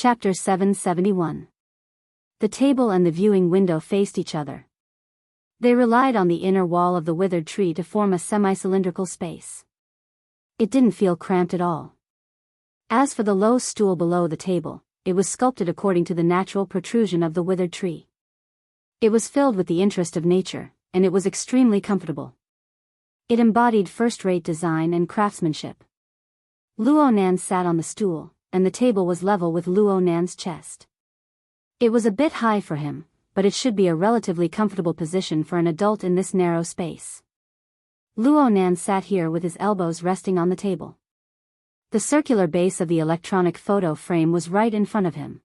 Chapter 771. The table and the viewing window faced each other. They relied on the inner wall of the withered tree to form a semi-cylindrical space. It didn't feel cramped at all. As for the low stool below the table, it was sculpted according to the natural protrusion of the withered tree. It was filled with the interest of nature, and it was extremely comfortable. It embodied first-rate design and craftsmanship. Luo Nan sat on the stool, and the table was level with Luo Nan's chest. It was a bit high for him, but it should be a relatively comfortable position for an adult in this narrow space. Luo Nan sat here with his elbows resting on the table. The circular base of the electronic photo frame was right in front of him.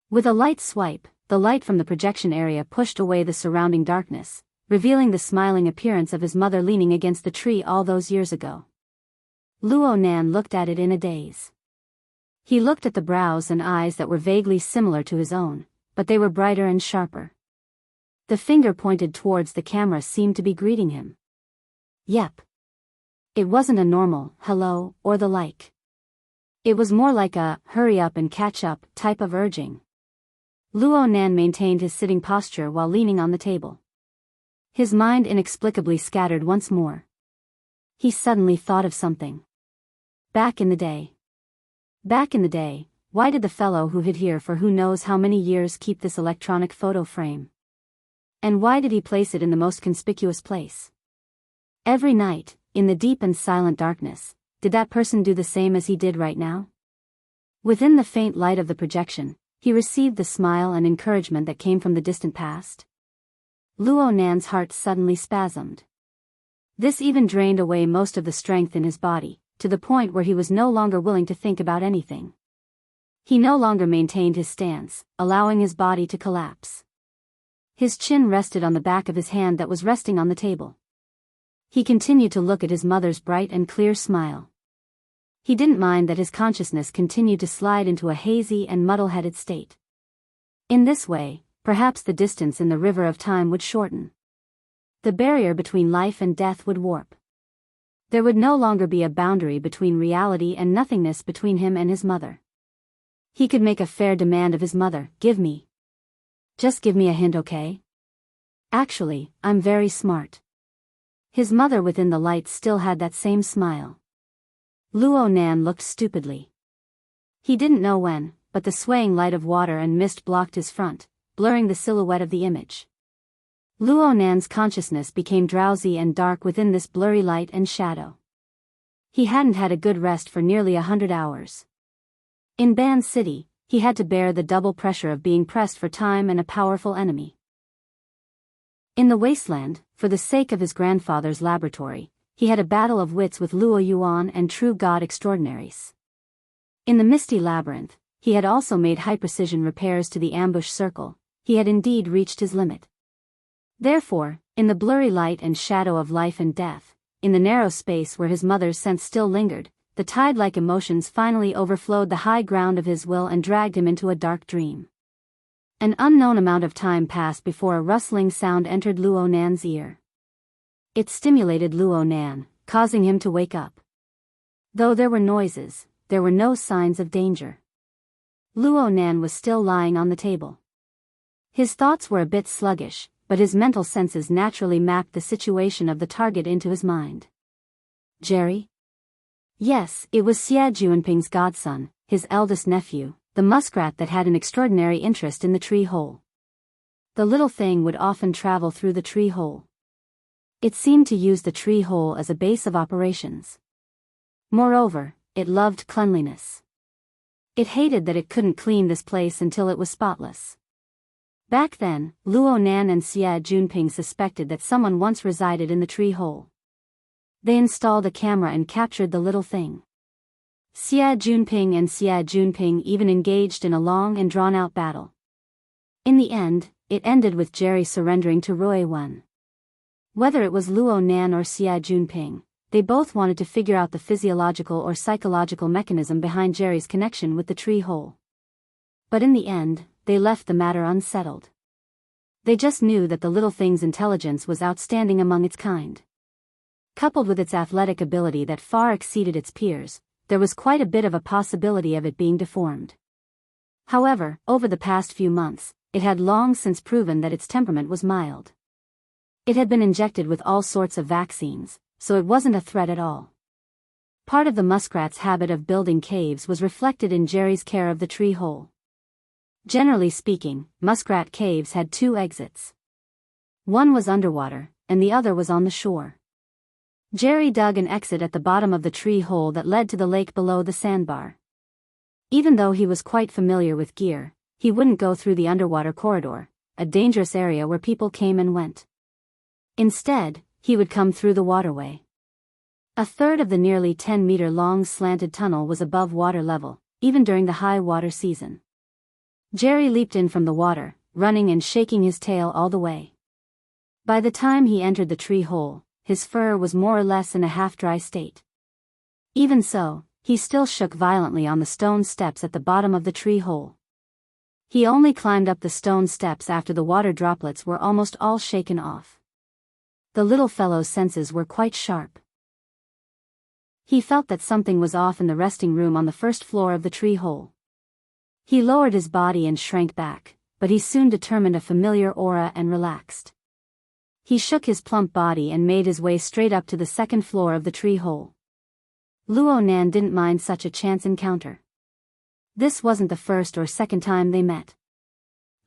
With a light swipe, the light from the projection area pushed away the surrounding darkness, revealing the smiling appearance of his mother leaning against the tree all those years ago. Luo Nan looked at it in a daze. He looked at the brows and eyes that were vaguely similar to his own, but they were brighter and sharper. The finger pointed towards the camera seemed to be greeting him. Yep. It wasn't a normal hello or the like. It was more like a hurry up and catch up type of urging. Luo Nan maintained his sitting posture while leaning on the table. His mind inexplicably scattered once more. He suddenly thought of something. Back in the day, why did the fellow who hid here for who knows how many years keep this electronic photo frame? And why did he place it in the most conspicuous place? Every night, in the deep and silent darkness, did that person do the same as he did right now? Within the faint light of the projection, he received the smile and encouragement that came from the distant past. Luo Nan's heart suddenly spasmed. This even drained away most of the strength in his body, to the point where he was no longer willing to think about anything. He no longer maintained his stance, allowing his body to collapse. His chin rested on the back of his hand that was resting on the table. He continued to look at his mother's bright and clear smile. He didn't mind that his consciousness continued to slide into a hazy and muddle-headed state. In this way, perhaps the distance in the river of time would shorten. The barrier between life and death would warp. There would no longer be a boundary between reality and nothingness between him and his mother. He could make a fair demand of his mother. Just give me a hint, okay? Actually, I'm very smart. His mother within the light still had that same smile. Luo Nan looked stupidly. He didn't know when, but the swaying light of water and mist blocked his front, blurring the silhouette of the image. Luo Nan's consciousness became drowsy and dark within this blurry light and shadow. He hadn't had a good rest for nearly 100 hours. In Ban City, he had to bear the double pressure of being pressed for time and a powerful enemy. In the wasteland, for the sake of his grandfather's laboratory, he had a battle of wits with Luo Yuan and True God Extraordinaries. In the misty labyrinth, he had also made high-precision repairs to the ambush circle. He had indeed reached his limit. Therefore, in the blurry light and shadow of life and death, in the narrow space where his mother's sense still lingered, the tide-like emotions finally overflowed the high ground of his will and dragged him into a dark dream. An unknown amount of time passed before a rustling sound entered Luo Nan's ear. It stimulated Luo Nan, causing him to wake up. Though there were noises, there were no signs of danger. Luo Nan was still lying on the table. His thoughts were a bit sluggish, but his mental senses naturally mapped the situation of the target into his mind. Jerry? Yes, it was Xie Juanping's godson, his eldest nephew, the muskrat that had an extraordinary interest in the tree hole. The little thing would often travel through the tree hole. It seemed to use the tree hole as a base of operations. Moreover, it loved cleanliness. It hated that it couldn't clean this place until it was spotless. Back then, Luo Nan and Xie Juanping suspected that someone once resided in the tree hole. They installed a camera and captured the little thing. Xie Juanping even engaged in a long and drawn-out battle. In the end, it ended with Jerry surrendering to Rui Wen. Whether it was Luo Nan or Xie Juanping, they both wanted to figure out the physiological or psychological mechanism behind Jerry's connection with the tree hole. But in the end, they left the matter unsettled. They just knew that the little thing's intelligence was outstanding among its kind. Coupled with its athletic ability that far exceeded its peers, there was quite a bit of a possibility of it being deformed. However, over the past few months, it had long since proven that its temperament was mild. It had been injected with all sorts of vaccines, so it wasn't a threat at all. Part of the muskrat's habit of building caves was reflected in Jerry's care of the tree hole. Generally speaking, muskrat caves had two exits. One was underwater, and the other was on the shore. Jerry dug an exit at the bottom of the tree hole that led to the lake below the sandbar. Even though he was quite familiar with gear, he wouldn't go through the underwater corridor, a dangerous area where people came and went. Instead, he would come through the waterway. A third of the nearly 10-meter-long slanted tunnel was above water level, even during the high water season. Jerry leaped in from the water, running and shaking his tail all the way. By the time he entered the tree hole, his fur was more or less in a half-dry state. Even so, he still shook violently on the stone steps at the bottom of the tree hole. He only climbed up the stone steps after the water droplets were almost all shaken off. The little fellow's senses were quite sharp. He felt that something was off in the resting room on the first floor of the tree hole. He lowered his body and shrank back, but he soon determined a familiar aura and relaxed. He shook his plump body and made his way straight up to the second floor of the tree hole. Luo Nan didn't mind such a chance encounter. This wasn't the first or second time they met.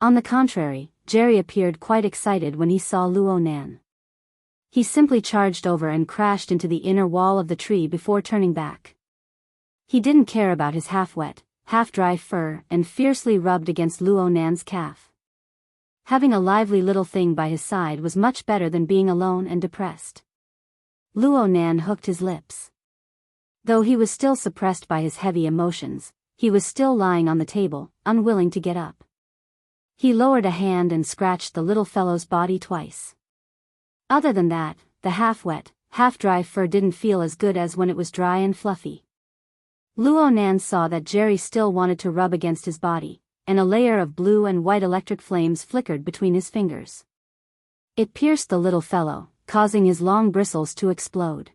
On the contrary, Jerry appeared quite excited when he saw Luo Nan. He simply charged over and crashed into the inner wall of the tree before turning back. He didn't care about his half-wet, half-dry fur and fiercely rubbed against Luo Nan's calf. Having a lively little thing by his side was much better than being alone and depressed. Luo Nan hooked his lips. Though he was still suppressed by his heavy emotions, he was still lying on the table, unwilling to get up. He lowered a hand and scratched the little fellow's body twice. Other than that, the half-wet, half-dry fur didn't feel as good as when it was dry and fluffy. Luo Nan saw that Jerry still wanted to rub against his body, and a layer of blue and white electric flames flickered between his fingers. It pierced the little fellow, causing his long bristles to explode.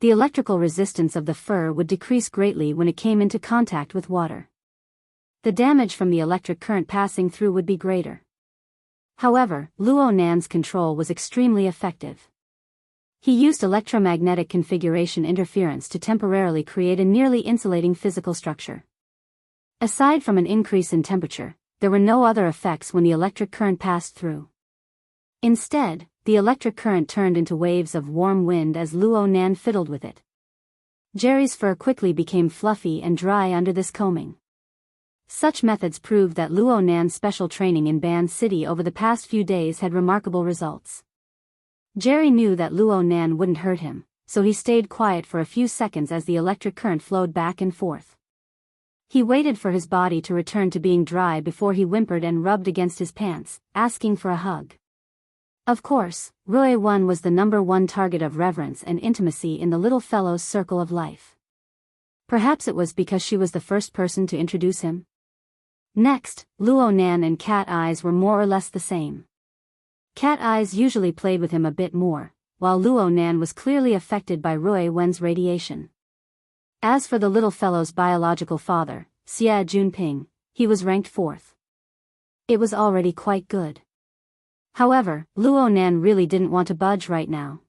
The electrical resistance of the fur would decrease greatly when it came into contact with water. The damage from the electric current passing through would be greater. However, Luo Nan's control was extremely effective. He used electromagnetic configuration interference to temporarily create a nearly insulating physical structure. Aside from an increase in temperature, there were no other effects when the electric current passed through. Instead, the electric current turned into waves of warm wind as Luo Nan fiddled with it. Jerry's fur quickly became fluffy and dry under this combing. Such methods proved that Luo Nan's special training in Ban City over the past few days had remarkable results. Jerry knew that Luo Nan wouldn't hurt him, so he stayed quiet for a few seconds as the electric current flowed back and forth. He waited for his body to return to being dry before he whimpered and rubbed against his pants, asking for a hug. Of course, Rui Wen was the #1 target of reverence and intimacy in the little fellow's circle of life. Perhaps it was because she was the first person to introduce him. Next, Luo Nan and Cat Eyes were more or less the same. Cat Eyes usually played with him a bit more, while Luo Nan was clearly affected by Rui Wen's radiation. As for the little fellow's biological father, Xie Junping, he was ranked 4th. It was already quite good. However, Luo Nan really didn't want to budge right now.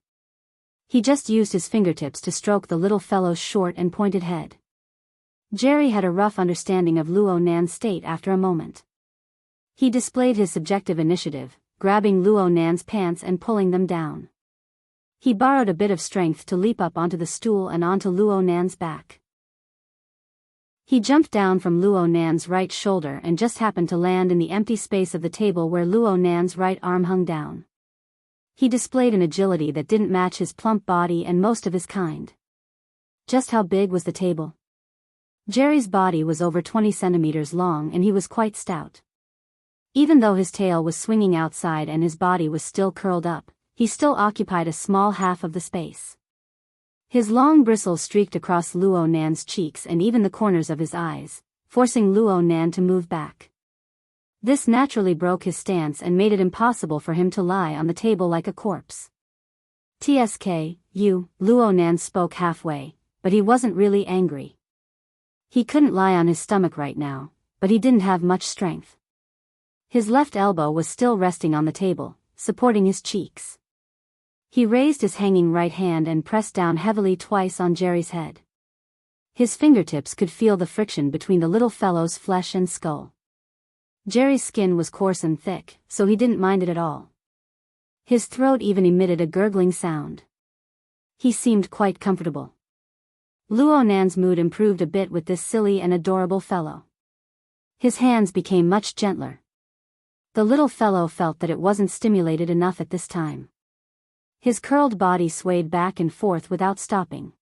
He just used his fingertips to stroke the little fellow's short and pointed head. Jerry had a rough understanding of Luo Nan's state after a moment. He displayed his subjective initiative, grabbing Luo Nan's pants and pulling them down. He borrowed a bit of strength to leap up onto the stool and onto Luo Nan's back. He jumped down from Luo Nan's right shoulder and just happened to land in the empty space of the table where Luo Nan's right arm hung down. He displayed an agility that didn't match his plump body and most of his kind. Just how big was the table? Jerry's body was over 20 centimeters long and he was quite stout. Even though his tail was swinging outside and his body was still curled up, he still occupied a small half of the space. His long bristles streaked across Luo Nan's cheeks and even the corners of his eyes, forcing Luo Nan to move back. This naturally broke his stance and made it impossible for him to lie on the table like a corpse. "Tsk, you," Luo Nan spoke halfway, but he wasn't really angry. He couldn't lie on his stomach right now, but he didn't have much strength. His left elbow was still resting on the table, supporting his cheeks. He raised his hanging right hand and pressed down heavily twice on Jerry's head. His fingertips could feel the friction between the little fellow's flesh and skull. Jerry's skin was coarse and thick, so he didn't mind it at all. His throat even emitted a gurgling sound. He seemed quite comfortable. Luo Nan's mood improved a bit with this silly and adorable fellow. His hands became much gentler. The little fellow felt that it wasn't stimulated enough at this time. His curled body swayed back and forth without stopping.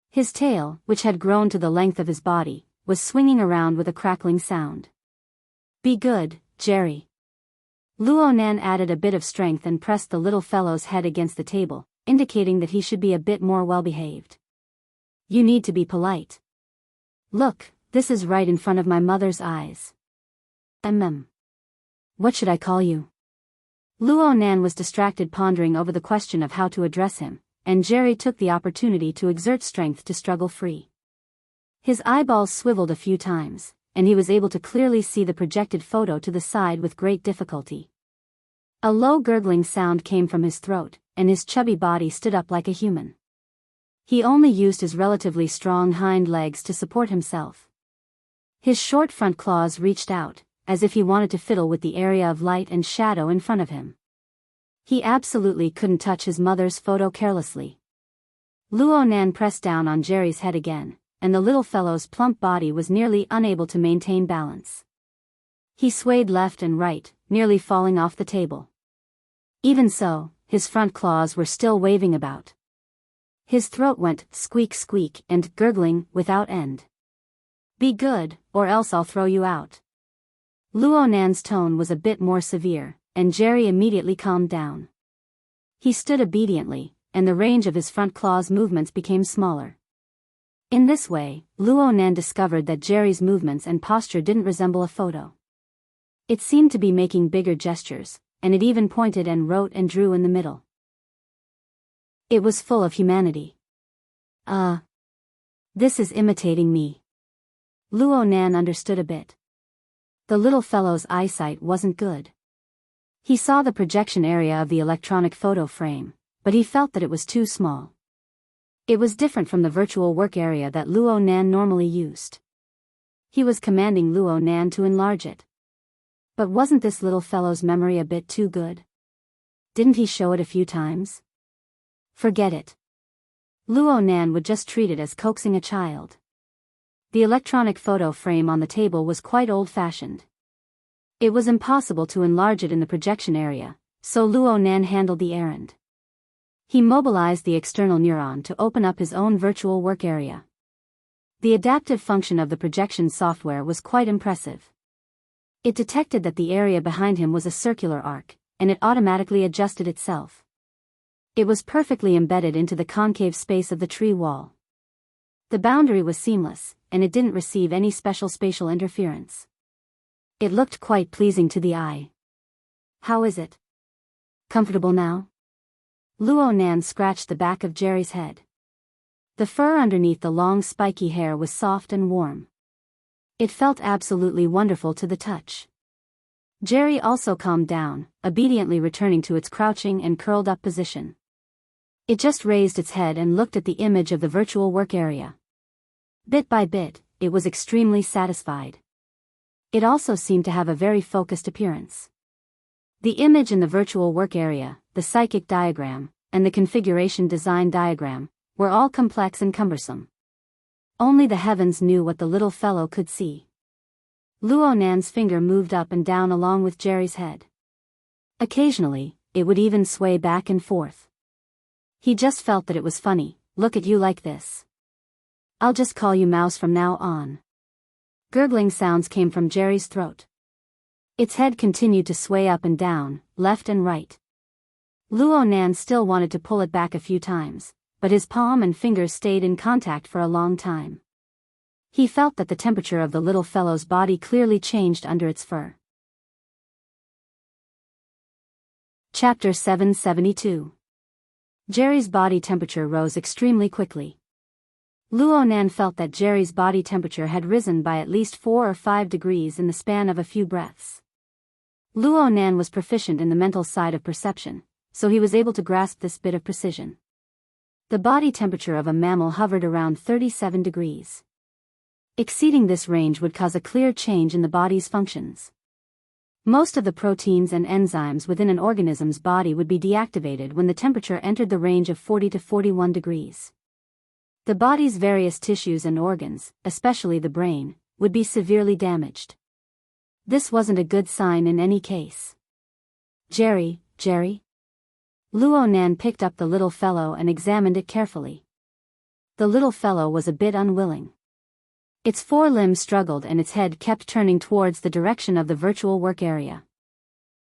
His tail, which had grown to the length of his body, was swinging around with a crackling sound. "Be good, Jerry." Luo Nan added a bit of strength and pressed the little fellow's head against the table, indicating that he should be a bit more well-behaved. "You need to be polite. Look, this is right in front of my mother's eyes. What should I call you?" Luo Nan was distracted pondering over the question of how to address him, and Jerry took the opportunity to exert strength to struggle free. His eyeballs swiveled a few times, and he was able to clearly see the projected photo to the side with great difficulty. A low gurgling sound came from his throat, and his chubby body stood up like a human. He only used his relatively strong hind legs to support himself. His short front claws reached out, as if he wanted to fiddle with the area of light and shadow in front of him. He absolutely couldn't touch his mother's photo carelessly. Luo Nan pressed down on Jerry's head again, and the little fellow's plump body was nearly unable to maintain balance. He swayed left and right, nearly falling off the table. Even so, his front claws were still waving about. His throat went squeak squeak and gurgling without end. "Be good, or else I'll throw you out." Luo Nan's tone was a bit more severe, and Jerry immediately calmed down. He stood obediently, and the range of his front claws' movements became smaller. In this way, Luo Nan discovered that Jerry's movements and posture didn't resemble a photo. It seemed to be making bigger gestures, and it even pointed and wrote and drew in the middle. It was full of humanity. This is imitating me." Luo Nan understood a bit. The little fellow's eyesight wasn't good. He saw the projection area of the electronic photo frame, but he felt that it was too small. It was different from the virtual work area that Luo Nan normally used. He was commanding Luo Nan to enlarge it. But wasn't this little fellow's memory a bit too good? Didn't he show it a few times? Forget it. Luo Nan would just treat it as coaxing a child. The electronic photo frame on the table was quite old-fashioned. It was impossible to enlarge it in the projection area, so Luo Nan handled the errand. He mobilized the external neuron to open up his own virtual work area. The adaptive function of the projection software was quite impressive. It detected that the area behind him was a circular arc, and it automatically adjusted itself. It was perfectly embedded into the concave space of the tree wall. The boundary was seamless, and it didn't receive any special spatial interference. It looked quite pleasing to the eye. "How is it? Comfortable now?" Luo Nan scratched the back of Jerry's head. The fur underneath the long spiky hair was soft and warm. It felt absolutely wonderful to the touch. Jerry also calmed down, obediently returning to its crouching and curled up position. It just raised its head and looked at the image of the virtual work area. Bit by bit, it was extremely satisfied. It also seemed to have a very focused appearance. The image in the virtual work area, the psychic diagram, and the configuration design diagram, were all complex and cumbersome. Only the heavens knew what the little fellow could see. Luo Nan's finger moved up and down along with Jerry's head. Occasionally, it would even sway back and forth. He just felt that it was funny. "Look at you like this. I'll just call you Mouse from now on." Gurgling sounds came from Jerry's throat. Its head continued to sway up and down, left and right. Luo Nan still wanted to pull it back a few times, but his palm and fingers stayed in contact for a long time. He felt that the temperature of the little fellow's body clearly changed under its fur. Chapter 772. Jerry's body temperature rose extremely quickly. Luonan felt that Jerry's body temperature had risen by at least 4 or 5 degrees in the span of a few breaths. Luonan was proficient in the mental side of perception, so he was able to grasp this bit of precision. The body temperature of a mammal hovered around 37 degrees. Exceeding this range would cause a clear change in the body's functions. Most of the proteins and enzymes within an organism's body would be deactivated when the temperature entered the range of 40 to 41 degrees. The body's various tissues and organs, especially the brain, would be severely damaged. This wasn't a good sign in any case. Jerry. Luonan picked up the little fellow and examined it carefully. The little fellow was a bit unwilling. Its forelimbs struggled and its head kept turning towards the direction of the virtual work area.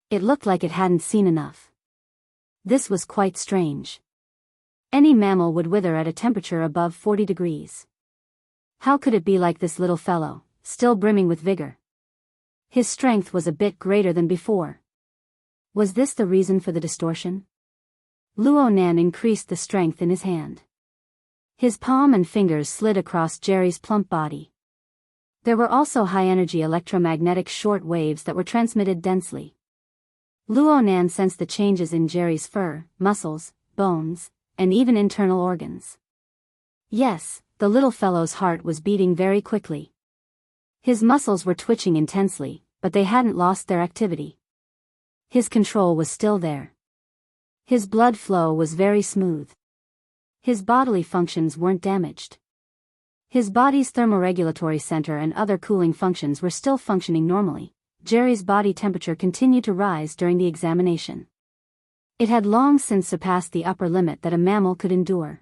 It looked like it hadn't seen enough. This was quite strange. Any mammal would wither at a temperature above 40 degrees. How could it be like this little fellow, still brimming with vigor? His strength was a bit greater than before. Was this the reason for the distortion? Luonan increased the strength in his hand. His palm and fingers slid across Jerry's plump body. There were also high-energy electromagnetic short waves that were transmitted densely. Luonan sensed the changes in Jerry's fur, muscles, bones, and even internal organs. Yes, the little fellow's heart was beating very quickly. His muscles were twitching intensely, but they hadn't lost their activity. His control was still there. His blood flow was very smooth. His bodily functions weren't damaged. His body's thermoregulatory center and other cooling functions were still functioning normally. Jerry's body temperature continued to rise during the examination. It had long since surpassed the upper limit that a mammal could endure.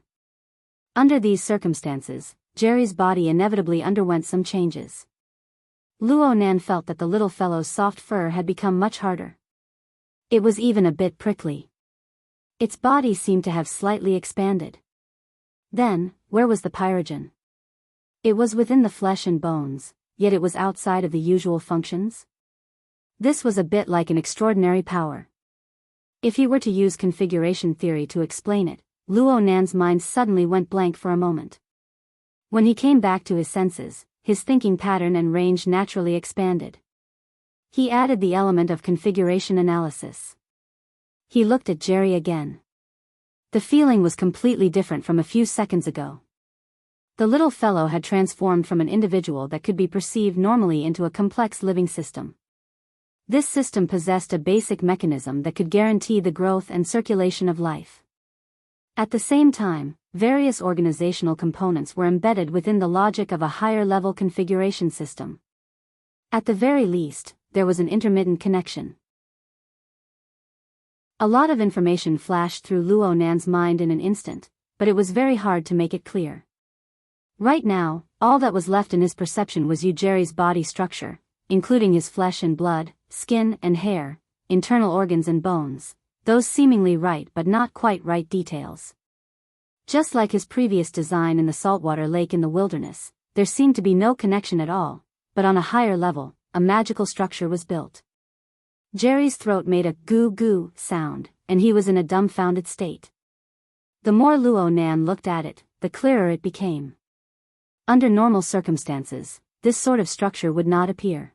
Under these circumstances, Jerry's body inevitably underwent some changes. Luonan felt that the little fellow's soft fur had become much harder. It was even a bit prickly. Its body seemed to have slightly expanded. Then, where was the pyrogen? It was within the flesh and bones, yet it was outside of the usual functions? This was a bit like an extraordinary power. If he were to use configuration theory to explain it, Luonan's mind suddenly went blank for a moment. When he came back to his senses, his thinking pattern and range naturally expanded. He added the element of configuration analysis. He looked at Jerry again. The feeling was completely different from a few seconds ago. The little fellow had transformed from an individual that could be perceived normally into a complex living system. This system possessed a basic mechanism that could guarantee the growth and circulation of life. At the same time, various organizational components were embedded within the logic of a higher-level configuration system. At the very least, there was an intermittent connection. A lot of information flashed through Luonan's mind in an instant, but it was very hard to make it clear. Right now, all that was left in his perception was Jerry's body structure, including his flesh and blood, skin and hair, internal organs and bones, those seemingly right but not quite right details. Just like his previous design in the saltwater lake in the wilderness, there seemed to be no connection at all, but on a higher level, a magical structure was built. Jerry's throat made a goo-goo sound, and he was in a dumbfounded state. The more Luonan looked at it, the clearer it became. Under normal circumstances, this sort of structure would not appear.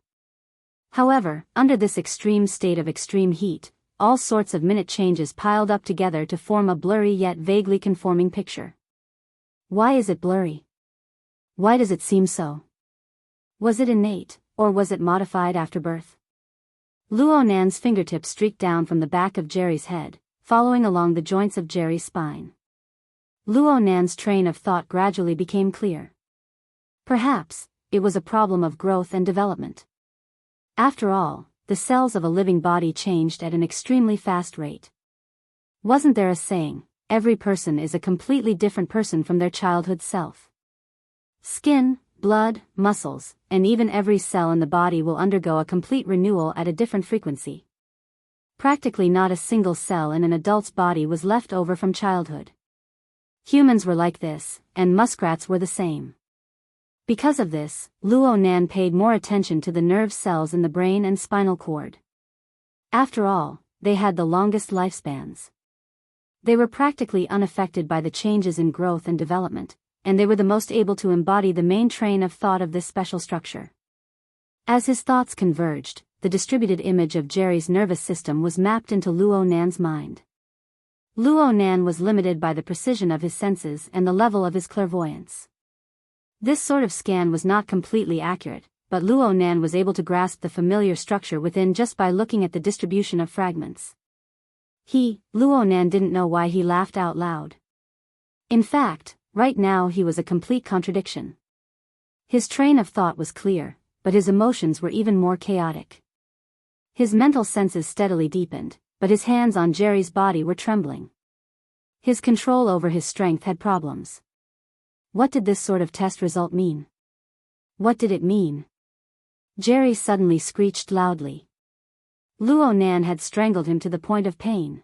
However, under this extreme state of extreme heat, all sorts of minute changes piled up together to form a blurry yet vaguely conforming picture. Why is it blurry? Why does it seem so? Was it innate, or was it modified after birth? Luonan's fingertips streaked down from the back of Jerry's head, following along the joints of Jerry's spine. Luonan's train of thought gradually became clear. Perhaps, it was a problem of growth and development. After all, the cells of a living body changed at an extremely fast rate. Wasn't there a saying, every person is a completely different person from their childhood self? Skin, blood, muscles, and even every cell in the body will undergo a complete renewal at a different frequency. Practically not a single cell in an adult's body was left over from childhood. Humans were like this, and muskrats were the same. Because of this, Luonan paid more attention to the nerve cells in the brain and spinal cord. After all, they had the longest lifespans. They were practically unaffected by the changes in growth and development, and they were the most able to embody the main train of thought of this special structure. As his thoughts converged, the distributed image of Jerry's nervous system was mapped into Luo Nan's mind. Luo Nan was limited by the precision of his senses and the level of his clairvoyance. This sort of scan was not completely accurate, but Luo Nan was able to grasp the familiar structure within just by looking at the distribution of fragments. Luo Nan didn't know why he laughed out loud. In fact, right now he was a complete contradiction. His train of thought was clear, but his emotions were even more chaotic. His mental senses steadily deepened, but his hands on Jerry's body were trembling. His control over his strength had problems. What did this sort of test result mean? What did it mean? Jerry suddenly screeched loudly. Luo Nan had strangled him to the point of pain.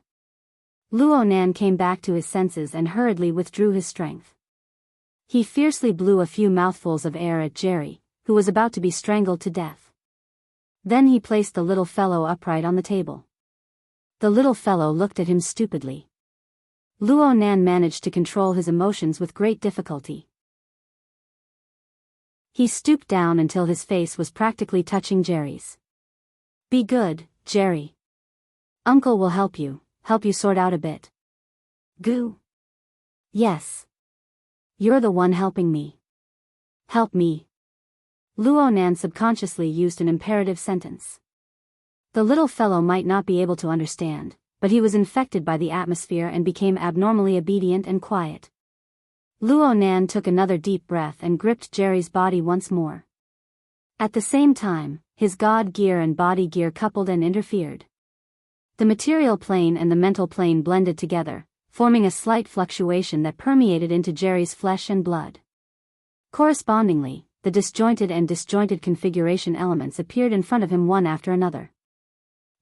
Luo Nan came back to his senses and hurriedly withdrew his strength. He fiercely blew a few mouthfuls of air at Jerry, who was about to be strangled to death. Then he placed the little fellow upright on the table. The little fellow looked at him stupidly. Luo Nan managed to control his emotions with great difficulty. He stooped down until his face was practically touching Jerry's. "Be good, Jerry. Uncle will help you sort out a bit." "Goo." "Yes. You're the one helping me. Help me." Luo Nan subconsciously used an imperative sentence. The little fellow might not be able to understand, but he was infected by the atmosphere and became abnormally obedient and quiet. Luo Nan took another deep breath and gripped Jerry's body once more. At the same time, his god gear and body gear coupled and interfered. The material plane and the mental plane blended together, forming a slight fluctuation that permeated into Jerry's flesh and blood. Correspondingly, the disjointed configuration elements appeared in front of him one after another.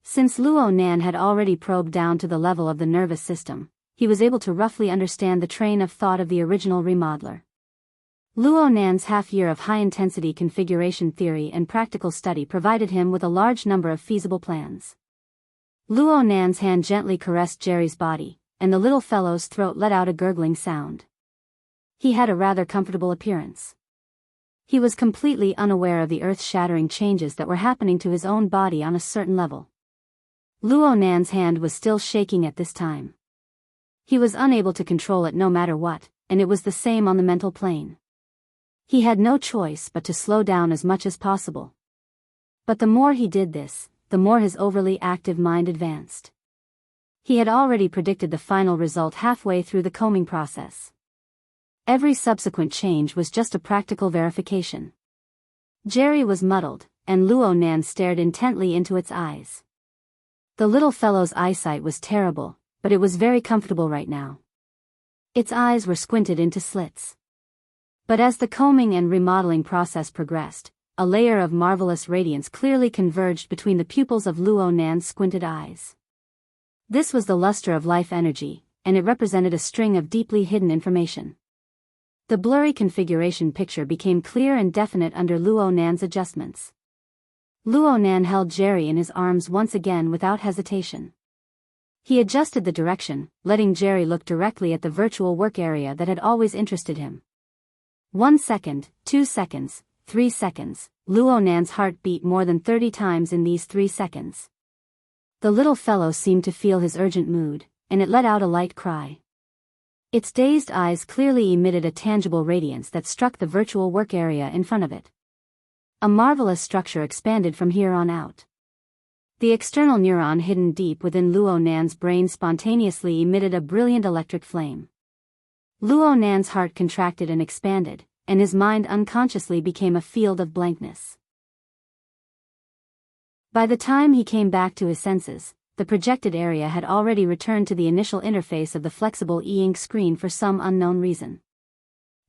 Since Luo Nan had already probed down to the level of the nervous system, he was able to roughly understand the train of thought of the original remodeler. Luo Nan's half-year of high-intensity configuration theory and practical study provided him with a large number of feasible plans. Luo Nan's hand gently caressed Jerry's body, and the little fellow's throat let out a gurgling sound. He had a rather comfortable appearance. He was completely unaware of the earth-shattering changes that were happening to his own body on a certain level. Luo Nan's hand was still shaking at this time. He was unable to control it no matter what, and it was the same on the mental plane. He had no choice but to slow down as much as possible. But the more he did this, the more his overly active mind advanced. He had already predicted the final result halfway through the combing process. Every subsequent change was just a practical verification. Jerry was muddled, and Luo Nan stared intently into its eyes. The little fellow's eyesight was terrible, but it was very comfortable right now. Its eyes were squinted into slits. But as the combing and remodeling process progressed, a layer of marvelous radiance clearly converged between the pupils of Luo Nan's squinted eyes. This was the luster of life energy, and it represented a string of deeply hidden information. The blurry configuration picture became clear and definite under Luo Nan's adjustments. Luo Nan held Jerry in his arms once again without hesitation. He adjusted the direction, letting Jerry look directly at the virtual work area that had always interested him. 1 second, 2 seconds, 3 seconds, Luo Nan's heart beat more than 30 times in these 3 seconds. The little fellow seemed to feel his urgent mood, and it let out a light cry. Its dazed eyes clearly emitted a tangible radiance that struck the virtual work area in front of it. A marvelous structure expanded from here on out. The external neuron hidden deep within Luo Nan's brain spontaneously emitted a brilliant electric flame. Luo Nan's heart contracted and expanded, and his mind unconsciously became a field of blankness. By the time he came back to his senses, the projected area had already returned to the initial interface of the flexible e-ink screen for some unknown reason.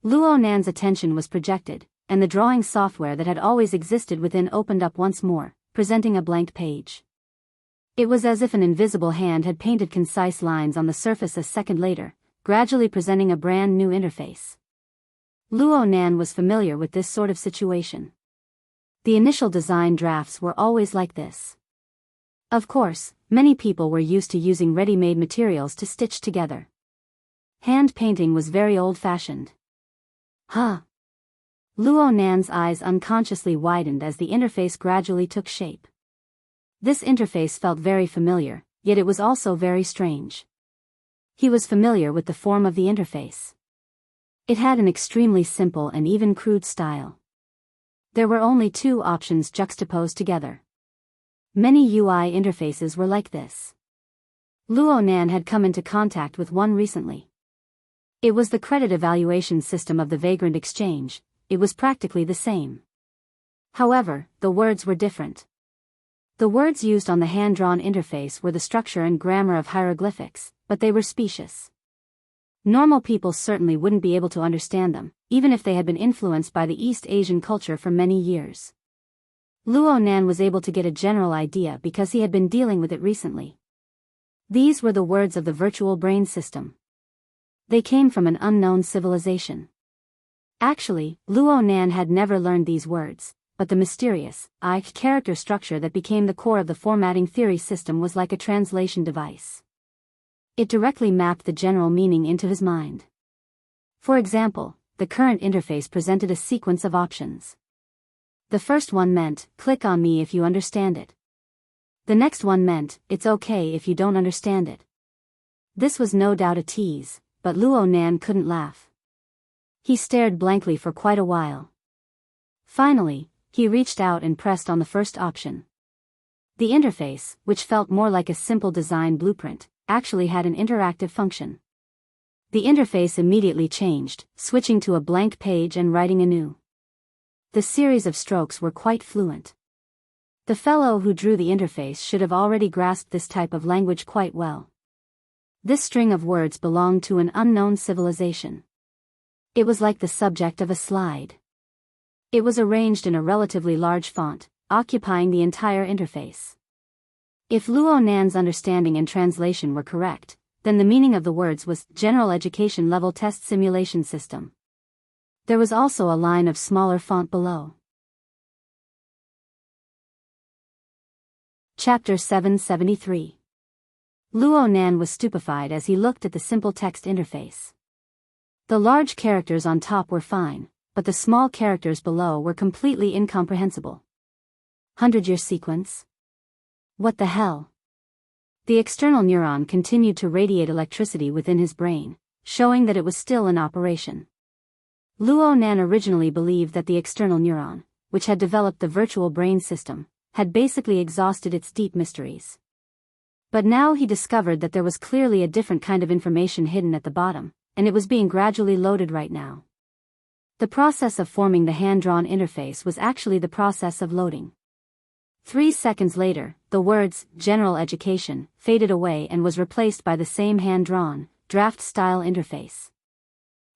Luo Nan's attention was projected, and the drawing software that had always existed within opened up once more, presenting a blank page. It was as if an invisible hand had painted concise lines on the surface a second later, gradually presenting a brand new interface. Luo Nan was familiar with this sort of situation. The initial design drafts were always like this. Of course, many people were used to using ready-made materials to stitch together. Hand painting was very old-fashioned. Huh. Luo Nan's eyes unconsciously widened as the interface gradually took shape. This interface felt very familiar, yet it was also very strange. He was familiar with the form of the interface. It had an extremely simple and even crude style. There were only two options juxtaposed together. Many UI interfaces were like this. Luo Nan had come into contact with one recently. It was the credit evaluation system of the Vagrant Exchange. It was practically the same. However, the words were different. The words used on the hand-drawn interface were the structure and grammar of hieroglyphics, but they were specious. Normal people certainly wouldn't be able to understand them, even if they had been influenced by the East Asian culture for many years. Luo Nan was able to get a general idea because he had been dealing with it recently. These were the words of the virtual brain system. They came from an unknown civilization. Actually, Luo Nan had never learned these words, but the mysterious, character structure that became the core of the formatting theory system was like a translation device. It directly mapped the general meaning into his mind. For example, the current interface presented a sequence of options. The first one meant, click on me if you understand it. The next one meant, it's okay if you don't understand it. This was no doubt a tease, but Luo Nan couldn't laugh. He stared blankly for quite a while. Finally, he reached out and pressed on the first option. The interface, which felt more like a simple design blueprint, actually had an interactive function. The interface immediately changed, switching to a blank page and writing anew. The series of strokes were quite fluent. The fellow who drew the interface should have already grasped this type of language quite well. This string of words belonged to an unknown civilization. It was like the subject of a slide. It was arranged in a relatively large font, occupying the entire interface. If Luo Nan's understanding and translation were correct, then the meaning of the words was General Education Level Test Simulation System. There was also a line of smaller font below. Chapter 773. Luo Nan was stupefied as he looked at the simple text interface. The large characters on top were fine, but the small characters below were completely incomprehensible. 100-year sequence? What the hell? The external neuron continued to radiate electricity within his brain, showing that it was still in operation. Luo Nan originally believed that the external neuron, which had developed the virtual brain system, had basically exhausted its deep mysteries. But now he discovered that there was clearly a different kind of information hidden at the bottom, and it was being gradually loaded right now. The process of forming the hand-drawn interface was actually the process of loading. 3 seconds later, the words, General Education, faded away and was replaced by the same hand-drawn, draft-style interface.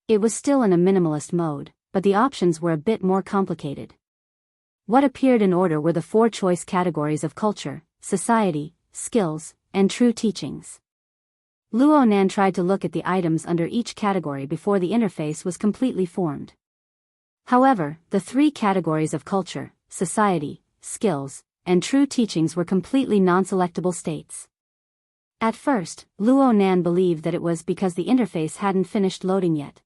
It was still in a minimalist mode, but the options were a bit more complicated. What appeared in order were the 4 choice categories of culture, society, skills, and true teachings. Luo Nan tried to look at the items under each category before the interface was completely formed. However, the 3 categories of culture, society, skills, and true teachings were completely non-selectable states. At first, Luo Nan believed that it was because the interface hadn't finished loading yet.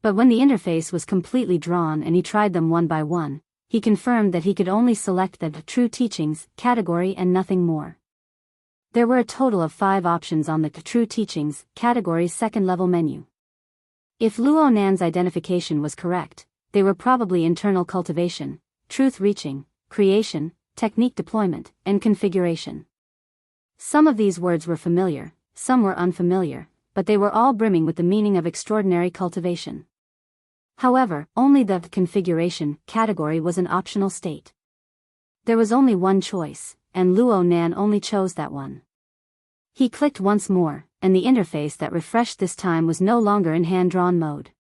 But when the interface was completely drawn and he tried them one by one, he confirmed that he could only select the true teachings category and nothing more. There were a total of 5 options on the true teachings category's second-level menu. If Luo Nan's identification was correct, they were probably internal cultivation, truth reaching, creation, technique deployment, and configuration. Some of these words were familiar, some were unfamiliar, but they were all brimming with the meaning of extraordinary cultivation. However, only the configuration category was an optional state. There was only one choice, and Luo Nan only chose that one. He clicked once more, and the interface that refreshed this time was no longer in hand-drawn mode.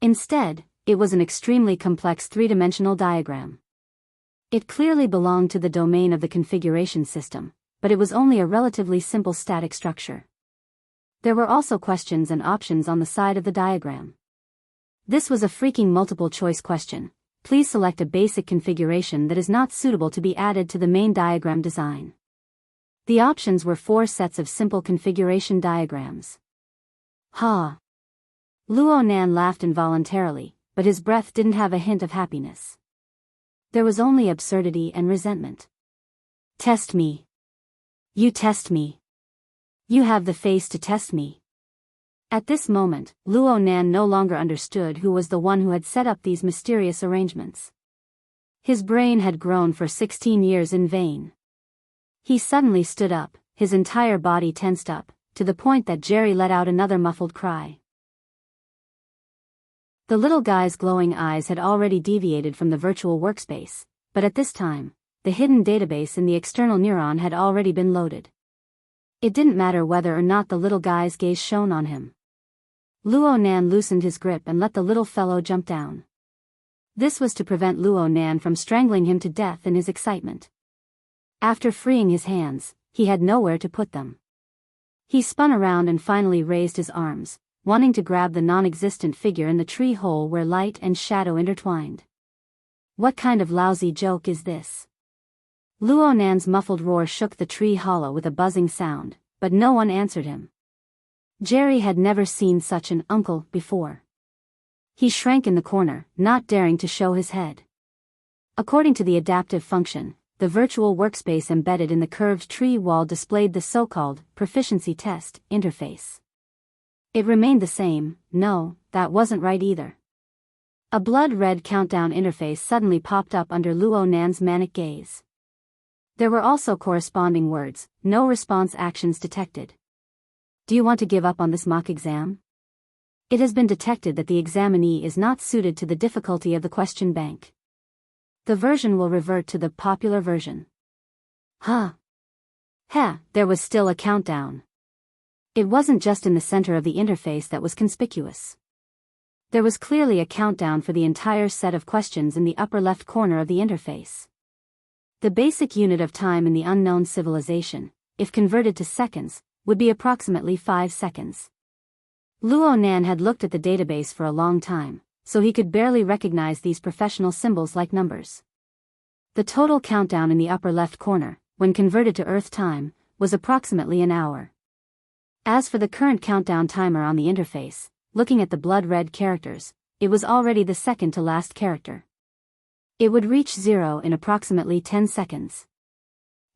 Instead, it was an extremely complex 3-dimensional diagram. It clearly belonged to the domain of the configuration system, but it was only a relatively simple static structure. There were also questions and options on the side of the diagram. This was a freaking multiple-choice question. Please select a basic configuration that is not suitable to be added to the main diagram design. The options were 4 sets of simple configuration diagrams. Ha! Luo Nan laughed involuntarily, but his breath didn't have a hint of happiness. There was only absurdity and resentment. Test me. You test me. You have the face to test me. At this moment, Luo Nan no longer understood who was the one who had set up these mysterious arrangements. His brain had grown for 16 years in vain. He suddenly stood up, his entire body tensed up, to the point that Jerry let out another muffled cry. The little guy's glowing eyes had already deviated from the virtual workspace, but at this time, the hidden database in the external neuron had already been loaded. It didn't matter whether or not the little guy's gaze shone on him. Luo Nan loosened his grip and let the little fellow jump down. This was to prevent Luo Nan from strangling him to death in his excitement. After freeing his hands, he had nowhere to put them. He spun around and finally raised his arms, wanting to grab the non-existent figure in the tree hole where light and shadow intertwined. What kind of lousy joke is this? Luo Nan's muffled roar shook the tree hollow with a buzzing sound, but no one answered him. Jerry had never seen such an uncle before. He shrank in the corner, not daring to show his head. According to the adaptive function, the virtual workspace embedded in the curved tree wall displayed the so-called proficiency test interface. It remained the same. No, that wasn't right either. A blood-red countdown interface suddenly popped up under Luo Nan's manic gaze. There were also corresponding words, no response actions detected. Do you want to give up on this mock exam? It has been detected that the examinee is not suited to the difficulty of the question bank. The version will revert to the popular version. Huh. There was still a countdown. It wasn't just in the center of the interface that was conspicuous. There was clearly a countdown for the entire set of questions in the upper left corner of the interface. The basic unit of time in the unknown civilization, if converted to seconds, would be approximately 5 seconds. Luo Nan had looked at the database for a long time, so he could barely recognize these professional symbols like numbers. The total countdown in the upper left corner, when converted to Earth time, was approximately an hour. As for the current countdown timer on the interface, looking at the blood-red characters, it was already the second to last character. It would reach 0 in approximately 10 seconds.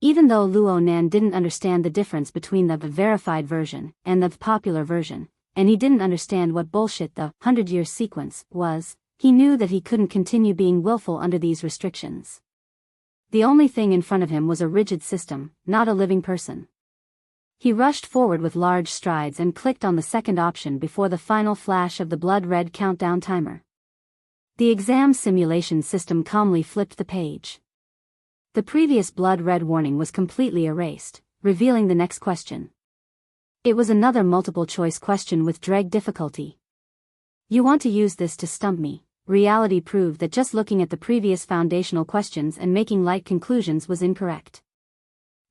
Even though Luo Nan didn't understand the difference between the verified version and the popular version, and he didn't understand what bullshit the 100-year sequence was, he knew that he couldn't continue being willful under these restrictions. The only thing in front of him was a rigid system, not a living person. He rushed forward with large strides and clicked on the second option before the final flash of the blood-red countdown timer. The exam simulation system calmly flipped the page. The previous blood-red warning was completely erased, revealing the next question. It was another multiple-choice question with dreg difficulty. You want to use this to stump me? Reality proved that just looking at the previous foundational questions and making light conclusions was incorrect.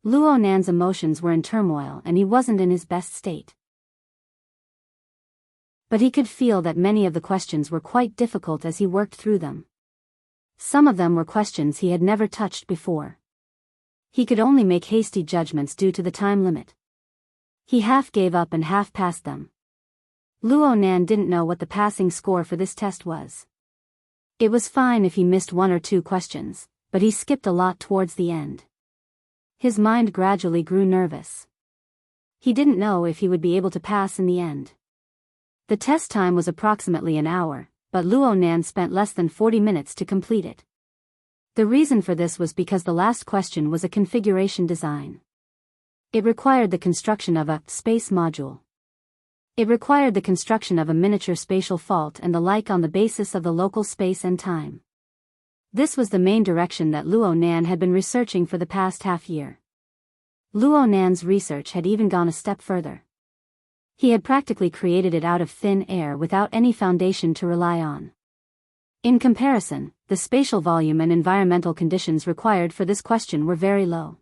Luo Nan's emotions were in turmoil and he wasn't in his best state. But he could feel that many of the questions were quite difficult as he worked through them. Some of them were questions he had never touched before. He could only make hasty judgments due to the time limit. He half gave up and half passed them. Luo Nan didn't know what the passing score for this test was. It was fine if he missed 1 or 2 questions, but he skipped a lot towards the end. His mind gradually grew nervous. He didn't know if he would be able to pass in the end. The test time was approximately an hour, but Luo Nan spent less than 40 minutes to complete it. The reason for this was because the last question was a configuration design. It required the construction of a space module. It required the construction of a miniature spatial fault and the like on the basis of the local space and time. This was the main direction that Luo Nan had been researching for the past half year. Luo Nan's research had even gone a step further. He had practically created it out of thin air without any foundation to rely on. In comparison, the spatial volume and environmental conditions required for this question were very low.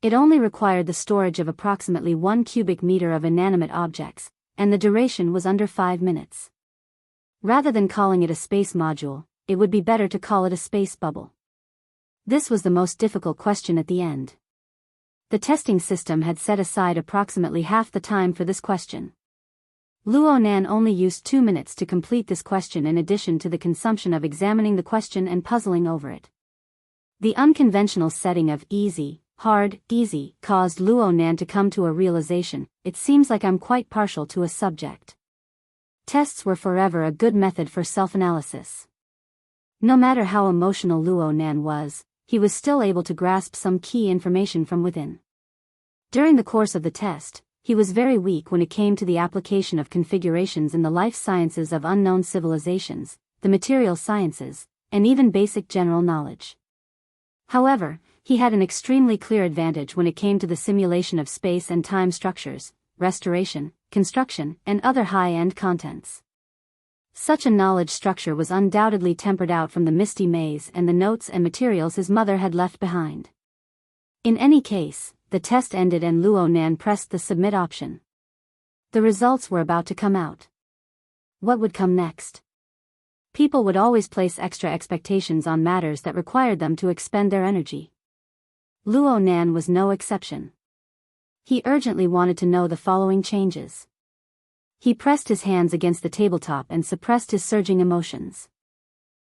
It only required the storage of approximately 1 cubic meter of inanimate objects, and the duration was under 5 minutes. Rather than calling it a space module, it would be better to call it a space bubble. This was the most difficult question at the end. The testing system had set aside approximately half the time for this question. Luo Nan only used 2 minutes to complete this question in addition to the consumption of examining the question and puzzling over it. The unconventional setting of easy, hard, easy caused Luo Nan to come to a realization: it seems like I'm quite partial to a subject. Tests were forever a good method for self-analysis. No matter how emotional Luo Nan was, he was still able to grasp some key information from within. During the course of the test, he was very weak when it came to the application of configurations in the life sciences of unknown civilizations, the material sciences, and even basic general knowledge. However, he had an extremely clear advantage when it came to the simulation of space and time structures, restoration, construction, and other high-end contents. Such a knowledge structure was undoubtedly tempered out from the misty maze and the notes and materials his mother had left behind. In any case, the test ended and Luo Nan pressed the submit option. The results were about to come out. What would come next? People would always place extra expectations on matters that required them to expend their energy. Luo Nan was no exception. He urgently wanted to know the following changes. He pressed his hands against the tabletop and suppressed his surging emotions.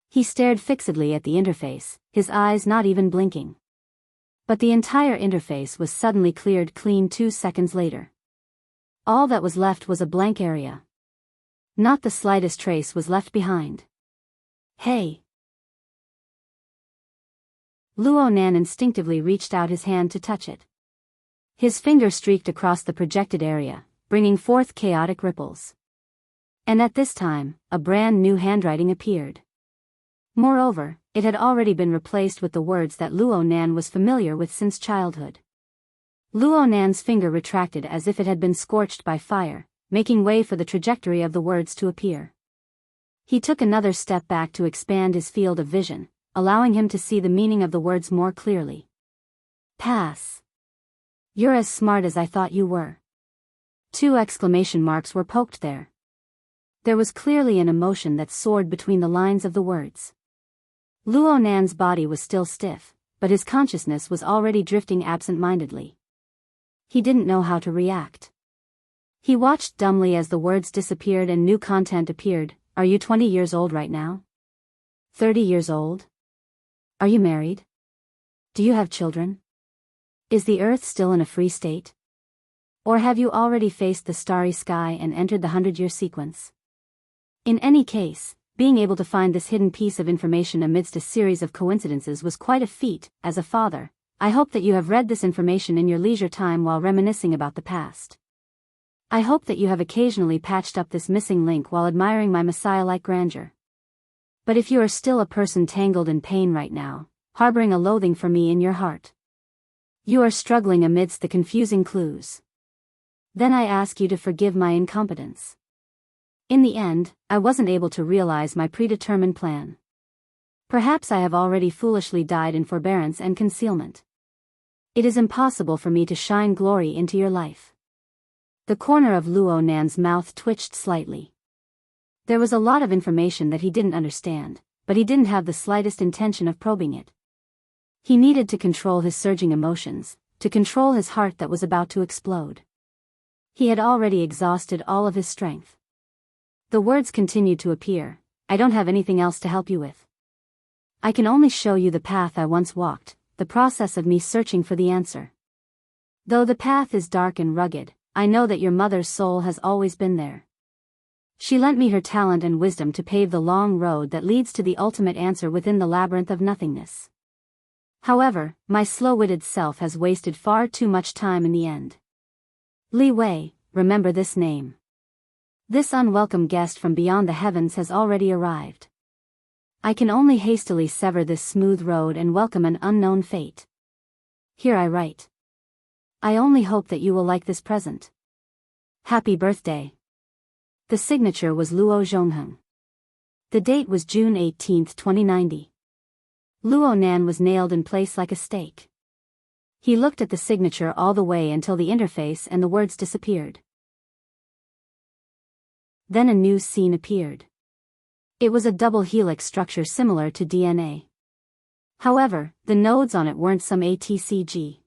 He stared fixedly at the interface, his eyes not even blinking. But the entire interface was suddenly cleared clean 2 seconds later. All that was left was a blank area. Not the slightest trace was left behind. Hey! Luo Nan instinctively reached out his hand to touch it. His finger streaked across the projected area, bringing forth chaotic ripples. And at this time, a brand new handwriting appeared. Moreover, it had already been replaced with the words that Luo Nan was familiar with since childhood. Luo Nan's finger retracted as if it had been scorched by fire, making way for the trajectory of the words to appear. He took another step back to expand his field of vision, allowing him to see the meaning of the words more clearly. Pass. You're as smart as I thought you were. 2 exclamation marks were poked there. There was clearly an emotion that soared between the lines of the words. Luo Nan's body was still stiff, but his consciousness was already drifting absent-mindedly. He didn't know how to react. He watched dumbly as the words disappeared and new content appeared. Are you 20 years old right now? 30 years old? Are you married? Do you have children? Is the earth still in a free state? Or have you already faced the starry sky and entered the 100-year sequence? In any case, being able to find this hidden piece of information amidst a series of coincidences was quite a feat. As a father, I hope that you have read this information in your leisure time while reminiscing about the past. I hope that you have occasionally patched up this missing link while admiring my messiah-like grandeur. But if you are still a person tangled in pain right now, harboring a loathing for me in your heart, you are struggling amidst the confusing clues, then I ask you to forgive my incompetence. In the end, I wasn't able to realize my predetermined plan. Perhaps I have already foolishly died in forbearance and concealment. It is impossible for me to shine glory into your life. The corner of Luo Nan's mouth twitched slightly. There was a lot of information that he didn't understand, but he didn't have the slightest intention of probing it. He needed to control his surging emotions, to control his heart that was about to explode. He had already exhausted all of his strength. The words continued to appear. I don't have anything else to help you with. I can only show you the path I once walked, the process of me searching for the answer. Though the path is dark and rugged, I know that your mother's soul has always been there. She lent me her talent and wisdom to pave the long road that leads to the ultimate answer within the labyrinth of nothingness. However, my slow-witted self has wasted far too much time in the end. Li Wei, remember this name. This unwelcome guest from beyond the heavens has already arrived. I can only hastily sever this smooth road and welcome an unknown fate. Here I write. I only hope that you will like this present. Happy birthday. The signature was Luo Zhongheng. The date was June 18, 2090. Luo Nan was nailed in place like a stake. He looked at the signature all the way until the interface and the words disappeared. Then a new scene appeared. It was a double helix structure similar to DNA. However, the nodes on it weren't some ATCG.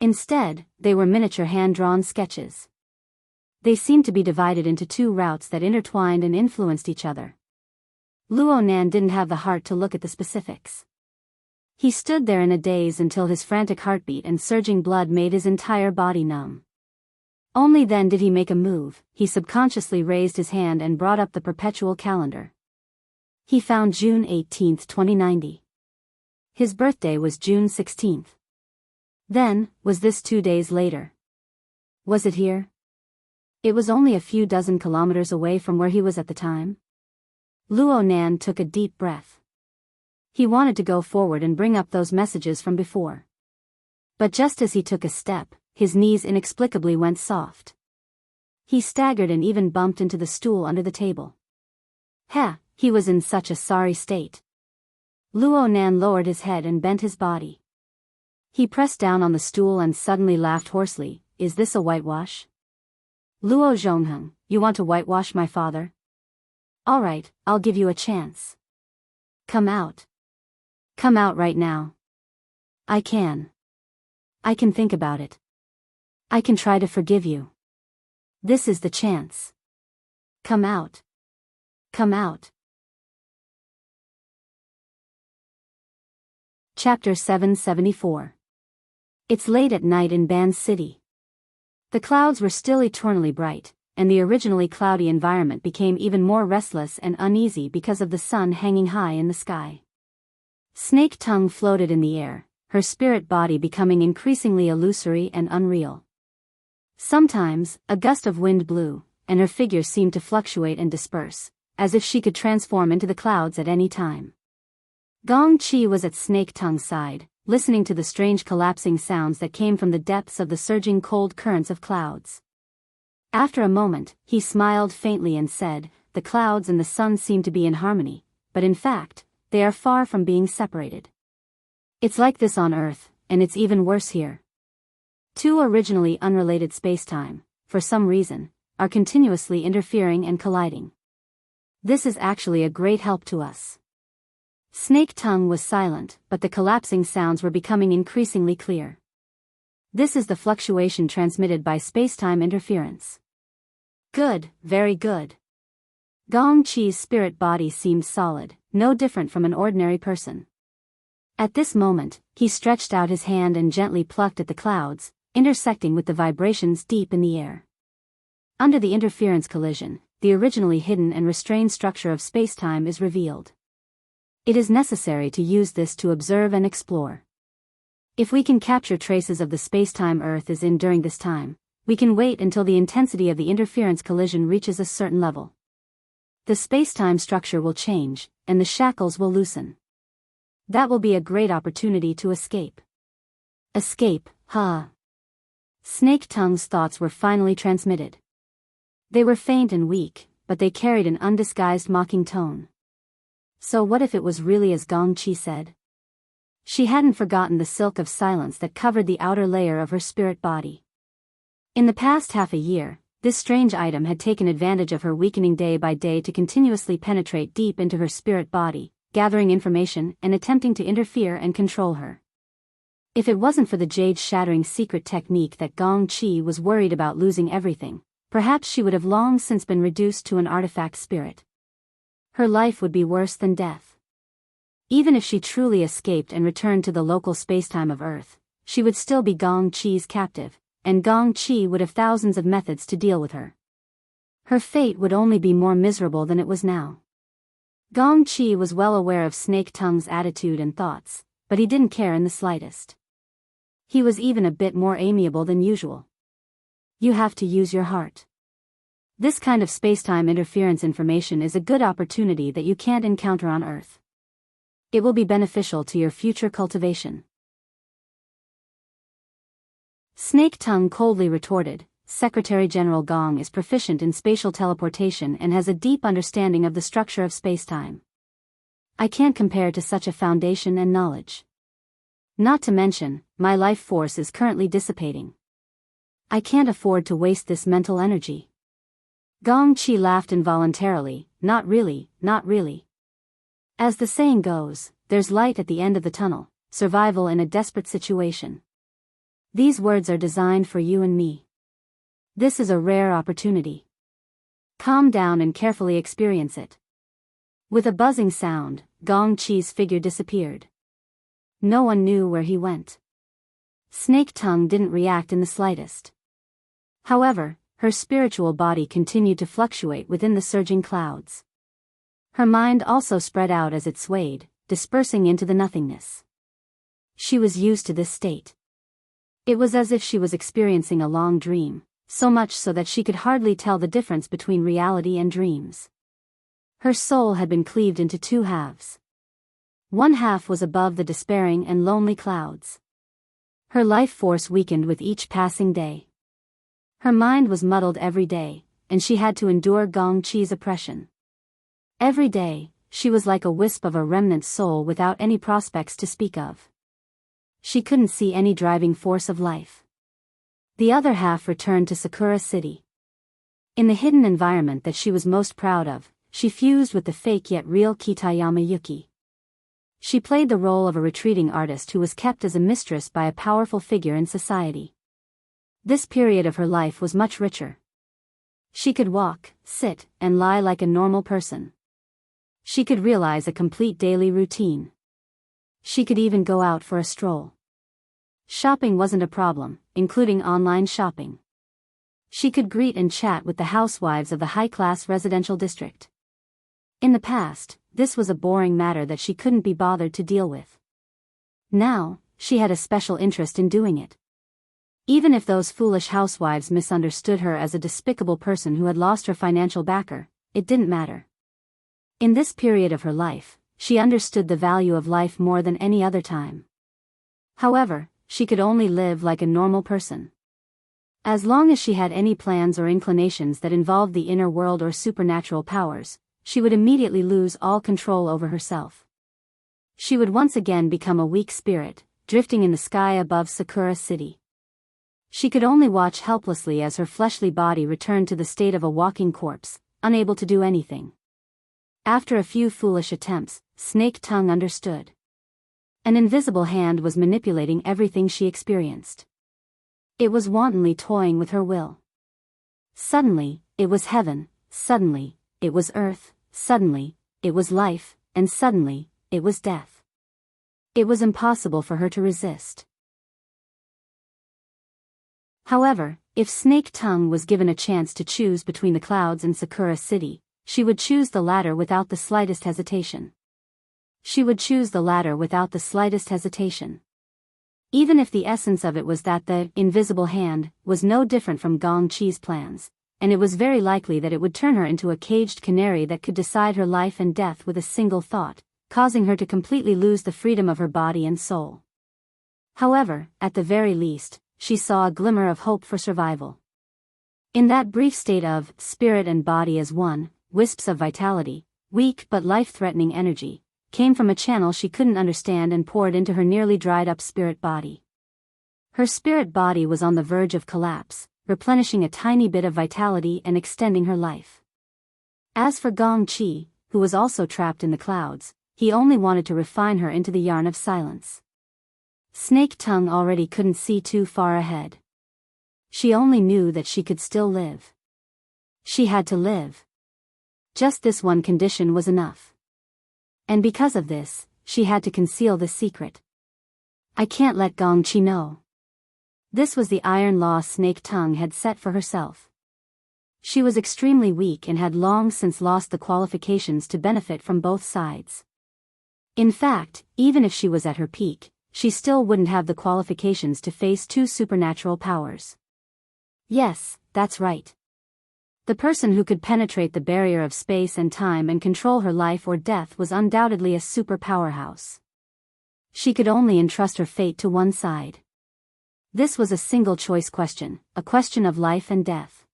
Instead, they were miniature hand-drawn sketches. They seemed to be divided into two routes that intertwined and influenced each other. Luo Nan didn't have the heart to look at the specifics. He stood there in a daze until his frantic heartbeat and surging blood made his entire body numb. Only then did he make a move. He subconsciously raised his hand and brought up the perpetual calendar. He found June 18, 2090. His birthday was June 16. Then, was this 2 days later? Was it here? It was only a few dozen kilometers away from where he was at the time. Luo Nan took a deep breath. He wanted to go forward and bring up those messages from before. But just as he took a step, his knees inexplicably went soft. He staggered and even bumped into the stool under the table. He was in such a sorry state. Luo Nan lowered his head and bent his body. He pressed down on the stool and suddenly laughed hoarsely. Is this a whitewash? Luo Zhongheng, you want to whitewash my father? All right, I'll give you a chance. Come out. Come out right now. I can think about it. I can try to forgive you. This is the chance. Come out. Come out. Chapter 774. It's late at night in Ban City. The clouds were still eternally bright, and the originally cloudy environment became even more restless and uneasy because of the sun hanging high in the sky. Snake Tongue floated in the air, her spirit body becoming increasingly illusory and unreal. Sometimes, a gust of wind blew, and her figure seemed to fluctuate and disperse, as if she could transform into the clouds at any time. Gong Qi was at Snake Tongue's side, listening to the strange collapsing sounds that came from the depths of the surging cold currents of clouds. After a moment, he smiled faintly and said, "The clouds and the sun seem to be in harmony, but in fact, they are far from being separated. It's like this on Earth, and it's even worse here. Two originally unrelated spacetime, for some reason, are continuously interfering and colliding. This is actually a great help to us." Snake Tongue was silent, but the collapsing sounds were becoming increasingly clear. This is the fluctuation transmitted by spacetime interference. Good, very good. Gong Qi's spirit body seemed solid, no different from an ordinary person. At this moment, he stretched out his hand and gently plucked at the clouds, intersecting with the vibrations deep in the air. Under the interference collision, the originally hidden and restrained structure of spacetime is revealed. It is necessary to use this to observe and explore. If we can capture traces of the spacetime Earth is in during this time, we can wait until the intensity of the interference collision reaches a certain level. The spacetime structure will change, and the shackles will loosen. That will be a great opportunity to escape. Escape, huh? Snake Tongue's thoughts were finally transmitted. They were faint and weak, but they carried an undisguised mocking tone. So what if it was really as Gong Qi said? She hadn't forgotten the silk of silence that covered the outer layer of her spirit body. In the past half a year, this strange item had taken advantage of her weakening day by day to continuously penetrate deep into her spirit body, gathering information and attempting to interfere and control her. If it wasn't for the jade-shattering secret technique that Gong Qi was worried about losing everything, perhaps she would have long since been reduced to an artifact spirit. Her life would be worse than death. Even if she truly escaped and returned to the local spacetime of Earth, she would still be Gong Qi's captive, and Gong Qi would have thousands of methods to deal with her. Her fate would only be more miserable than it was now. Gong Qi was well aware of Snake Tongue's attitude and thoughts, but he didn't care in the slightest. He was even a bit more amiable than usual. You have to use your heart. This kind of spacetime interference information is a good opportunity that you can't encounter on Earth. It will be beneficial to your future cultivation. Snake Tongue coldly retorted, Secretary General Gong is proficient in spatial teleportation and has a deep understanding of the structure of spacetime. I can't compare to such a foundation and knowledge. Not to mention, my life force is currently dissipating. I can't afford to waste this mental energy. Gong Qi laughed involuntarily, not really, not really. As the saying goes, there's light at the end of the tunnel, survival in a desperate situation. These words are designed for you and me. This is a rare opportunity. Calm down and carefully experience it. With a buzzing sound, Gong Qi's figure disappeared. No one knew where he went. Snake Tongue didn't react in the slightest. However, her spiritual body continued to fluctuate within the surging clouds. Her mind also spread out as it swayed, dispersing into the nothingness. She was used to this state. It was as if she was experiencing a long dream, so much so that she could hardly tell the difference between reality and dreams. Her soul had been cleaved into two halves. One half was above the despairing and lonely clouds. Her life force weakened with each passing day. Her mind was muddled every day, and she had to endure Gong Qi's oppression. Every day, she was like a wisp of a remnant soul without any prospects to speak of. She couldn't see any driving force of life. The other half returned to Sakura City. In the hidden environment that she was most proud of, she fused with the fake yet real Kitayama Yuki. She played the role of a retreating artist who was kept as a mistress by a powerful figure in society. This period of her life was much richer. She could walk, sit, and lie like a normal person. She could realize a complete daily routine. She could even go out for a stroll. Shopping wasn't a problem, including online shopping. She could greet and chat with the housewives of the high-class residential district. In the past, this was a boring matter that she couldn't be bothered to deal with. Now, she had a special interest in doing it. Even if those foolish housewives misunderstood her as a despicable person who had lost her financial backer, it didn't matter. In this period of her life, she understood the value of life more than any other time. However, she could only live like a normal person. As long as she had any plans or inclinations that involved the inner world or supernatural powers, she would immediately lose all control over herself. She would once again become a weak spirit, drifting in the sky above Sakura City. She could only watch helplessly as her fleshly body returned to the state of a walking corpse, unable to do anything. After a few foolish attempts, Snake Tongue understood. An invisible hand was manipulating everything she experienced. It was wantonly toying with her will. Suddenly, it was heaven, suddenly, it was earth, suddenly, it was life, and suddenly, it was death. It was impossible for her to resist. However, if Snake Tongue was given a chance to choose between the clouds and Sakura City, she would choose the latter without the slightest hesitation. She would choose the latter without the slightest hesitation. Even if the essence of it was that the invisible hand was no different from Gong Qi's plans, and it was very likely that it would turn her into a caged canary that could decide her life and death with a single thought, causing her to completely lose the freedom of her body and soul. However, at the very least, she saw a glimmer of hope for survival. In that brief state of spirit and body as one, wisps of vitality, weak but life-threatening energy, came from a channel she couldn't understand and poured into her nearly dried-up spirit body. Her spirit body was on the verge of collapse, replenishing a tiny bit of vitality and extending her life. As for Gong Qi, who was also trapped in the clouds, he only wanted to refine her into the yarn of silence. Snake Tongue already couldn't see too far ahead. She only knew that she could still live. She had to live. Just this one condition was enough. And because of this, she had to conceal the secret. I can't let Gong Qi know. This was the iron law Snake Tongue had set for herself. She was extremely weak and had long since lost the qualifications to benefit from both sides. In fact, even if she was at her peak, she still wouldn't have the qualifications to face two supernatural powers. Yes, that's right. The person who could penetrate the barrier of space and time and control her life or death was undoubtedly a super powerhouse. She could only entrust her fate to one side. This was a single-choice question, a question of life and death.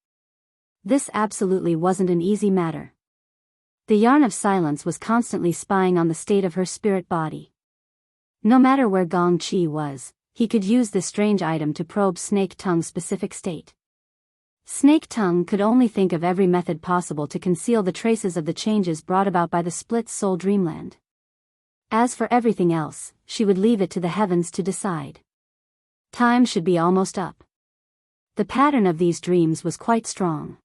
This absolutely wasn't an easy matter. The yarn of silence was constantly spying on the state of her spirit body. No matter where Gong Qi was, he could use this strange item to probe Snake Tongue's specific state. Snake Tongue could only think of every method possible to conceal the traces of the changes brought about by the split-soul dreamland. As for everything else, she would leave it to the heavens to decide. Time should be almost up. The pattern of these dreams was quite strong.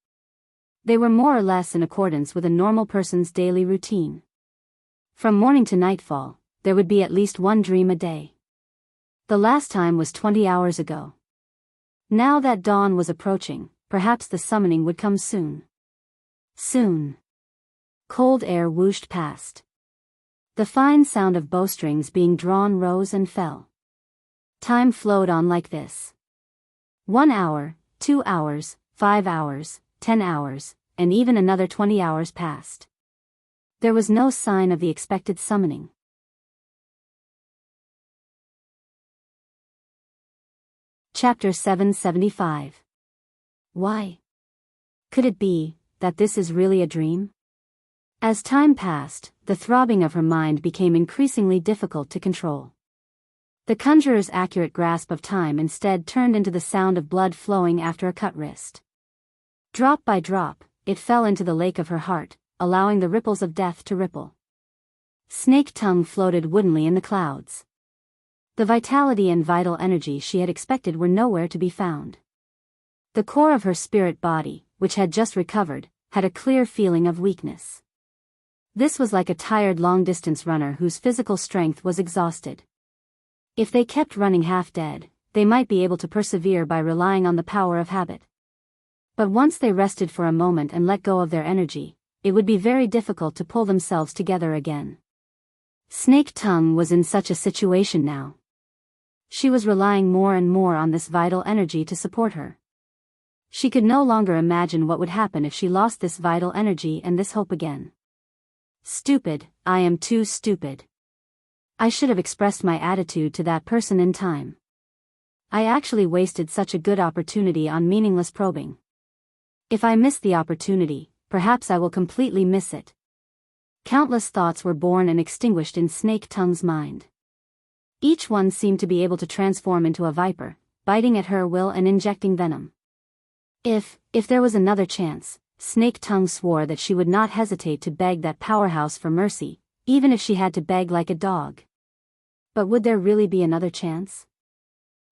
They were more or less in accordance with a normal person's daily routine. From morning to nightfall, there would be at least one dream a day. The last time was 20 hours ago. Now that dawn was approaching, perhaps the summoning would come soon. Soon. Cold air whooshed past. The fine sound of bowstrings being drawn rose and fell. Time flowed on like this. 1 hour, 2 hours, 5 hours, 10 hours, and even another 20 hours passed. There was no sign of the expected summoning. Chapter 775. Why? Could it be that this is really a dream? As time passed, the throbbing of her mind became increasingly difficult to control. The conjurer's accurate grasp of time instead turned into the sound of blood flowing after a cut wrist. Drop by drop, it fell into the lake of her heart, allowing the ripples of death to ripple. Snake tongue floated woodenly in the clouds. The vitality and vital energy she had expected were nowhere to be found. The core of her spirit body, which had just recovered, had a clear feeling of weakness. This was like a tired long-distance runner whose physical strength was exhausted. If they kept running half-dead, they might be able to persevere by relying on the power of habit. But once they rested for a moment and let go of their energy, it would be very difficult to pull themselves together again. Snake Tongue was in such a situation now. She was relying more and more on this vital energy to support her. She could no longer imagine what would happen if she lost this vital energy and this hope again. Stupid, I am too stupid. I should have expressed my attitude to that person in time. I actually wasted such a good opportunity on meaningless probing. If I miss the opportunity, perhaps I will completely miss it. Countless thoughts were born and extinguished in Snake Tongue's mind. Each one seemed to be able to transform into a viper, biting at her will and injecting venom. If there was another chance, Snake Tongue swore that she would not hesitate to beg that powerhouse for mercy, even if she had to beg like a dog. But would there really be another chance?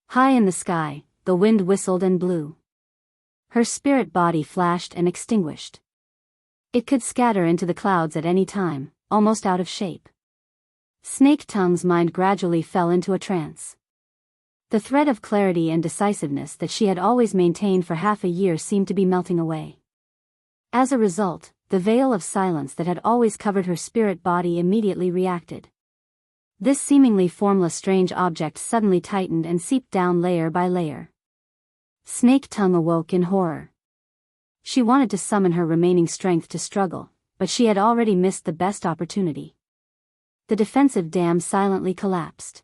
High in the sky, the wind whistled and blew. Her spirit body flashed and extinguished. It could scatter into the clouds at any time, almost out of shape. Snake Tongue's mind gradually fell into a trance. The thread of clarity and decisiveness that she had always maintained for half a year seemed to be melting away. As a result, the veil of silence that had always covered her spirit body immediately reacted. This seemingly formless strange object suddenly tightened and seeped down layer by layer. Snake Tongue awoke in horror. She wanted to summon her remaining strength to struggle, but she had already missed the best opportunity. The defensive dam silently collapsed.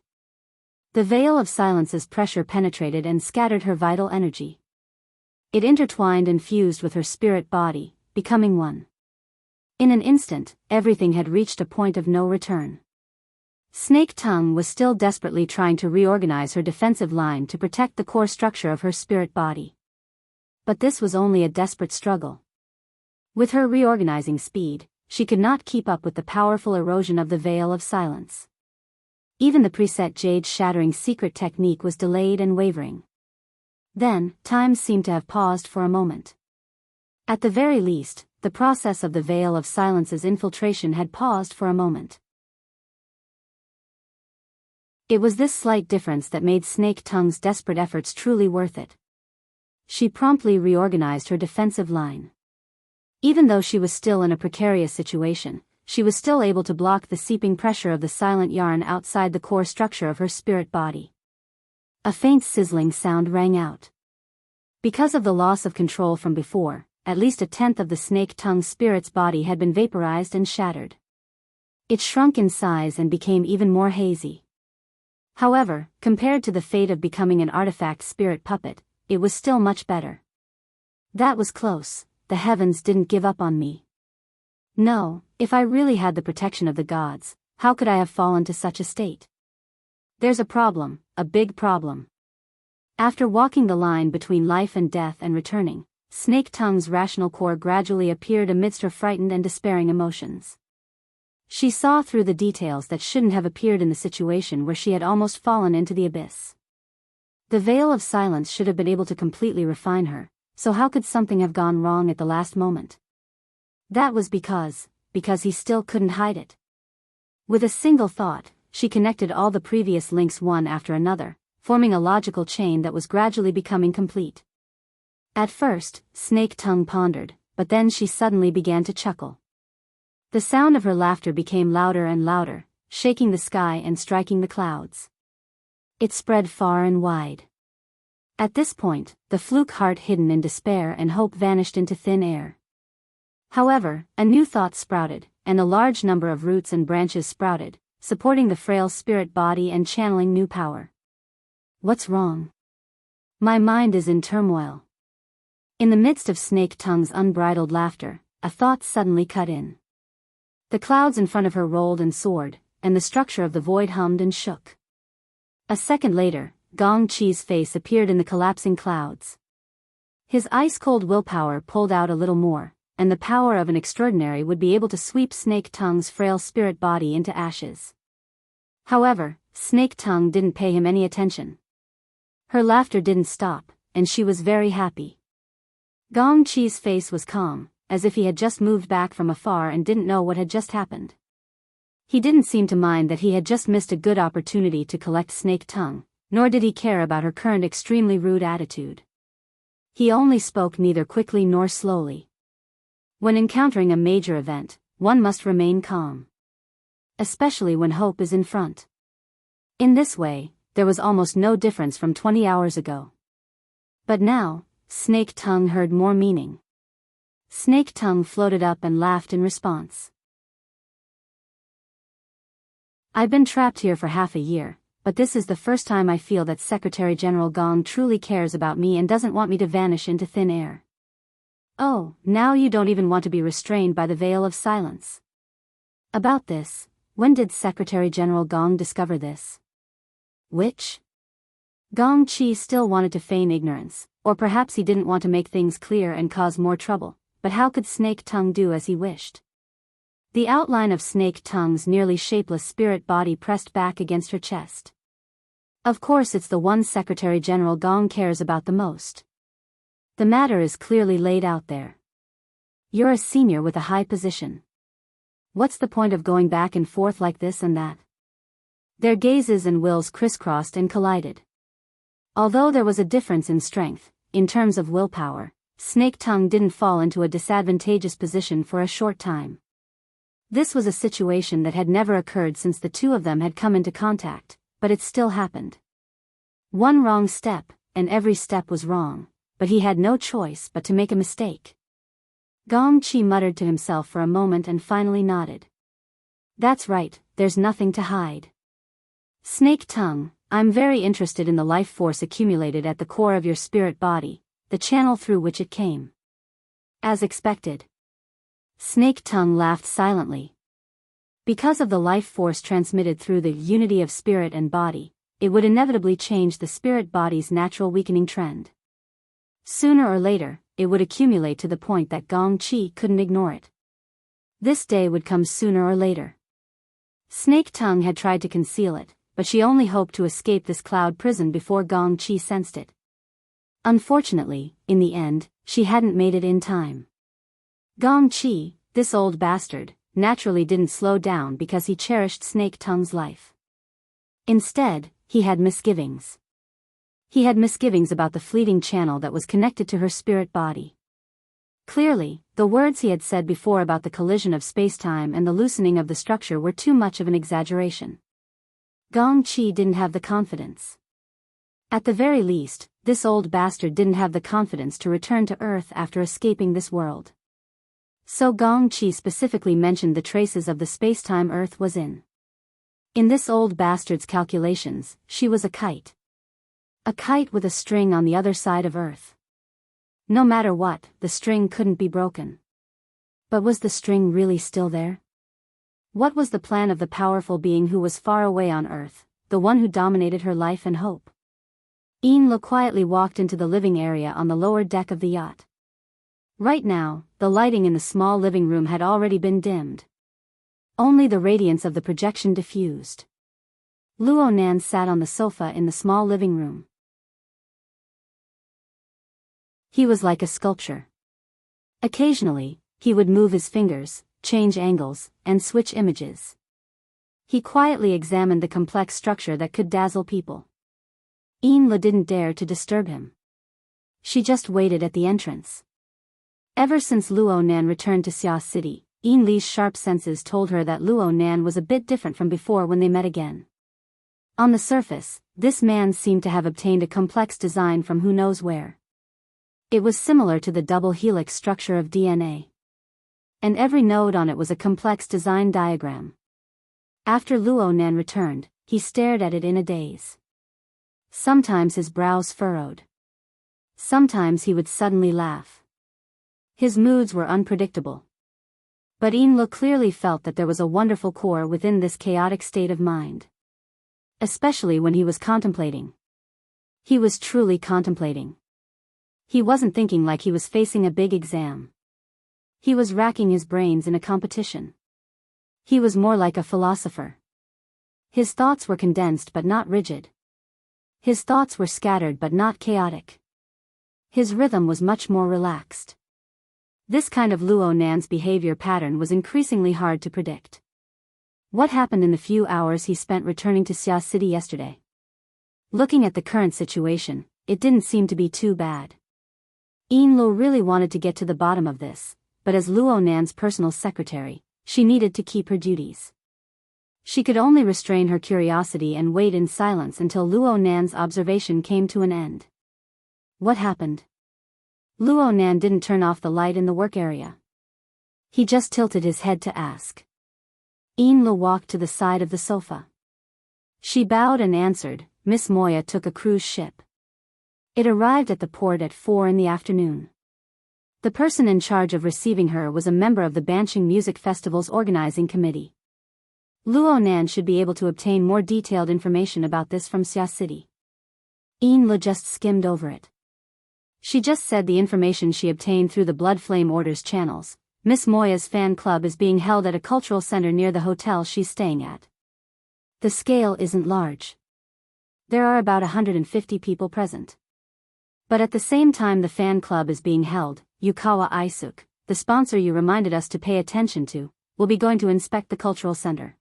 The veil of silence's pressure penetrated and scattered her vital energy. It intertwined and fused with her spirit body, becoming one. In an instant, everything had reached a point of no return. Snake Tongue was still desperately trying to reorganize her defensive line to protect the core structure of her spirit body. But this was only a desperate struggle. With her reorganizing speed, she could not keep up with the powerful erosion of the veil of silence. Even the preset jade-shattering secret technique was delayed and wavering. Then, time seemed to have paused for a moment. At the very least, the process of the veil of silence's infiltration had paused for a moment. It was this slight difference that made Snake Tongue's desperate efforts truly worth it. She promptly reorganized her defensive line. Even though she was still in a precarious situation, she was still able to block the seeping pressure of the silent yarn outside the core structure of her spirit body. A faint sizzling sound rang out. Because of the loss of control from before, at least a tenth of the Snake Tongue spirit's body had been vaporized and shattered. It shrunk in size and became even more hazy. However, compared to the fate of becoming an artifact spirit puppet, it was still much better. That was close. The heavens didn't give up on me. No, if I really had the protection of the gods, how could I have fallen to such a state? There's a problem, a big problem. After walking the line between life and death and returning, Snake Tongue's rational core gradually appeared amidst her frightened and despairing emotions. She saw through the details that shouldn't have appeared in the situation where she had almost fallen into the abyss. The veil of silence should have been able to completely refine her, so how could something have gone wrong at the last moment? That was because he still couldn't hide it. With a single thought, she connected all the previous links one after another, forming a logical chain that was gradually becoming complete. At first, Snake Tongue pondered, but then she suddenly began to chuckle. The sound of her laughter became louder and louder, shaking the sky and striking the clouds. It spread far and wide. At this point, the fluke heart hidden in despair and hope vanished into thin air. However, a new thought sprouted, and a large number of roots and branches sprouted, supporting the frail spirit body and channeling new power. What's wrong? My mind is in turmoil. In the midst of Snake Tongue's unbridled laughter, a thought suddenly cut in. The clouds in front of her rolled and soared, and the structure of the void hummed and shook. A second later, Gong Chi's face appeared in the collapsing clouds. His ice-cold willpower pulled out a little more, and the power of an extraordinary would be able to sweep Snake Tongue's frail spirit body into ashes. However, Snake Tongue didn't pay him any attention. Her laughter didn't stop, and she was very happy. Gong Chi's face was calm, as if he had just moved back from afar and didn't know what had just happened. He didn't seem to mind that he had just missed a good opportunity to collect Snake Tongue, nor did he care about her current extremely rude attitude. He only spoke neither quickly nor slowly. When encountering a major event, one must remain calm. Especially when hope is in front. In this way, there was almost no difference from 20 hours ago. But now, Snake Tongue heard more meaning. Snake Tongue floated up and laughed in response. I've been trapped here for half a year, but this is the first time I feel that Secretary General Gong truly cares about me and doesn't want me to vanish into thin air. Oh, now you don't even want to be restrained by the veil of silence. About this, when did Secretary General Gong discover this? Which? Gong Chi still wanted to feign ignorance, or perhaps he didn't want to make things clear and cause more trouble, but how could Snake Tongue do as he wished? The outline of Snake Tongue's nearly shapeless spirit body pressed back against her chest. Of course it's the one Secretary General Gong cares about the most. The matter is clearly laid out there. You're a senior with a high position. What's the point of going back and forth like this and that? Their gazes and wills crisscrossed and collided. Although there was a difference in strength, in terms of willpower, Snake Tongue didn't fall into a disadvantageous position for a short time. This was a situation that had never occurred since the two of them had come into contact, but it still happened. One wrong step, and every step was wrong, but he had no choice but to make a mistake. Gong Chi muttered to himself for a moment and finally nodded. That's right, there's nothing to hide. Snake Tongue, I'm very interested in the life force accumulated at the core of your spirit body, the channel through which it came. As expected. Snake Tongue laughed silently. Because of the life force transmitted through the unity of spirit and body, it would inevitably change the spirit body's natural weakening trend. Sooner or later, it would accumulate to the point that Gong Chi couldn't ignore it. This day would come sooner or later. Snake Tongue had tried to conceal it, but she only hoped to escape this cloud prison before Gong Chi sensed it. Unfortunately, in the end, she hadn't made it in time. Gong Chi, this old bastard, naturally didn't slow down because he cherished Snake Tongue's life. Instead, he had misgivings. He had misgivings about the fleeting channel that was connected to her spirit body. Clearly, the words he had said before about the collision of space-time and the loosening of the structure were too much of an exaggeration. Gong Chi didn't have the confidence. At the very least, this old bastard didn't have the confidence to return to Earth after escaping this world. So Gong Chi specifically mentioned the traces of the space-time Earth was in. In this old bastard's calculations, she was a kite. A kite with a string on the other side of Earth. No matter what, the string couldn't be broken. But was the string really still there? What was the plan of the powerful being who was far away on Earth, the one who dominated her life and hope? Lo quietly walked into the living area on the lower deck of the yacht. Right now, the lighting in the small living room had already been dimmed. Only the radiance of the projection diffused. Luo Nan sat on the sofa in the small living room. He was like a sculpture. Occasionally, he would move his fingers, change angles, and switch images. He quietly examined the complex structure that could dazzle people. Enla didn't dare to disturb him. She just waited at the entrance. Ever since Luo Nan returned to Xia City, Enli's sharp senses told her that Luo Nan was a bit different from before when they met again. On the surface, this man seemed to have obtained a complex design from who knows where. It was similar to the double helix structure of DNA. And every node on it was a complex design diagram. After Luo Nan returned, he stared at it in a daze. Sometimes his brows furrowed. Sometimes he would suddenly laugh. His moods were unpredictable. But Enla clearly felt that there was a wonderful core within this chaotic state of mind. Especially when he was contemplating. He was truly contemplating. He wasn't thinking like he was facing a big exam. He was racking his brains in a competition. He was more like a philosopher. His thoughts were condensed but not rigid. His thoughts were scattered but not chaotic. His rhythm was much more relaxed. This kind of Luo Nan's behavior pattern was increasingly hard to predict. What happened in the few hours he spent returning to Xia City yesterday? Looking at the current situation, it didn't seem to be too bad. Enlo really wanted to get to the bottom of this, but as Luo Nan's personal secretary, she needed to keep her duties. She could only restrain her curiosity and wait in silence until Luo Nan's observation came to an end. What happened? Luo Nan didn't turn off the light in the work area. He just tilted his head to ask. Enla walked to the side of the sofa. She bowed and answered, Miss Moya took a cruise ship. It arrived at the port at 4 in the afternoon. The person in charge of receiving her was a member of the Banshing Music Festival's organizing committee. Luo Nan should be able to obtain more detailed information about this from Xia City. Enla just skimmed over it. She just said the information she obtained through the Blood Flame Orders channels. Miss Moya's fan club is being held at a cultural center near the hotel she's staying at. The scale isn't large. There are about 150 people present. But at the same time the fan club is being held, Yukawa Isuk, the sponsor you reminded us to pay attention to, will be going to inspect the cultural center.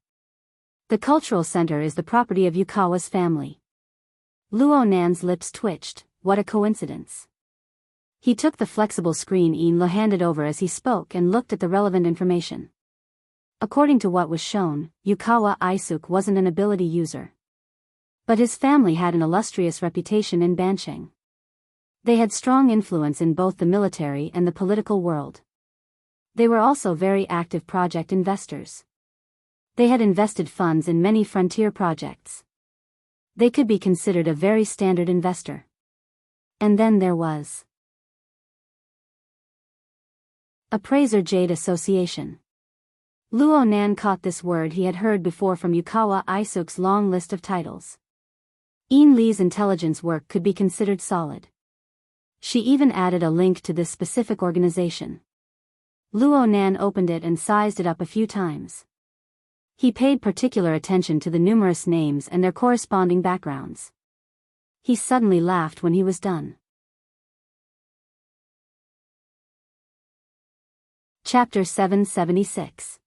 The cultural center is the property of Yukawa's family. Luo Nan's lips twitched. What a coincidence. He took the flexible screen Enla handed over as he spoke and looked at the relevant information. According to what was shown, Yukawa Isuk wasn't an ability user. But his family had an illustrious reputation in Bansheng. They had strong influence in both the military and the political world. They were also very active project investors. They had invested funds in many frontier projects. They could be considered a very standard investor. And then there was Appraiser Jade Association. Luo Nan caught this word he had heard before from Yukawa Isuk's long list of titles. Li's intelligence work could be considered solid. She even added a link to this specific organization. Luo Nan opened it and sized it up a few times. He paid particular attention to the numerous names and their corresponding backgrounds. He suddenly laughed when he was done. Chapter 776.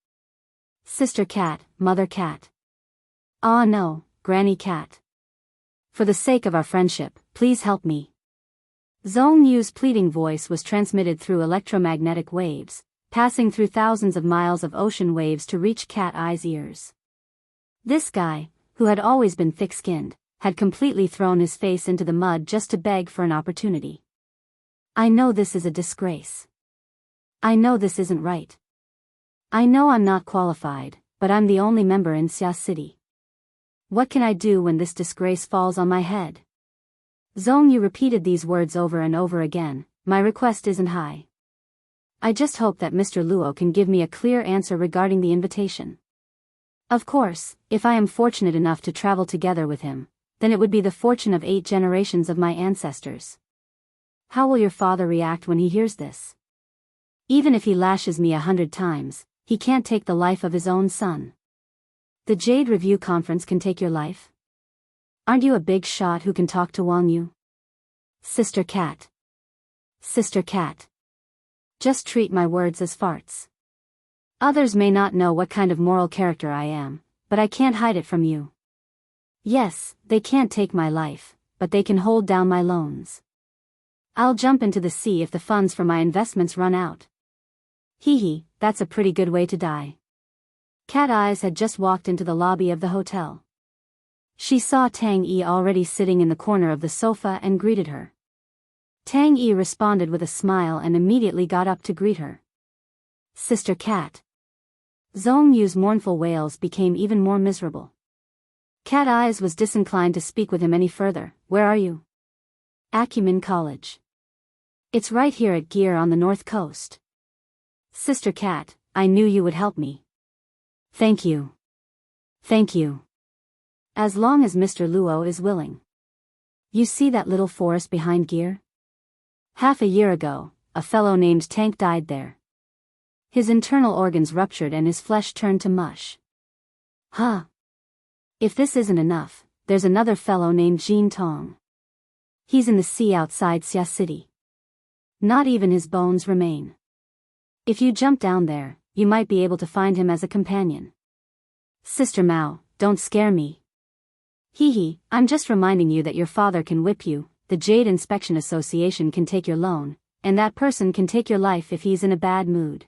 Sister Cat, Mother Cat. Ah no, Granny Cat. For the sake of our friendship, please help me. Zhong Yu's pleading voice was transmitted through electromagnetic waves, passing through thousands of miles of ocean waves to reach Cat Eye's ears. This guy, who had always been thick-skinned, had completely thrown his face into the mud just to beg for an opportunity. I know this is a disgrace. I know this isn't right. I know I'm not qualified, but I'm the only member in Xia City. What can I do when this disgrace falls on my head? Zhong Yu repeated these words over and over again. My request isn't high. I just hope that Mr. Luo can give me a clear answer regarding the invitation. Of course, if I am fortunate enough to travel together with him, then it would be the fortune of 8 generations of my ancestors. How will your father react when he hears this? Even if he lashes me 100 times, he can't take the life of his own son. The Jade Review Conference can take your life? Aren't you a big shot who can talk to Wang Yu? Sister Cat. Sister Cat. Just treat my words as farts. Others may not know what kind of moral character I am, but I can't hide it from you. Yes, they can't take my life, but they can hold down my loans. I'll jump into the sea if the funds for my investments run out. Hee hee, that's a pretty good way to die. Cat Eyes had just walked into the lobby of the hotel. She saw Tang Yi already sitting in the corner of the sofa and greeted her. Tang Yi responded with a smile and immediately got up to greet her. Sister Cat. Zhong Yu's mournful wails became even more miserable. Cat Eyes was disinclined to speak with him any further. Where are you? Acumen College. It's right here at Gear on the north coast. Sister Cat, I knew you would help me. Thank you. Thank you. As long as Mr. Luo is willing. You see that little forest behind Gear? Half a year ago, a fellow named Tank died there. His internal organs ruptured and his flesh turned to mush. Huh. If this isn't enough, there's another fellow named Jin Tong. He's in the sea outside Xia City. Not even his bones remain. If you jump down there, you might be able to find him as a companion. Sister Mao, don't scare me. Hee hee, I'm just reminding you that your father can whip you, the Jade Inspection Association can take your loan, and that person can take your life if he's in a bad mood.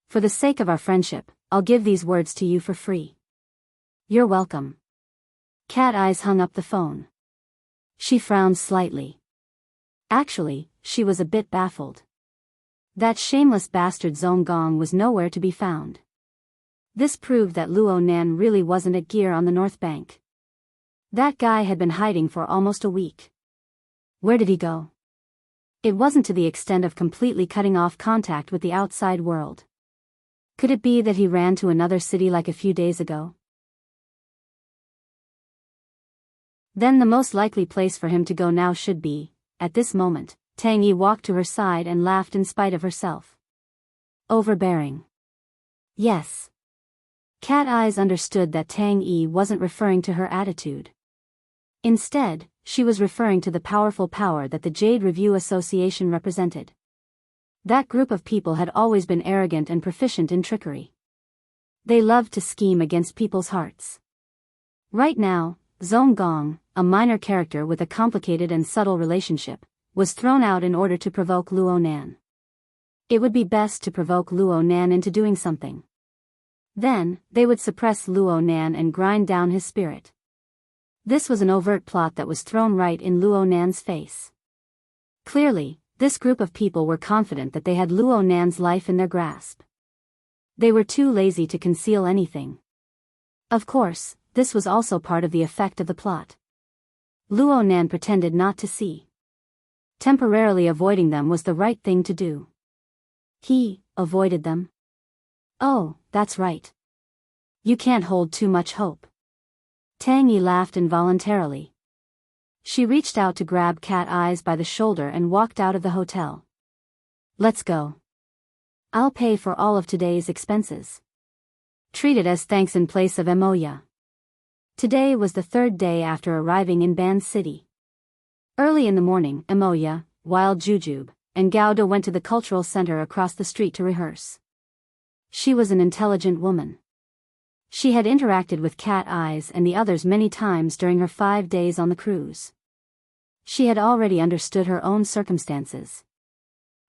For the sake of our friendship, I'll give these words to you for free. You're welcome. Cat Eyes hung up the phone. She frowned slightly. Actually, she was a bit baffled. That shameless bastard Zhong Gong was nowhere to be found. This proved that Luo Nan really wasn't at Gear on the North Bank. That guy had been hiding for almost a week. Where did he go? It wasn't to the extent of completely cutting off contact with the outside world. Could it be that he ran to another city like a few days ago? Then the most likely place for him to go now should be, at this moment, Tang Yi walked to her side and laughed in spite of herself. Overbearing. Yes. Cat Eyes understood that Tang Yi wasn't referring to her attitude. Instead, she was referring to the powerful power that the Jade Review Association represented. That group of people had always been arrogant and proficient in trickery. They loved to scheme against people's hearts. Right now, Zhong Gong, a minor character with a complicated and subtle relationship, was thrown out in order to provoke Luo Nan. It would be best to provoke Luo Nan into doing something. Then, they would suppress Luo Nan and grind down his spirit. This was an overt plot that was thrown right in Luo Nan's face. Clearly, this group of people were confident that they had Luo Nan's life in their grasp. They were too lazy to conceal anything. Of course, this was also part of the effect of the plot. Luo Nan pretended not to see. Temporarily avoiding them was the right thing to do. He avoided them. Oh, that's right. You can't hold too much hope. Tang Yi laughed involuntarily. She reached out to grab Cat Eyes by the shoulder and walked out of the hotel. Let's go. I'll pay for all of today's expenses. Treat it as thanks in place of Emoya. Today was the third day after arriving in Ban City. Early in the morning, Emoya, Wild Jujube, and Gauda went to the cultural center across the street to rehearse. She was an intelligent woman. She had interacted with Cat Eyes and the others many times during her 5 days on the cruise. She had already understood her own circumstances.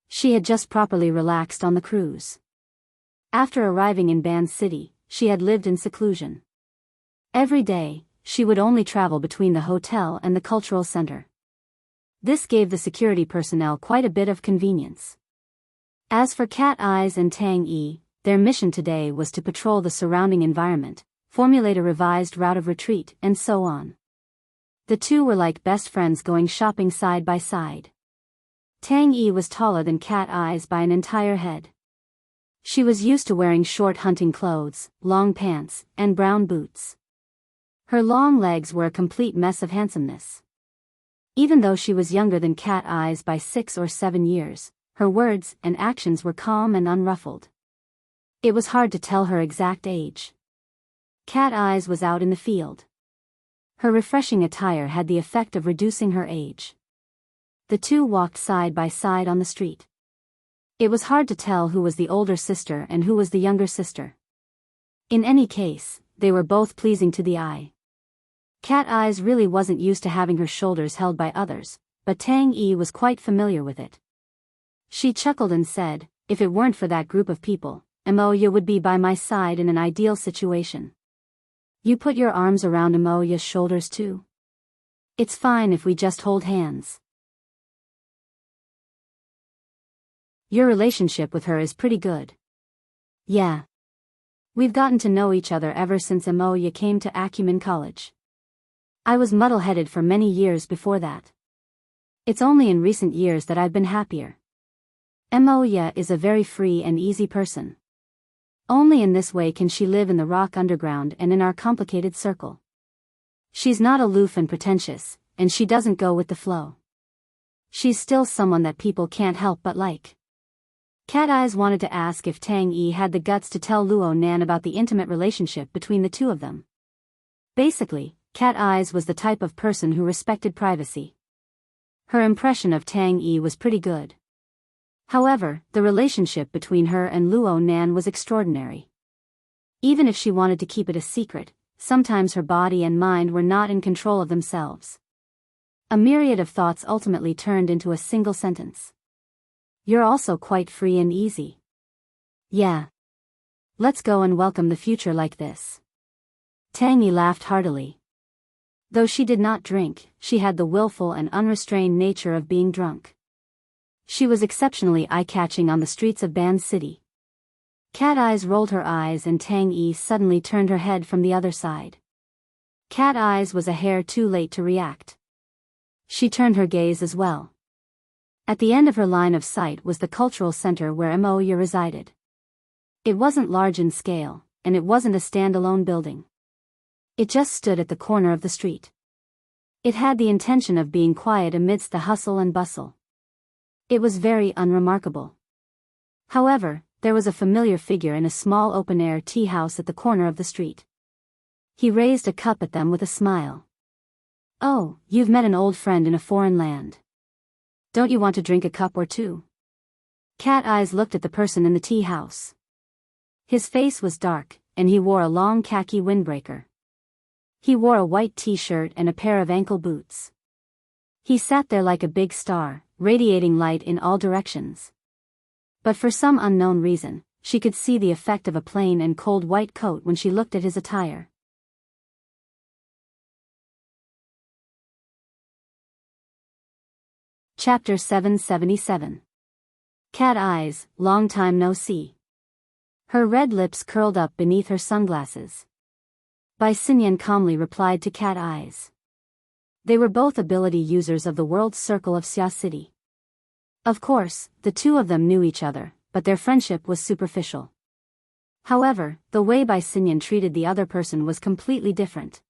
She had just properly relaxed on the cruise. After arriving in Ban City, she had lived in seclusion. Every day, she would only travel between the hotel and the cultural center. This gave the security personnel quite a bit of convenience. As for Cat Eyes and Tang Yi, their mission today was to patrol the surrounding environment, formulate a revised route of retreat, and so on. The two were like best friends going shopping side by side. Tang Yi was taller than Cat Eyes by an entire head. She was used to wearing short hunting clothes, long pants, and brown boots. Her long legs were a complete mess of handsomeness. Even though she was younger than Cat Eyes by 6 or 7 years, her words and actions were calm and unruffled. It was hard to tell her exact age. Cat Eyes was out in the field. Her refreshing attire had the effect of reducing her age. The two walked side by side on the street. It was hard to tell who was the older sister and who was the younger sister. In any case, they were both pleasing to the eye. Cat Eyes really wasn't used to having her shoulders held by others, but Tang Yi was quite familiar with it. She chuckled and said, "If it weren't for that group of people, Emoya would be by my side in an ideal situation." "You put your arms around Emoya's shoulders too?" "It's fine if we just hold hands." "Your relationship with her is pretty good." "Yeah. We've gotten to know each other ever since Emoya came to Acumen College. I was muddle-headed for many years before that. It's only in recent years that I've been happier. Emoya is a very free and easy person. Only in this way can she live in the rock underground and in our complicated circle. She's not aloof and pretentious, and she doesn't go with the flow. She's still someone that people can't help but like." Cat Eyes wanted to ask if Tang Yi had the guts to tell Luo Nan about the intimate relationship between the two of them. Basically, Cat Eyes was the type of person who respected privacy. Her impression of Tang Yi was pretty good. However, the relationship between her and Luo Nan was extraordinary. Even if she wanted to keep it a secret, sometimes her body and mind were not in control of themselves. A myriad of thoughts ultimately turned into a single sentence. "You're also quite free and easy." "Yeah. Let's go and welcome the future like this." Tang Yi laughed heartily. Though she did not drink, she had the willful and unrestrained nature of being drunk. She was exceptionally eye-catching on the streets of Ban City. Cat Eyes rolled her eyes and Tang Yi suddenly turned her head from the other side. Cat Eyes was a hair too late to react. She turned her gaze as well. At the end of her line of sight was the cultural center where Emoya resided. It wasn't large in scale, and it wasn't a standalone building. It just stood at the corner of the street. It had the intention of being quiet amidst the hustle and bustle. It was very unremarkable. However, there was a familiar figure in a small open-air tea house at the corner of the street. He raised a cup at them with a smile. "Oh, you've met an old friend in a foreign land. Don't you want to drink a cup or two?" Cat Eyes looked at the person in the tea house. His face was dark, and he wore a long khaki windbreaker. He wore a white t-shirt and a pair of ankle boots. He sat there like a big star, radiating light in all directions. But for some unknown reason, she could see the effect of a plain and cold white coat when she looked at his attire. Chapter 777. Cat Eyes, long time no see. Her red lips curled up beneath her sunglasses. Bai Xinyan calmly replied to Cat Eyes. They were both ability users of the world's circle of Xia City. Of course, the two of them knew each other, but their friendship was superficial. However, the way Bai Xinyan treated the other person was completely different.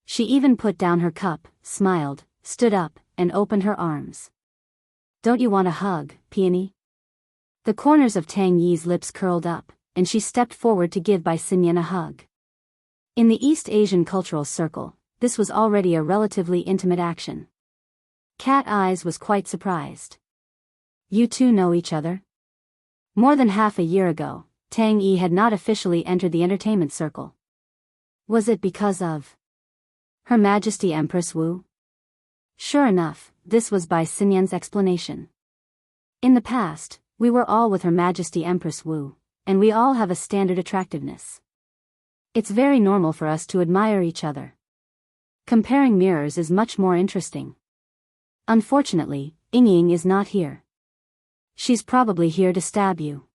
She even put down her cup, smiled, stood up, and opened her arms. "Don't you want a hug, Peony?" The corners of Tang Yi's lips curled up, and she stepped forward to give Bai Xinyan a hug. In the East Asian cultural circle, this was already a relatively intimate action. Cat Eyes was quite surprised. "You two know each other?" More than half a year ago, Tang Yi had not officially entered the entertainment circle. Was it because of Her Majesty Empress Wu? Sure enough, this was Bai Xinyan's explanation. "In the past, we were all with Her Majesty Empress Wu, and we all have a standard attractiveness. It's very normal for us to admire each other. Comparing mirrors is much more interesting. Unfortunately, Ying is not here. She's probably here to stab you."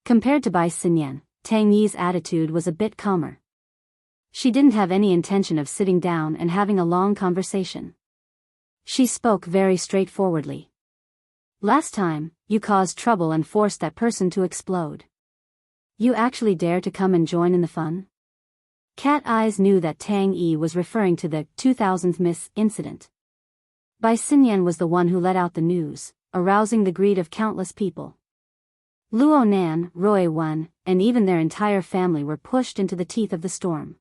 Compared to Bai Xinyan, Tang Yi's attitude was a bit calmer. She didn't have any intention of sitting down and having a long conversation. She spoke very straightforwardly. "Last time, you caused trouble and forced that person to explode. You actually dare to come and join in the fun?" Cat Eyes knew that Tang Yi was referring to the 2000 Miss incident. Bai Xinyan was the one who let out the news, arousing the greed of countless people. Luo Nan, Roy Wen, and even their entire family were pushed into the teeth of the storm.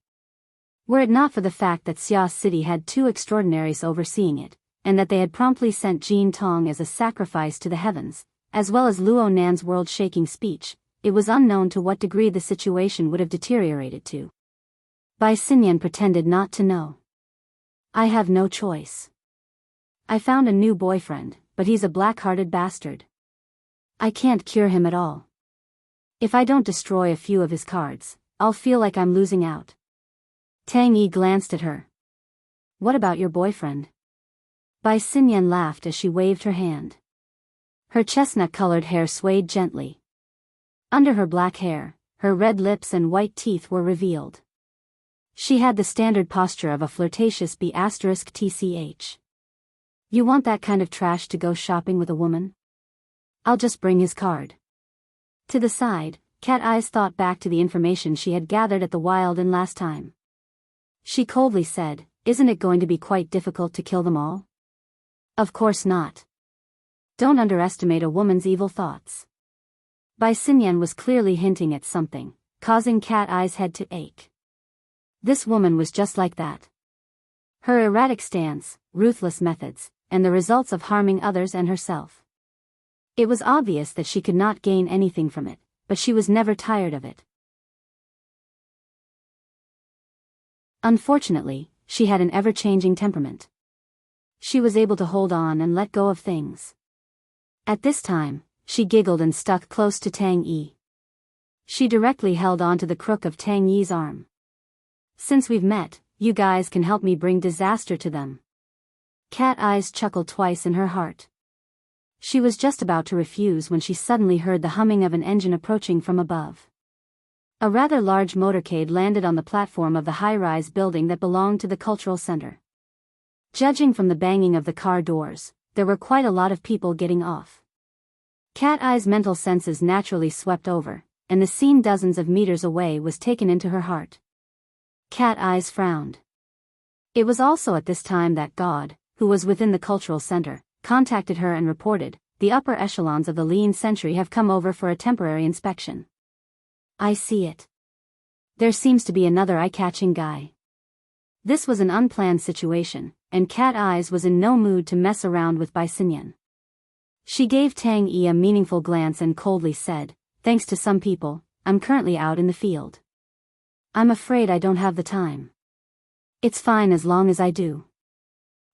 Were it not for the fact that Xia City had two extraordinaries overseeing it, and that they had promptly sent Jean Tong as a sacrifice to the heavens, as well as Luo Nan's world-shaking speech, it was unknown to what degree the situation would have deteriorated to. Bai Xinyan pretended not to know. I have no choice. I found a new boyfriend, but he's a black-hearted bastard. I can't cure him at all. If I don't destroy a few of his cards, I'll feel like I'm losing out. Tang Yi glanced at her. What about your boyfriend? Bai Xinyan laughed as she waved her hand. Her chestnut-colored hair swayed gently. Under her black hair, her red lips and white teeth were revealed. She had the standard posture of a flirtatious B*TCH. You want that kind of trash to go shopping with a woman? I'll just bring his card. To the side, Cat Eyes thought back to the information she had gathered at the Wild Inn last time. She coldly said, isn't it going to be quite difficult to kill them all? Of course not. Don't underestimate a woman's evil thoughts. Bai Xinyan was clearly hinting at something, causing Cat Eye's head to ache. This woman was just like that. Her erratic stance, ruthless methods, and the results of harming others and herself. It was obvious that she could not gain anything from it, but she was never tired of it. Unfortunately, she had an ever-changing temperament. She was able to hold on and let go of things. At this time, she giggled and stuck close to Tang Yi. She directly held on to the crook of Tang Yi's arm. Since we've met, you guys can help me bring disaster to them. Cat Eyes chuckled twice in her heart. She was just about to refuse when she suddenly heard the humming of an engine approaching from above. A rather large motorcade landed on the platform of the high-rise building that belonged to the cultural center. Judging from the banging of the car doors, there were quite a lot of people getting off. Cat Eye's mental senses naturally swept over, and the scene dozens of meters away was taken into her heart. Cat Eyes frowned. It was also at this time that God, who was within the cultural center, contacted her and reported, the upper echelons of the Lean Century have come over for a temporary inspection. I see it. There seems to be another eye-catching guy. This was an unplanned situation, and Cat Eyes was in no mood to mess around with Bai Xinyan. She gave Tang Yi a meaningful glance and coldly said, thanks to some people, I'm currently out in the field. I'm afraid I don't have the time. It's fine as long as I do.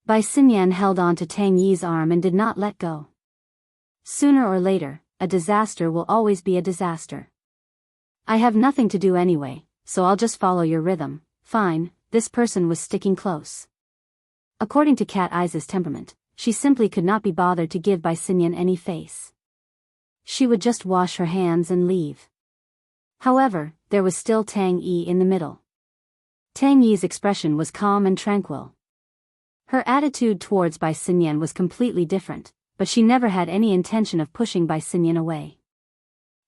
Bai Xinyan held on to Tang Yi's arm and did not let go. Sooner or later, a disaster will always be a disaster. I have nothing to do anyway, so I'll just follow your rhythm. Fine, this person was sticking close. According to Cat Eyes' temperament, she simply could not be bothered to give Bai Xinyan any face. She would just wash her hands and leave. However, there was still Tang Yi in the middle. Tang Yi's expression was calm and tranquil. Her attitude towards Bai Xinyan was completely different, but she never had any intention of pushing Bai Xinyan away.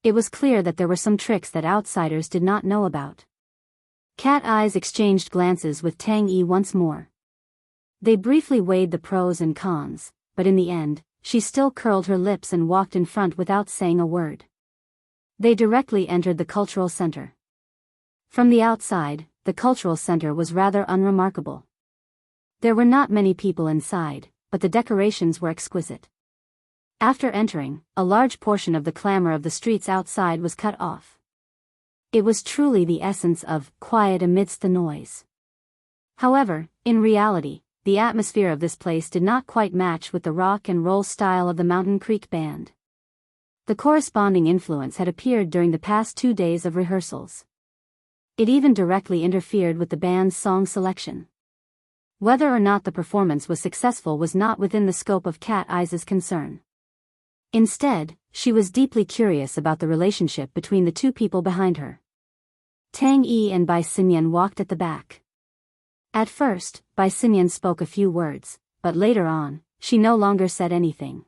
It was clear that there were some tricks that outsiders did not know about. Cat Eyes exchanged glances with Tang Yi once more. They briefly weighed the pros and cons, but in the end, she still curled her lips and walked in front without saying a word. They directly entered the cultural center. From the outside, the cultural center was rather unremarkable. There were not many people inside, but the decorations were exquisite. After entering, a large portion of the clamor of the streets outside was cut off. It was truly the essence of quiet amidst the noise. However, in reality, the atmosphere of this place did not quite match with the rock and roll style of the Mountain Creek Band. The corresponding influence had appeared during the past 2 days of rehearsals. It even directly interfered with the band's song selection. Whether or not the performance was successful was not within the scope of Cat Eyes' concern. Instead, she was deeply curious about the relationship between the two people behind her. Tang Yi and Bai Xinyan walked at the back. At first, Bai Xinyan spoke a few words, but later on, she no longer said anything.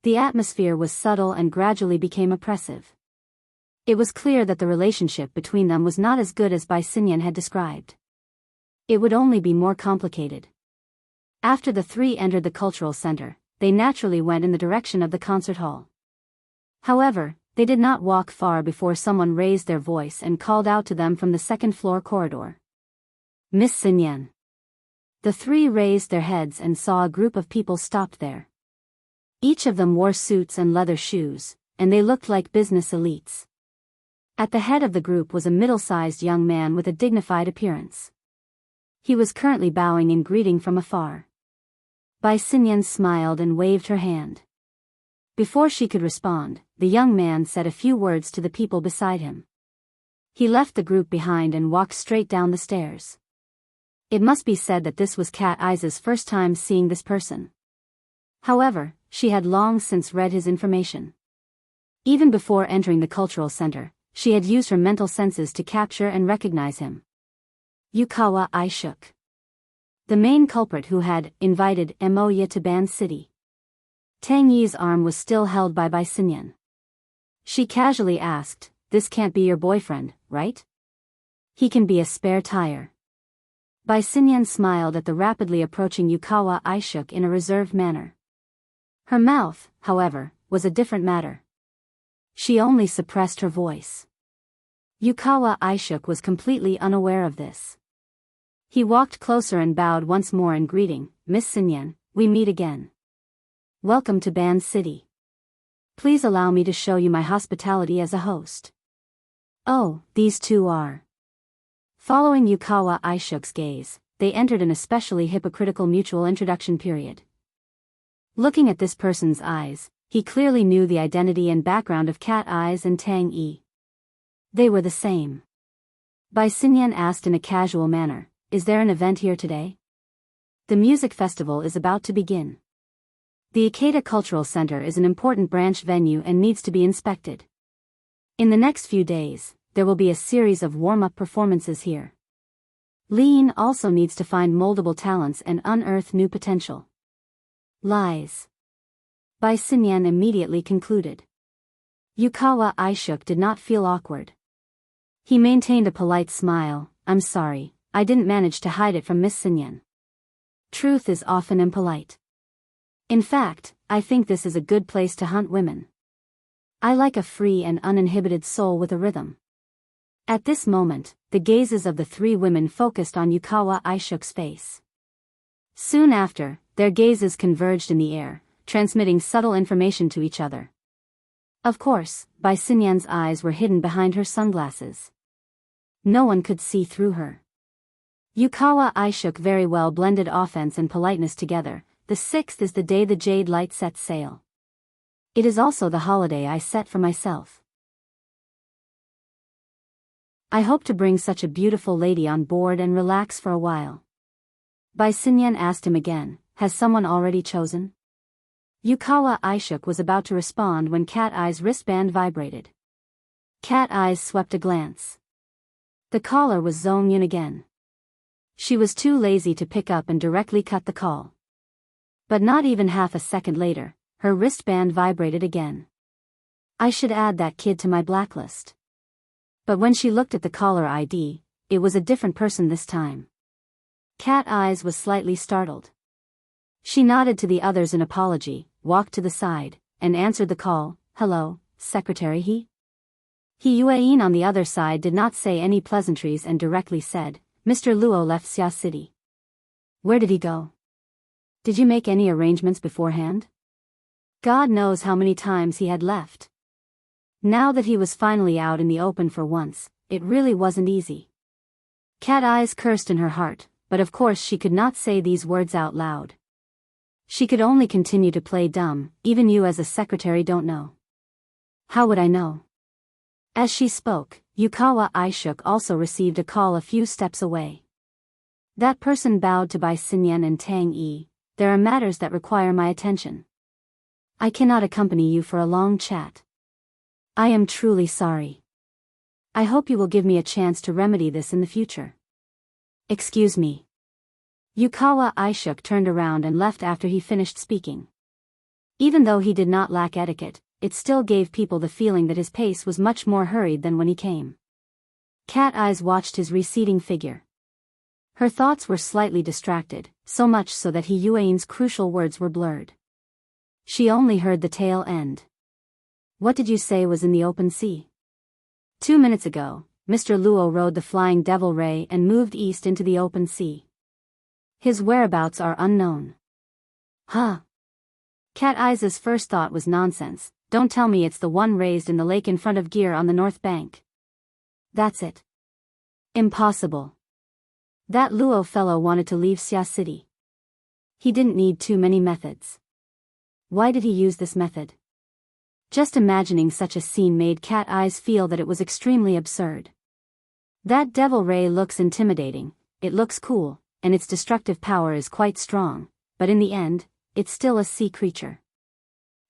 The atmosphere was subtle and gradually became oppressive. It was clear that the relationship between them was not as good as Bai Xinyan had described. It would only be more complicated. After the three entered the cultural center, they naturally went in the direction of the concert hall. However, they did not walk far before someone raised their voice and called out to them from the second-floor corridor. Miss Xinyan. The three raised their heads and saw a group of people stopped there. Each of them wore suits and leather shoes, and they looked like business elites. At the head of the group was a middle-sized young man with a dignified appearance. He was currently bowing in greeting from afar. Bai Xinyan smiled and waved her hand. Before she could respond, the young man said a few words to the people beside him. He left the group behind and walked straight down the stairs. It must be said that this was Cat Eye's first time seeing this person. However, she had long since read his information. Even before entering the cultural center, she had used her mental senses to capture and recognize him. Yukawa Aishuk. The main culprit who had invited Moya to Ban City. Tang Yi's arm was still held by Bai Xinyan. She casually asked, "This can't be your boyfriend, right? He can be a spare tire." Bai Xinyan smiled at the rapidly approaching Yukawa Aishuk in a reserved manner. Her mouth, however, was a different matter. She only suppressed her voice. Yukawa Aishuk was completely unaware of this. He walked closer and bowed once more in greeting, "Miss Xinyan, we meet again. Welcome to Ban City. Please allow me to show you my hospitality as a host." Oh, these two are. Following Yukawa Aishuk's gaze, they entered an especially hypocritical mutual introduction period. Looking at this person's eyes, he clearly knew the identity and background of Cat Eyes and Tang Yi. They were the same. Bai Xinyan asked in a casual manner, "Is there an event here today?" "The music festival is about to begin. The Ikeda Cultural Center is an important branch venue and needs to be inspected. In the next few days, there will be a series of warm-up performances here. Lean also needs to find moldable talents and unearth new potential." Lies. Bai Xinyan immediately concluded. Yukawa Aishuk did not feel awkward. He maintained a polite smile. "I'm sorry, I didn't manage to hide it from Miss Xinyan. Truth is often impolite. In fact, I think this is a good place to hunt women. I like a free and uninhibited soul with a rhythm." At this moment, the gazes of the three women focused on Yukawa Aishuk's face. Soon after, their gazes converged in the air, transmitting subtle information to each other. Of course, Bai Xinyan's eyes were hidden behind her sunglasses. No one could see through her. Yukawa Aishuk very well blended offense and politeness together. "The 6th is the day the Jade Light sets sail. It is also the holiday I set for myself. I hope to bring such a beautiful lady on board and relax for a while." Bai Xinyan asked him again, "Has someone already chosen?" Yukawa Aishuk was about to respond when Cat Eye's wristband vibrated. Cat Eyes swept a glance. The caller was Zhong Yun again. She was too lazy to pick up and directly cut the call. But not even half a second later, her wristband vibrated again. I should add that kid to my blacklist. But when she looked at the caller ID, it was a different person this time. Cat Eyes was slightly startled. She nodded to the others in apology, walked to the side, and answered the call. "Hello, Secretary He?" Yuan on the other side did not say any pleasantries and directly said, "Mr. Luo left Xia City." "Where did he go? Did you make any arrangements beforehand?" God knows how many times he had left. Now that he was finally out in the open for once, it really wasn't easy. Cat Eyes cursed in her heart, but of course she could not say these words out loud. She could only continue to play dumb. "Even you as a secretary don't know." "How would I know?" As she spoke, Yukawa Aishuk also received a call a few steps away. That person bowed to Bai Xinyan and Tang Yi. "There are matters that require my attention. I cannot accompany you for a long chat. I am truly sorry. I hope you will give me a chance to remedy this in the future." "Excuse me." Yukawa Aishuk turned around and left after he finished speaking. Even though he did not lack etiquette, it still gave people the feeling that his pace was much more hurried than when he came. Cat Eyes watched his receding figure. Her thoughts were slightly distracted, so much so that Yuan's crucial words were blurred. She only heard the tail end. "What did you say was in the open sea?" 2 minutes ago, Mr. Luo rode the Flying Devil Ray and moved east into the open sea. His whereabouts are unknown. Huh. Cat Eye's first thought was nonsense. Don't tell me it's the one raised in the lake in front of Gear on the north bank. That's it. Impossible. That Luo fellow wanted to leave Xia City. He didn't need too many methods. Why did he use this method? Just imagining such a scene made Cat Eyes feel that it was extremely absurd. That devil ray looks intimidating, it looks cool, and its destructive power is quite strong, but in the end, it's still a sea creature.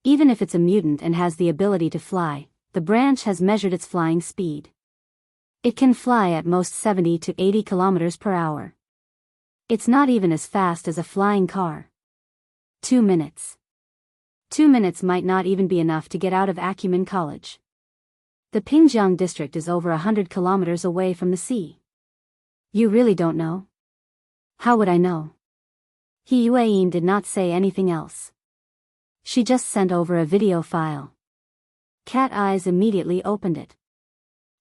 Even if it's a mutant and has the ability to fly, the branch has measured its flying speed. It can fly at most 70 to 80 kilometers per hour. It's not even as fast as a flying car. 2 minutes. 2 minutes might not even be enough to get out of Acumen College. The Pingjiang district is over 100 kilometers away from the sea. You really don't know? How would I know? He Yueyin did not say anything else. She just sent over a video file. Cat Eyes immediately opened it.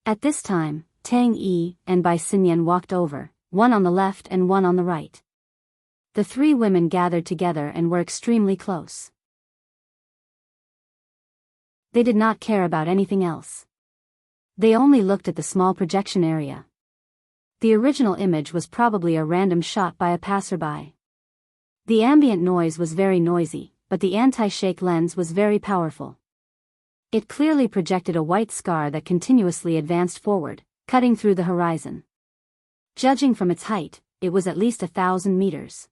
At this time, Tang Yi and Bai Xinyan walked over, one on the left and one on the right. The three women gathered together and were extremely close. They did not care about anything else. They only looked at the small projection area. The original image was probably a random shot by a passerby. The ambient noise was very noisy, but the anti-shake lens was very powerful. It clearly projected a white scar that continuously advanced forward, cutting through the horizon. Judging from its height, it was at least 1,000 meters.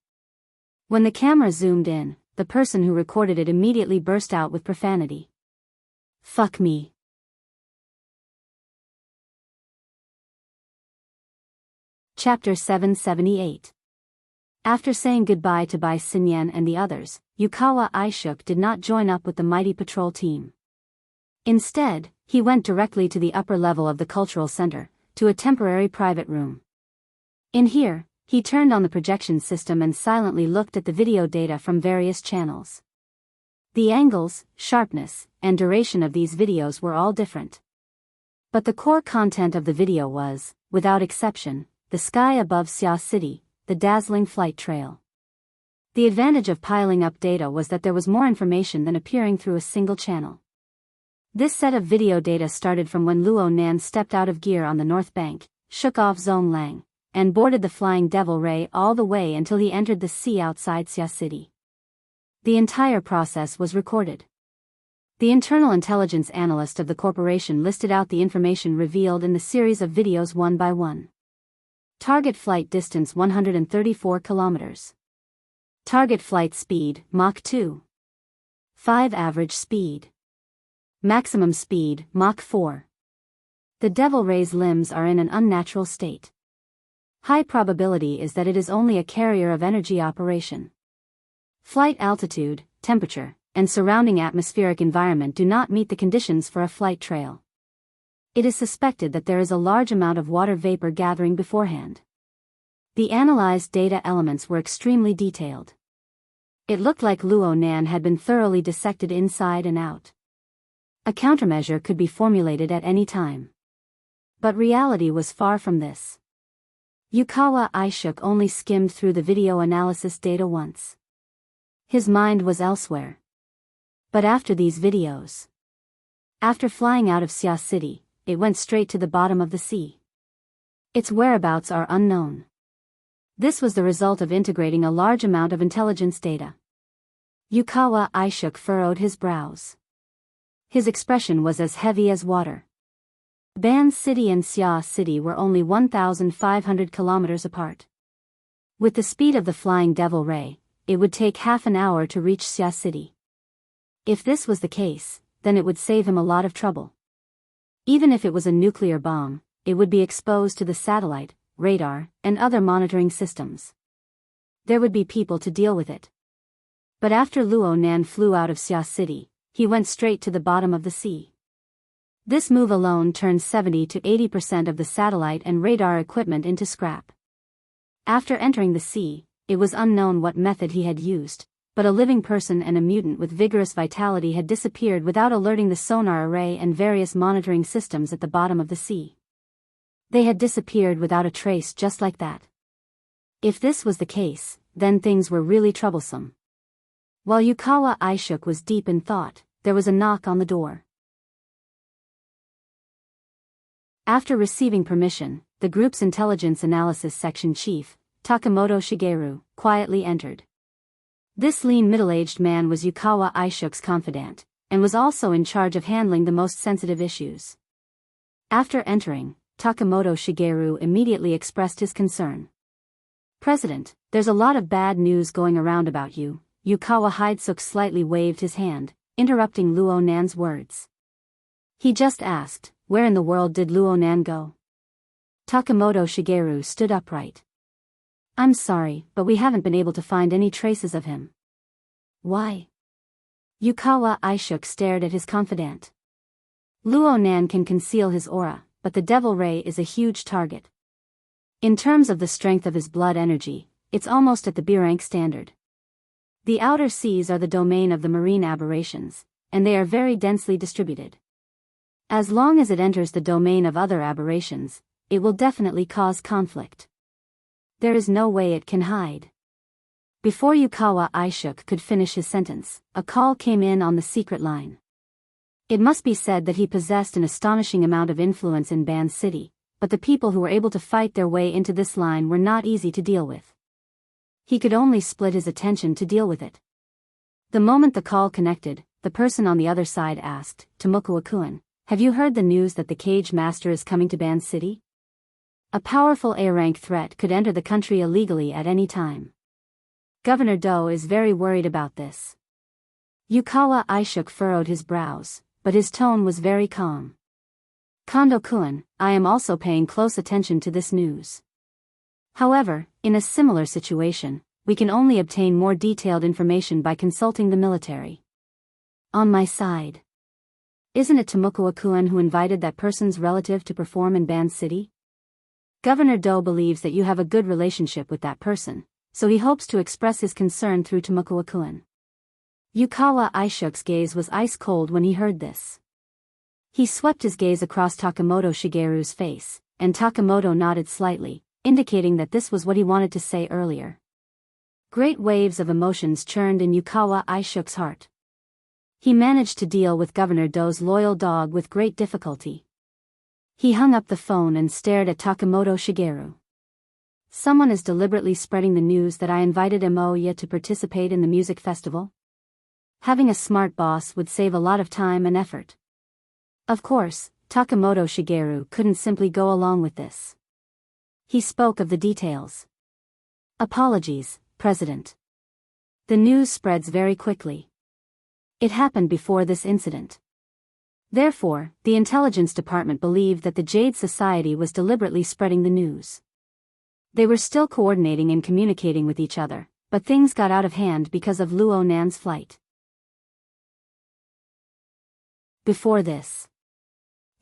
When the camera zoomed in, the person who recorded it immediately burst out with profanity. Fuck me. Chapter 778. After saying goodbye to Bai Xinyan and the others, Yukawa Aishuk did not join up with the mighty patrol team. Instead, he went directly to the upper level of the cultural center, to a temporary private room. In here, he turned on the projection system and silently looked at the video data from various channels. The angles, sharpness, and duration of these videos were all different. But the core content of the video was, without exception, the sky above Xia City, the dazzling flight trail. The advantage of piling up data was that there was more information than appearing through a single channel. This set of video data started from when Luo Nan stepped out of Gear on the north bank, shook off Zone Lang, and boarded the Flying Devil Ray all the way until he entered the sea outside Xia City. The entire process was recorded. The internal intelligence analyst of the corporation listed out the information revealed in the series of videos one by one. Target flight distance 134 kilometers. Target flight speed, Mach 2. 5 average speed. Maximum speed, Mach 4. The Devil Ray's limbs are in an unnatural state. High probability is that it is only a carrier of energy operation. Flight altitude, temperature, and surrounding atmospheric environment do not meet the conditions for a flight trail. It is suspected that there is a large amount of water vapor gathering beforehand. The analyzed data elements were extremely detailed. It looked like Luo Nan had been thoroughly dissected inside and out. A countermeasure could be formulated at any time. But reality was far from this. Yukawa Aishuk only skimmed through the video analysis data once. His mind was elsewhere. But after these videos, after flying out of Xia City, it went straight to the bottom of the sea. Its whereabouts are unknown. This was the result of integrating a large amount of intelligence data. Yukawa Aishuk furrowed his brows. His expression was as heavy as water. Ban City and Xia City were only 1,500 kilometers apart. With the speed of the Flying Devil Ray, it would take half an hour to reach Xia City. If this was the case, then it would save him a lot of trouble. Even if it was a nuclear bomb, it would be exposed to the satellite, radar, and other monitoring systems. There would be people to deal with it. But after Luo Nan flew out of Xia City, he went straight to the bottom of the sea. This move alone turned 70 to 80% of the satellite and radar equipment into scrap. After entering the sea, it was unknown what method he had used, but a living person and a mutant with vigorous vitality had disappeared without alerting the sonar array and various monitoring systems at the bottom of the sea. They had disappeared without a trace just like that. If this was the case, then things were really troublesome. While Yukawa Aishuk was deep in thought, there was a knock on the door. After receiving permission, the group's intelligence analysis section chief, Takamoto Shigeru, quietly entered. This lean middle-aged man was Yukawa Aishuk's confidant, and was also in charge of handling the most sensitive issues. After entering, Takamoto Shigeru immediately expressed his concern. "President, there's a lot of bad news going around about you." Yukawa Hidesuk slightly waved his hand, interrupting Luo Nan's words. He just asked, where in the world did Luo Nan go? Takamoto Shigeru stood upright. "I'm sorry, but we haven't been able to find any traces of him." "Why?" Yukawa Aishuk stared at his confidant. "Luo Nan can conceal his aura, but the Devil Ray is a huge target. In terms of the strength of his blood energy, it's almost at the B rank standard. The outer seas are the domain of the marine aberrations, and they are very densely distributed. As long as it enters the domain of other aberrations, it will definitely cause conflict. There is no way it can hide." Before Yukawa Aishuk could finish his sentence, a call came in on the secret line. It must be said that he possessed an astonishing amount of influence in Ban City, but the people who were able to fight their way into this line were not easy to deal with. He could only split his attention to deal with it. The moment the call connected, the person on the other side asked, "Tomokawa-kun, have you heard the news that the Cage Master is coming to Ban City? A powerful A-rank threat could enter the country illegally at any time. Governor Do is very worried about this." Yukawa Aishuk furrowed his brows, but his tone was very calm. "Kondo-kun, I am also paying close attention to this news. However, in a similar situation, we can only obtain more detailed information by consulting the military. On my side. Isn't it Tomokawa-kun who invited that person's relative to perform in Ban City? Governor Do believes that you have a good relationship with that person, so he hopes to express his concern through Tomokawa-kun." Yukawa Aishuk's gaze was ice-cold when he heard this. He swept his gaze across Takamoto Shigeru's face, and Takamoto nodded slightly, indicating that this was what he wanted to say earlier. Great waves of emotions churned in Yukawa Aishuk's heart. He managed to deal with Governor Do's loyal dog with great difficulty. He hung up the phone and stared at Takamoto Shigeru. "Someone is deliberately spreading the news that I invited Moya to participate in the music festival? Having a smart boss would save a lot of time and effort." Of course, Takamoto Shigeru couldn't simply go along with this. He spoke of the details. "Apologies, President. The news spreads very quickly. It happened before this incident. Therefore, the intelligence department believed that the Jade Society was deliberately spreading the news. They were still coordinating and communicating with each other, but things got out of hand because of Luo Nan's flight." Before this,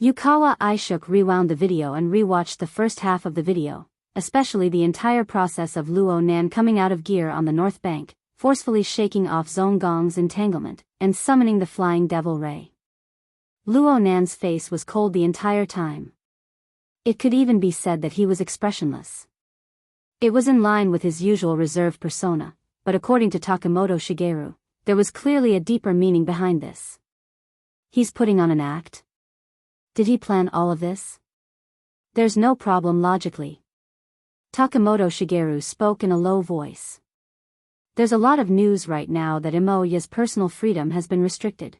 Yukawa Aishuk rewound the video and rewatched the first half of the video, especially the entire process of Luo Nan coming out of gear on the north bank, forcefully shaking off Zone Gong's entanglement, and summoning the Flying Devil Ray. Luo Nan's face was cold the entire time. It could even be said that he was expressionless. It was in line with his usual reserved persona, but according to Takamoto Shigeru, there was clearly a deeper meaning behind this. He's putting on an act? Did he plan all of this? There's no problem logically. Takamoto Shigeru spoke in a low voice. There's a lot of news right now that Imoya's personal freedom has been restricted.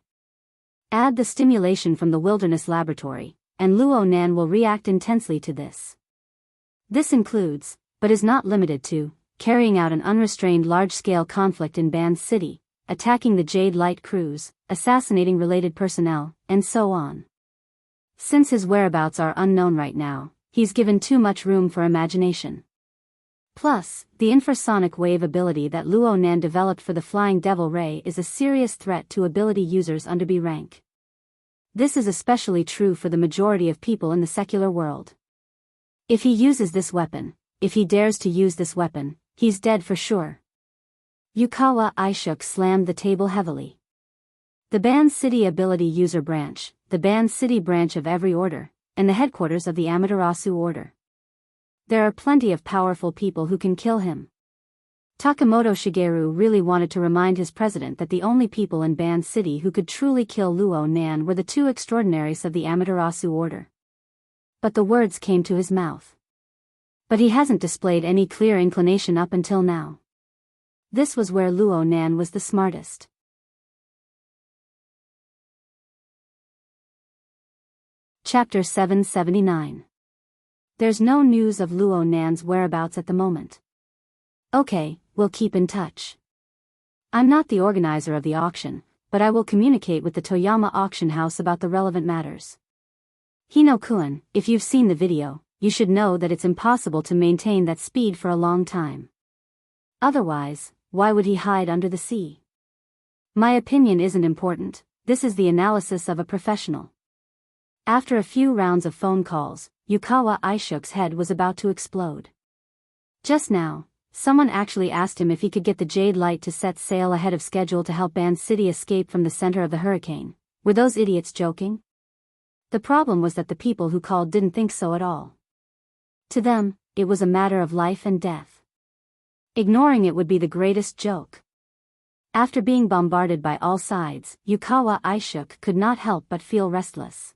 Add the stimulation from the Wilderness Laboratory, and Luo Nan will react intensely to this. This includes, but is not limited to, carrying out an unrestrained large-scale conflict in Ban City, attacking the Jade Light Cruise, assassinating related personnel, and so on. Since his whereabouts are unknown right now, he's given too much room for imagination. Plus, the infrasonic wave ability that Luo Nan developed for the Flying Devil Ray is a serious threat to ability users under B rank. This is especially true for the majority of people in the secular world. If he uses this weapon, if he dares to use this weapon, he's dead for sure. Yukawa Aishuk slammed the table heavily. The Ban City Ability User Branch, the Ban City branch of every order, and the headquarters of the Amaterasu Order. There are plenty of powerful people who can kill him. Takamoto Shigeru really wanted to remind his president that the only people in Band City who could truly kill Luo Nan were the two extraordinaries of the Amaterasu order. But the words came to his mouth. But he hasn't displayed any clear inclination up until now. This was where Luo Nan was the smartest. Chapter 779. There's no news of Luo Nan's whereabouts at the moment. Okay, we'll keep in touch. I'm not the organizer of the auction, but I will communicate with the Toyama auction house about the relevant matters. Hino-kun, if you've seen the video, you should know that it's impossible to maintain that speed for a long time. Otherwise, why would he hide under the sea? My opinion isn't important, this is the analysis of a professional. After a few rounds of phone calls, Yukawa Aishuk's head was about to explode. Just now, someone actually asked him if he could get the Jade Light to set sail ahead of schedule to help Band City escape from the center of the hurricane. Were those idiots joking? The problem was that the people who called didn't think so at all. To them, it was a matter of life and death. Ignoring it would be the greatest joke. After being bombarded by all sides, Yukawa Aishuk could not help but feel restless.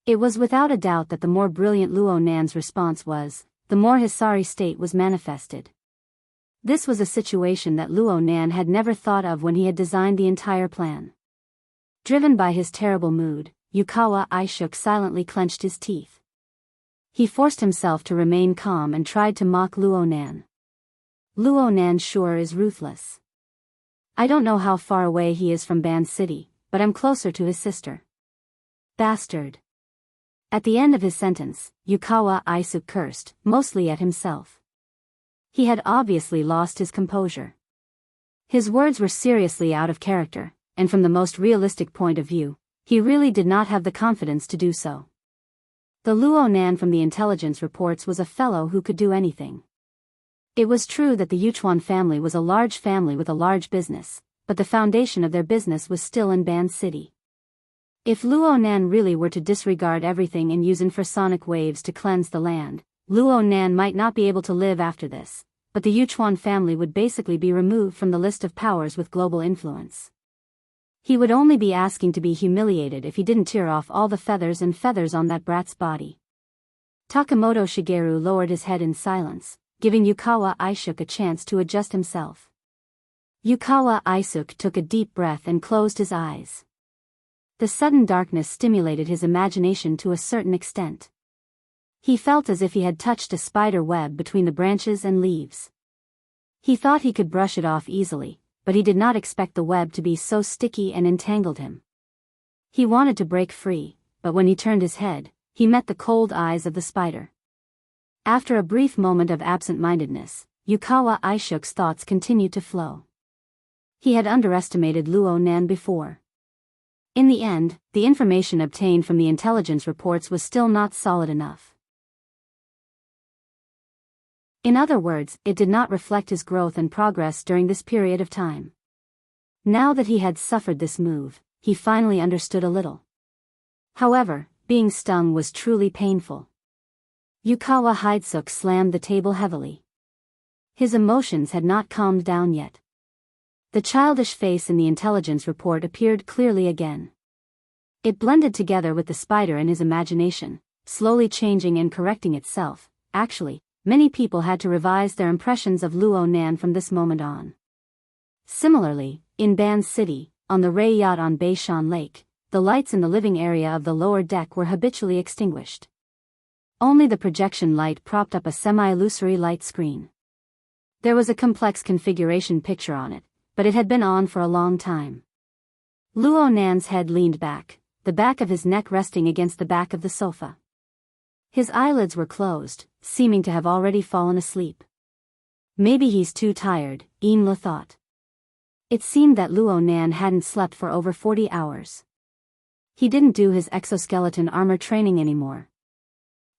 It was without a doubt that the more brilliant Luo Nan's response was, the more his sorry state was manifested. This was a situation that Luo Nan had never thought of when he had designed the entire plan. Driven by his terrible mood, Yukawa Aishuk silently clenched his teeth. He forced himself to remain calm and tried to mock Luo Nan. Luo Nan sure is ruthless. I don't know how far away he is from Band City, but I'm closer to his sister. Bastard. At the end of his sentence, Yukawa Aishuk cursed, mostly at himself. He had obviously lost his composure. His words were seriously out of character, and from the most realistic point of view, he really did not have the confidence to do so. The Luo Nan from the intelligence reports was a fellow who could do anything. It was true that the Yuchuan family was a large family with a large business, but the foundation of their business was still in Band City. If Luo Nan really were to disregard everything and use infrasonic waves to cleanse the land, Luo Nan might not be able to live after this, but the Yuchuan family would basically be removed from the list of powers with global influence. He would only be asking to be humiliated if he didn't tear off all the feathers on that brat's body. Takamoto Shigeru lowered his head in silence, giving Yukawa Aishuk a chance to adjust himself. Yukawa Aishuk took a deep breath and closed his eyes. The sudden darkness stimulated his imagination to a certain extent. He felt as if he had touched a spider web between the branches and leaves. He thought he could brush it off easily, but he did not expect the web to be so sticky and entangled him. He wanted to break free, but when he turned his head, he met the cold eyes of the spider. After a brief moment of absent-mindedness, Yukawa Aishuk's thoughts continued to flow. He had underestimated Luo Nan before. In the end, the information obtained from the intelligence reports was still not solid enough. In other words, it did not reflect his growth and progress during this period of time. Now that he had suffered this move, he finally understood a little. However, being stung was truly painful. Yukawa Aishuk slammed the table heavily. His emotions had not calmed down yet. The childish face in the intelligence report appeared clearly again. It blended together with the spider in his imagination, slowly changing and correcting itself. Actually, many people had to revise their impressions of Luo Nan from this moment on. Similarly, in Band City, on the Ray yacht on Beishan Lake, the lights in the living area of the lower deck were habitually extinguished. Only the projection light propped up a semi-illusory light screen. There was a complex configuration picture on it, but it had been on for a long time. Luo Nan's head leaned back, the back of his neck resting against the back of the sofa. His eyelids were closed, seeming to have already fallen asleep. Maybe he's too tired, Inla thought. It seemed that Luo Nan hadn't slept for over 40 hours. He didn't do his exoskeleton armor training anymore.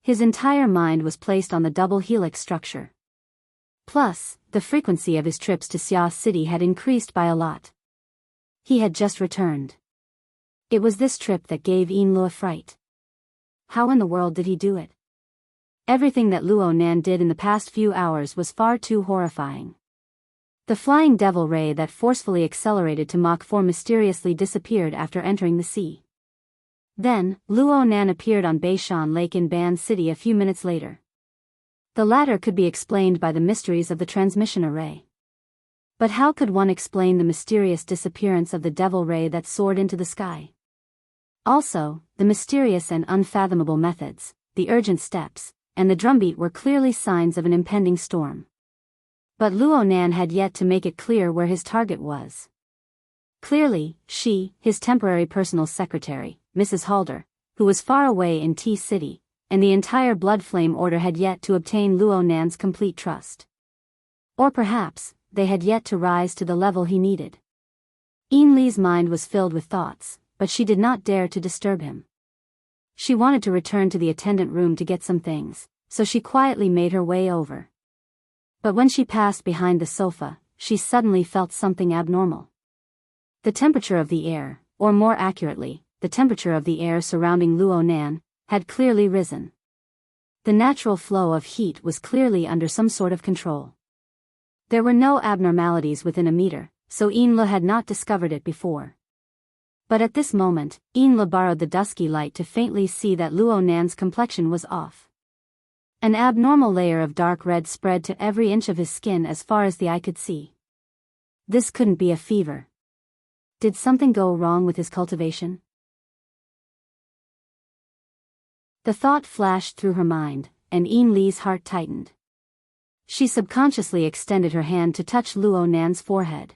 His entire mind was placed on the double helix structure. Plus, the frequency of his trips to Xia City had increased by a lot. He had just returned. It was this trip that gave Inla a fright. How in the world did he do it? Everything that Luo Nan did in the past few hours was far too horrifying. The flying devil ray that forcefully accelerated to Mach 4 mysteriously disappeared after entering the sea. Then, Luo Nan appeared on Beishan Lake in Ban City a few minutes later. The latter could be explained by the mysteries of the transmission array. But how could one explain the mysterious disappearance of the devil ray that soared into the sky? Also, the mysterious and unfathomable methods, the urgent steps, and the drumbeat were clearly signs of an impending storm. But Luo Nan had yet to make it clear where his target was. Clearly, she, his temporary personal secretary, Mrs. Halder, who was far away in T City, and the entire Blood Flame Order had yet to obtain Luo Nan's complete trust. Or perhaps, they had yet to rise to the level he needed. Yin Li's mind was filled with thoughts, but she did not dare to disturb him. She wanted to return to the attendant room to get some things, so she quietly made her way over. But when she passed behind the sofa, she suddenly felt something abnormal. The temperature of the air, or more accurately, the temperature of the air surrounding Luo Nan, had clearly risen. The natural flow of heat was clearly under some sort of control. There were no abnormalities within a meter, so Yin Li had not discovered it before. But at this moment, Yin Li borrowed the dusky light to faintly see that Luo Nan's complexion was off. An abnormal layer of dark red spread to every inch of his skin as far as the eye could see. This couldn't be a fever. Did something go wrong with his cultivation? The thought flashed through her mind, and Yin Li's heart tightened. She subconsciously extended her hand to touch Luo Nan's forehead.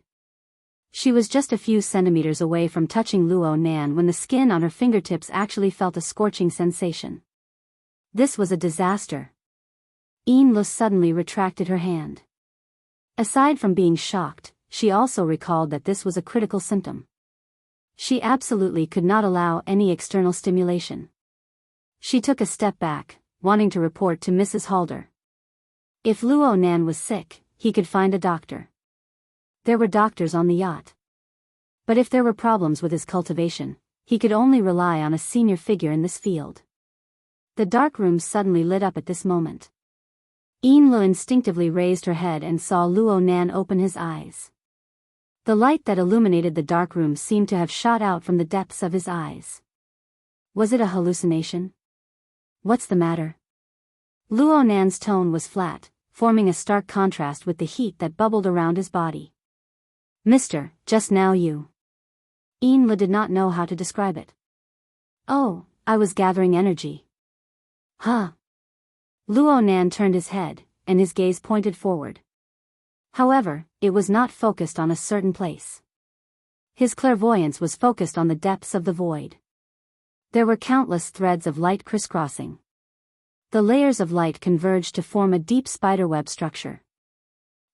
She was just a few centimeters away from touching Luo Nan when the skin on her fingertips actually felt a scorching sensation. This was a disaster. Yin Li suddenly retracted her hand. Aside from being shocked, she also recalled that this was a critical symptom. She absolutely could not allow any external stimulation. She took a step back, wanting to report to Mrs. Halder. If Luo Nan was sick, he could find a doctor. There were doctors on the yacht. But if there were problems with his cultivation, he could only rely on a senior figure in this field. The dark room suddenly lit up at this moment. Yin Li instinctively raised her head and saw Luo Nan open his eyes. The light that illuminated the dark room seemed to have shot out from the depths of his eyes. Was it a hallucination? What's the matter? Luo Nan's tone was flat, forming a stark contrast with the heat that bubbled around his body. Mister, just now you. Yin Li did not know how to describe it. Oh, I was gathering energy. Huh? Luo Nan turned his head, and his gaze pointed forward. However, it was not focused on a certain place. His clairvoyance was focused on the depths of the void. There were countless threads of light crisscrossing. The layers of light converged to form a deep spiderweb structure.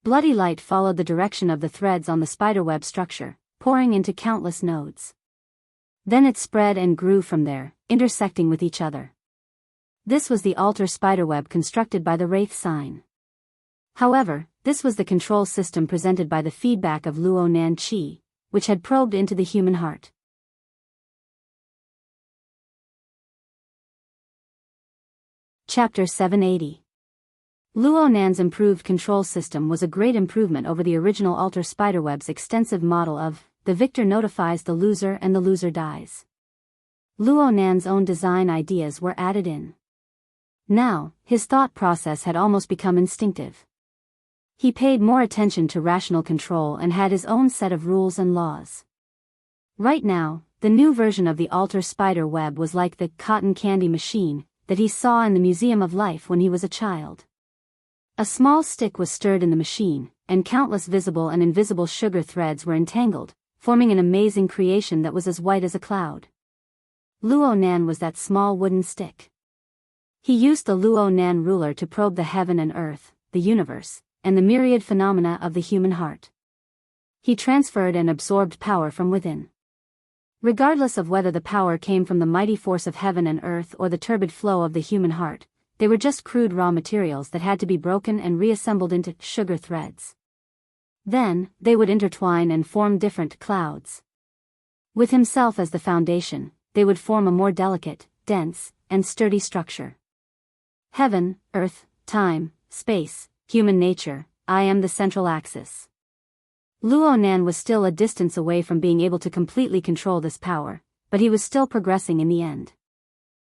Bloody light followed the direction of the threads on the spiderweb structure, pouring into countless nodes. Then it spread and grew from there, intersecting with each other. This was the altar spiderweb constructed by the Wraith sign. However, this was the control system presented by the feedback of Luo Nan Qi, which had probed into the human heart. Chapter 780. Luo Nan's improved control system was a great improvement over the original altar spiderweb's extensive model of, the victor notifies the loser and the loser dies. Luo Nan's own design ideas were added in. Now, his thought process had almost become instinctive. He paid more attention to rational control and had his own set of rules and laws. Right now, the new version of the altar spider web was like the cotton candy machine that he saw in the Museum of Life when he was a child. A small stick was stirred in the machine, and countless visible and invisible sugar threads were entangled, forming an amazing creation that was as white as a cloud. Luo Nan was that small wooden stick. He used the Luo Nan ruler to probe the heaven and earth, the universe, and the myriad phenomena of the human heart. He transferred and absorbed power from within. Regardless of whether the power came from the mighty force of heaven and earth or the turbid flow of the human heart, they were just crude raw materials that had to be broken and reassembled into sugar threads. Then, they would intertwine and form different clouds. With himself as the foundation, they would form a more delicate, dense, and sturdy structure. Heaven, earth, time, space, human nature, I am the central axis. Luo Nan was still a distance away from being able to completely control this power, but he was still progressing in the end.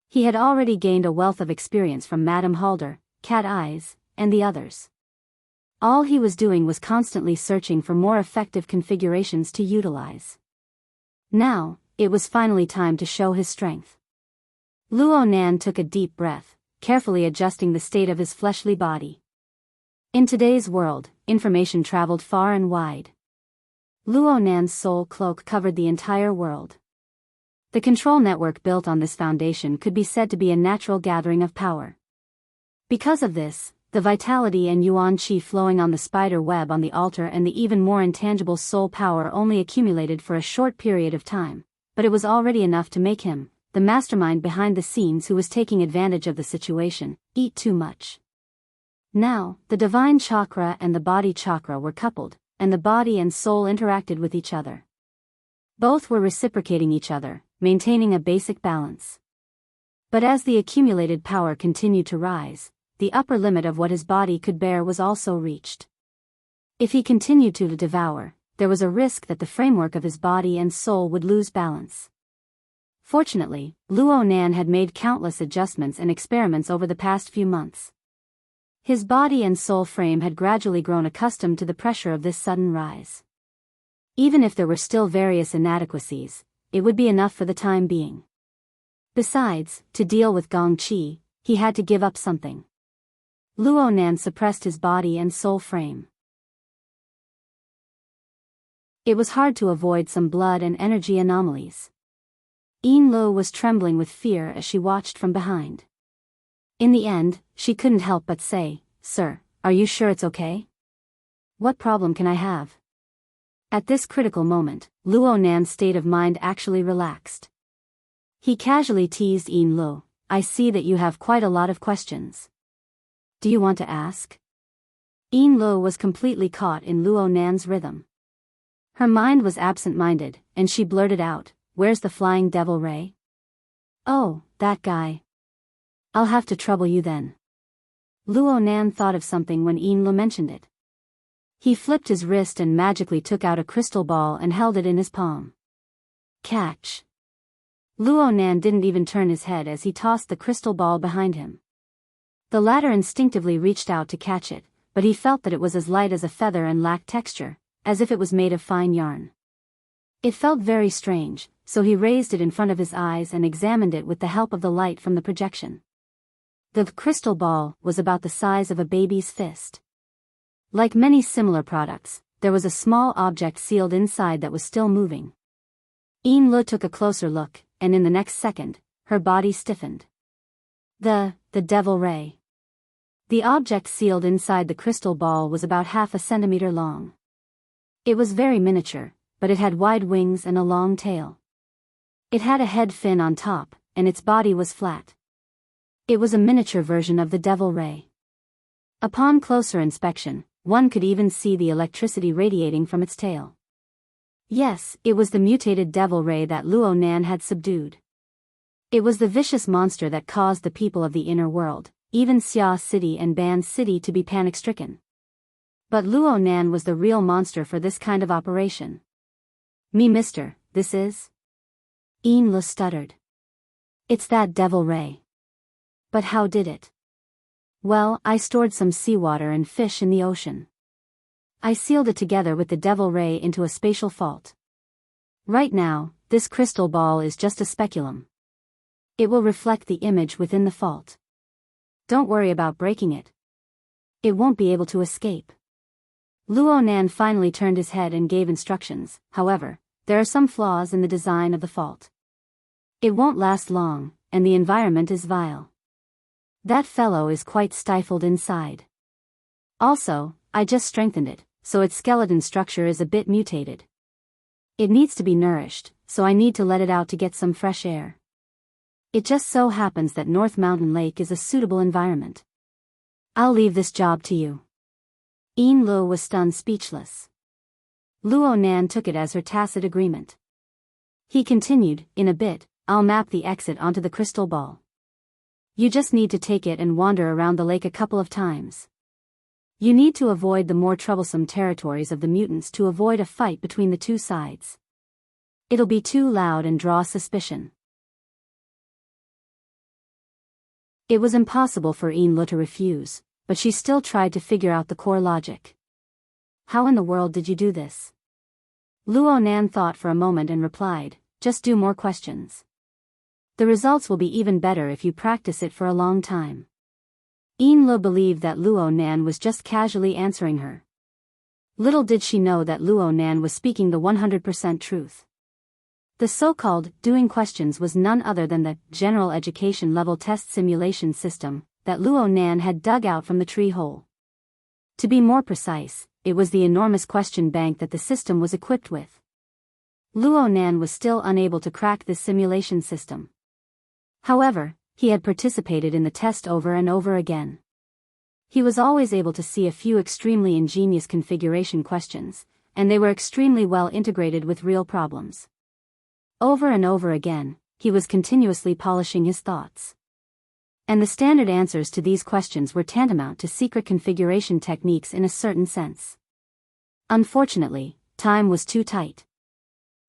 He had already gained a wealth of experience from Madame Halder, Cat Eyes, and the others. All he was doing was constantly searching for more effective configurations to utilize. Now, it was finally time to show his strength. Luo Nan took a deep breath, carefully adjusting the state of his fleshly body. In today's world, information traveled far and wide. Luo Nan's soul cloak covered the entire world. The control network built on this foundation could be said to be a natural gathering of power. Because of this, the vitality and yuan qi flowing on the spider web on the altar and the even more intangible soul power only accumulated for a short period of time, but it was already enough to make him, the mastermind behind the scenes who was taking advantage of the situation, eat too much. Now, the divine chakra and the body chakra were coupled, and the body and soul interacted with each other. Both were reciprocating each other, maintaining a basic balance. But as the accumulated power continued to rise, the upper limit of what his body could bear was also reached. If he continued to devour, there was a risk that the framework of his body and soul would lose balance. Fortunately, Luo Nan had made countless adjustments and experiments over the past few months. His body and soul frame had gradually grown accustomed to the pressure of this sudden rise. Even if there were still various inadequacies, it would be enough for the time being. Besides, to deal with Gong Qi, he had to give up something. Luo Nan suppressed his body and soul frame. It was hard to avoid some blood and energy anomalies. Yin Lu was trembling with fear as she watched from behind. In the end, she couldn't help but say, "Sir, are you sure it's okay? What problem can I have?" At this critical moment, Luo Nan's state of mind actually relaxed. He casually teased Yin Lu, "I see that you have quite a lot of questions. Do you want to ask?" Yin Lu was completely caught in Luo Nan's rhythm. Her mind was absent-minded, and she blurted out, "Where's the flying devil ray?" "Oh, that guy. I'll have to trouble you then." Luo Nan thought of something when Yin Lu mentioned it. He flipped his wrist and magically took out a crystal ball and held it in his palm. "Catch." Luo Nan didn't even turn his head as he tossed the crystal ball behind him. The latter instinctively reached out to catch it, but he felt that it was as light as a feather and lacked texture, as if it was made of fine yarn. It felt very strange, so he raised it in front of his eyes and examined it with the help of the light from the projection. The crystal ball was about the size of a baby's fist. Like many similar products, there was a small object sealed inside that was still moving. Yin Lu took a closer look, and in the next second, her body stiffened. The devil ray. The object sealed inside the crystal ball was about half a centimeter long. It was very miniature, but it had wide wings and a long tail. It had a head fin on top, and its body was flat. It was a miniature version of the devil ray. Upon closer inspection, one could even see the electricity radiating from its tail. Yes, it was the mutated devil ray that Luo Nan had subdued. It was the vicious monster that caused the people of the inner world, even Xia City and Ban City, to be panic-stricken. But Luo Nan was the real monster for this kind of operation. Mister, this is?" Yin Lu stuttered. "It's that devil ray." "But how did it?" "Well, I stored some seawater and fish in the ocean. I sealed it together with the devil ray into a spatial fault. Right now, this crystal ball is just a speculum. It will reflect the image within the fault. Don't worry about breaking it. It won't be able to escape." Luo Nan finally turned his head and gave instructions. "However, there are some flaws in the design of the fault. It won't last long, and the environment is vile. That fellow is quite stifled inside. Also, I just strengthened it, so its skeleton structure is a bit mutated. It needs to be nourished, so I need to let it out to get some fresh air. It just so happens that North Mountain Lake is a suitable environment. I'll leave this job to you." Yin Lu was stunned speechless. Luo Nan took it as her tacit agreement. He continued, "In a bit, I'll map the exit onto the crystal ball. You just need to take it and wander around the lake a couple of times. You need to avoid the more troublesome territories of the mutants to avoid a fight between the two sides. It'll be too loud and draw suspicion. It was impossible for Enrich to refuse, but she still tried to figure out the core logic. How in the world did you do this? Luo Nan thought for a moment and replied, just do more questions. The results will be even better if you practice it for a long time. Enrich believed that Luo Nan was just casually answering her. Little did she know that Luo Nan was speaking the 100% truth. The so-called doing questions was none other than the general education level test simulation system that Luo Nan had dug out from the tree hole. To be more precise, it was the enormous question bank that the system was equipped with. Luo Nan was still unable to crack this simulation system. However, he had participated in the test over and over again. He was always able to see a few extremely ingenious configuration questions, and they were extremely well integrated with real problems. Over and over again, he was continuously polishing his thoughts. And the standard answers to these questions were tantamount to secret configuration techniques in a certain sense. Unfortunately, time was too tight.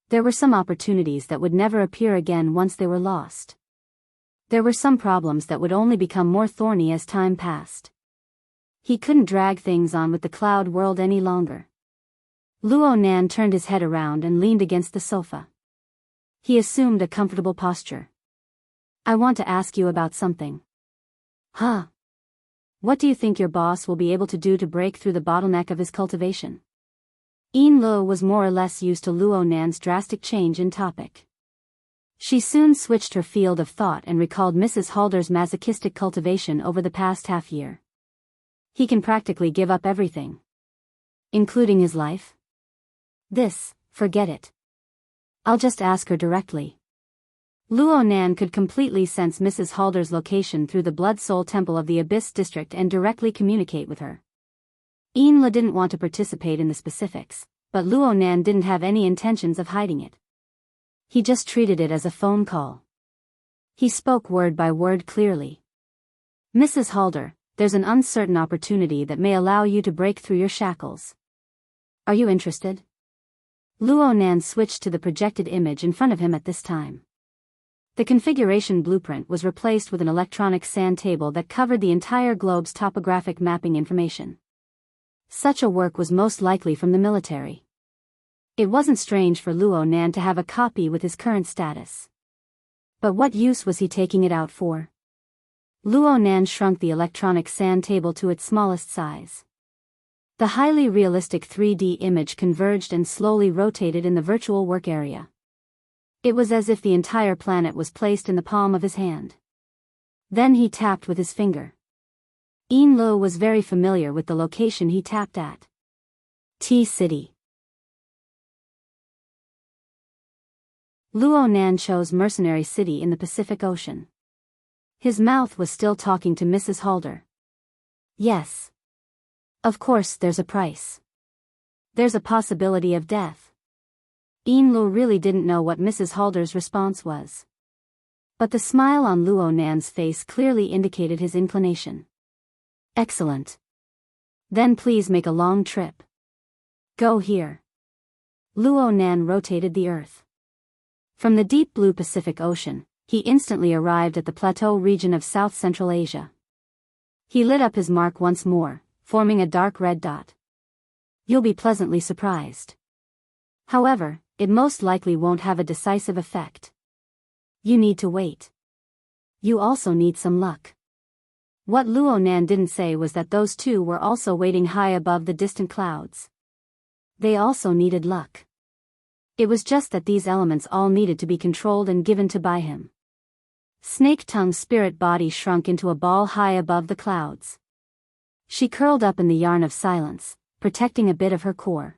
There were some opportunities that would never appear again once they were lost. There were some problems that would only become more thorny as time passed. He couldn't drag things on with the cloud world any longer. Luo Nan turned his head around and leaned against the sofa. He assumed a comfortable posture. I want to ask you about something. Huh? What do you think your boss will be able to do to break through the bottleneck of his cultivation? Enrich was more or less used to Luo Nan's drastic change in topic. She soon switched her field of thought and recalled Mrs. Halder's masochistic cultivation over the past half year. He can practically give up everything. Including his life? Forget it. I'll just ask her directly. Luo Nan could completely sense Mrs. Halder's location through the Blood Soul Temple of the Abyss District and directly communicate with her. Enrich didn't want to participate in the specifics, but Luo Nan didn't have any intentions of hiding it. He just treated it as a phone call. He spoke word by word clearly. Mrs. Halder, there's an uncertain opportunity that may allow you to break through your shackles. Are you interested? Luo Nan switched to the projected image in front of him at this time. The configuration blueprint was replaced with an electronic sand table that covered the entire globe's topographic mapping information. Such a work was most likely from the military. It wasn't strange for Luo Nan to have a copy with his current status. But what use was he taking it out for? Luo Nan shrunk the electronic sand table to its smallest size. The highly realistic 3D image converged and slowly rotated in the virtual work area. It was as if the entire planet was placed in the palm of his hand. Then he tapped with his finger. Enrich was very familiar with the location he tapped at. T-City. Luo Nan chose Mercenary City in the Pacific Ocean. His mouth was still talking to Mrs. Halder. Yes. Of course there's a price. There's a possibility of death. Enrich really didn't know what Mrs. Halder's response was. But the smile on Luo Nan's face clearly indicated his inclination. Excellent. Then please make a long trip. Go here. Luo Nan rotated the Earth. From the deep blue Pacific Ocean, he instantly arrived at the plateau region of South Central Asia. He lit up his mark once more, forming a dark red dot. You'll be pleasantly surprised. However, it most likely won't have a decisive effect. You need to wait. You also need some luck. What Luo Nan didn't say was that those two were also waiting high above the distant clouds. They also needed luck. It was just that these elements all needed to be controlled and given to by him. Snake Tongue's spirit body shrunk into a ball high above the clouds. She curled up in the yarn of silence, protecting a bit of her core.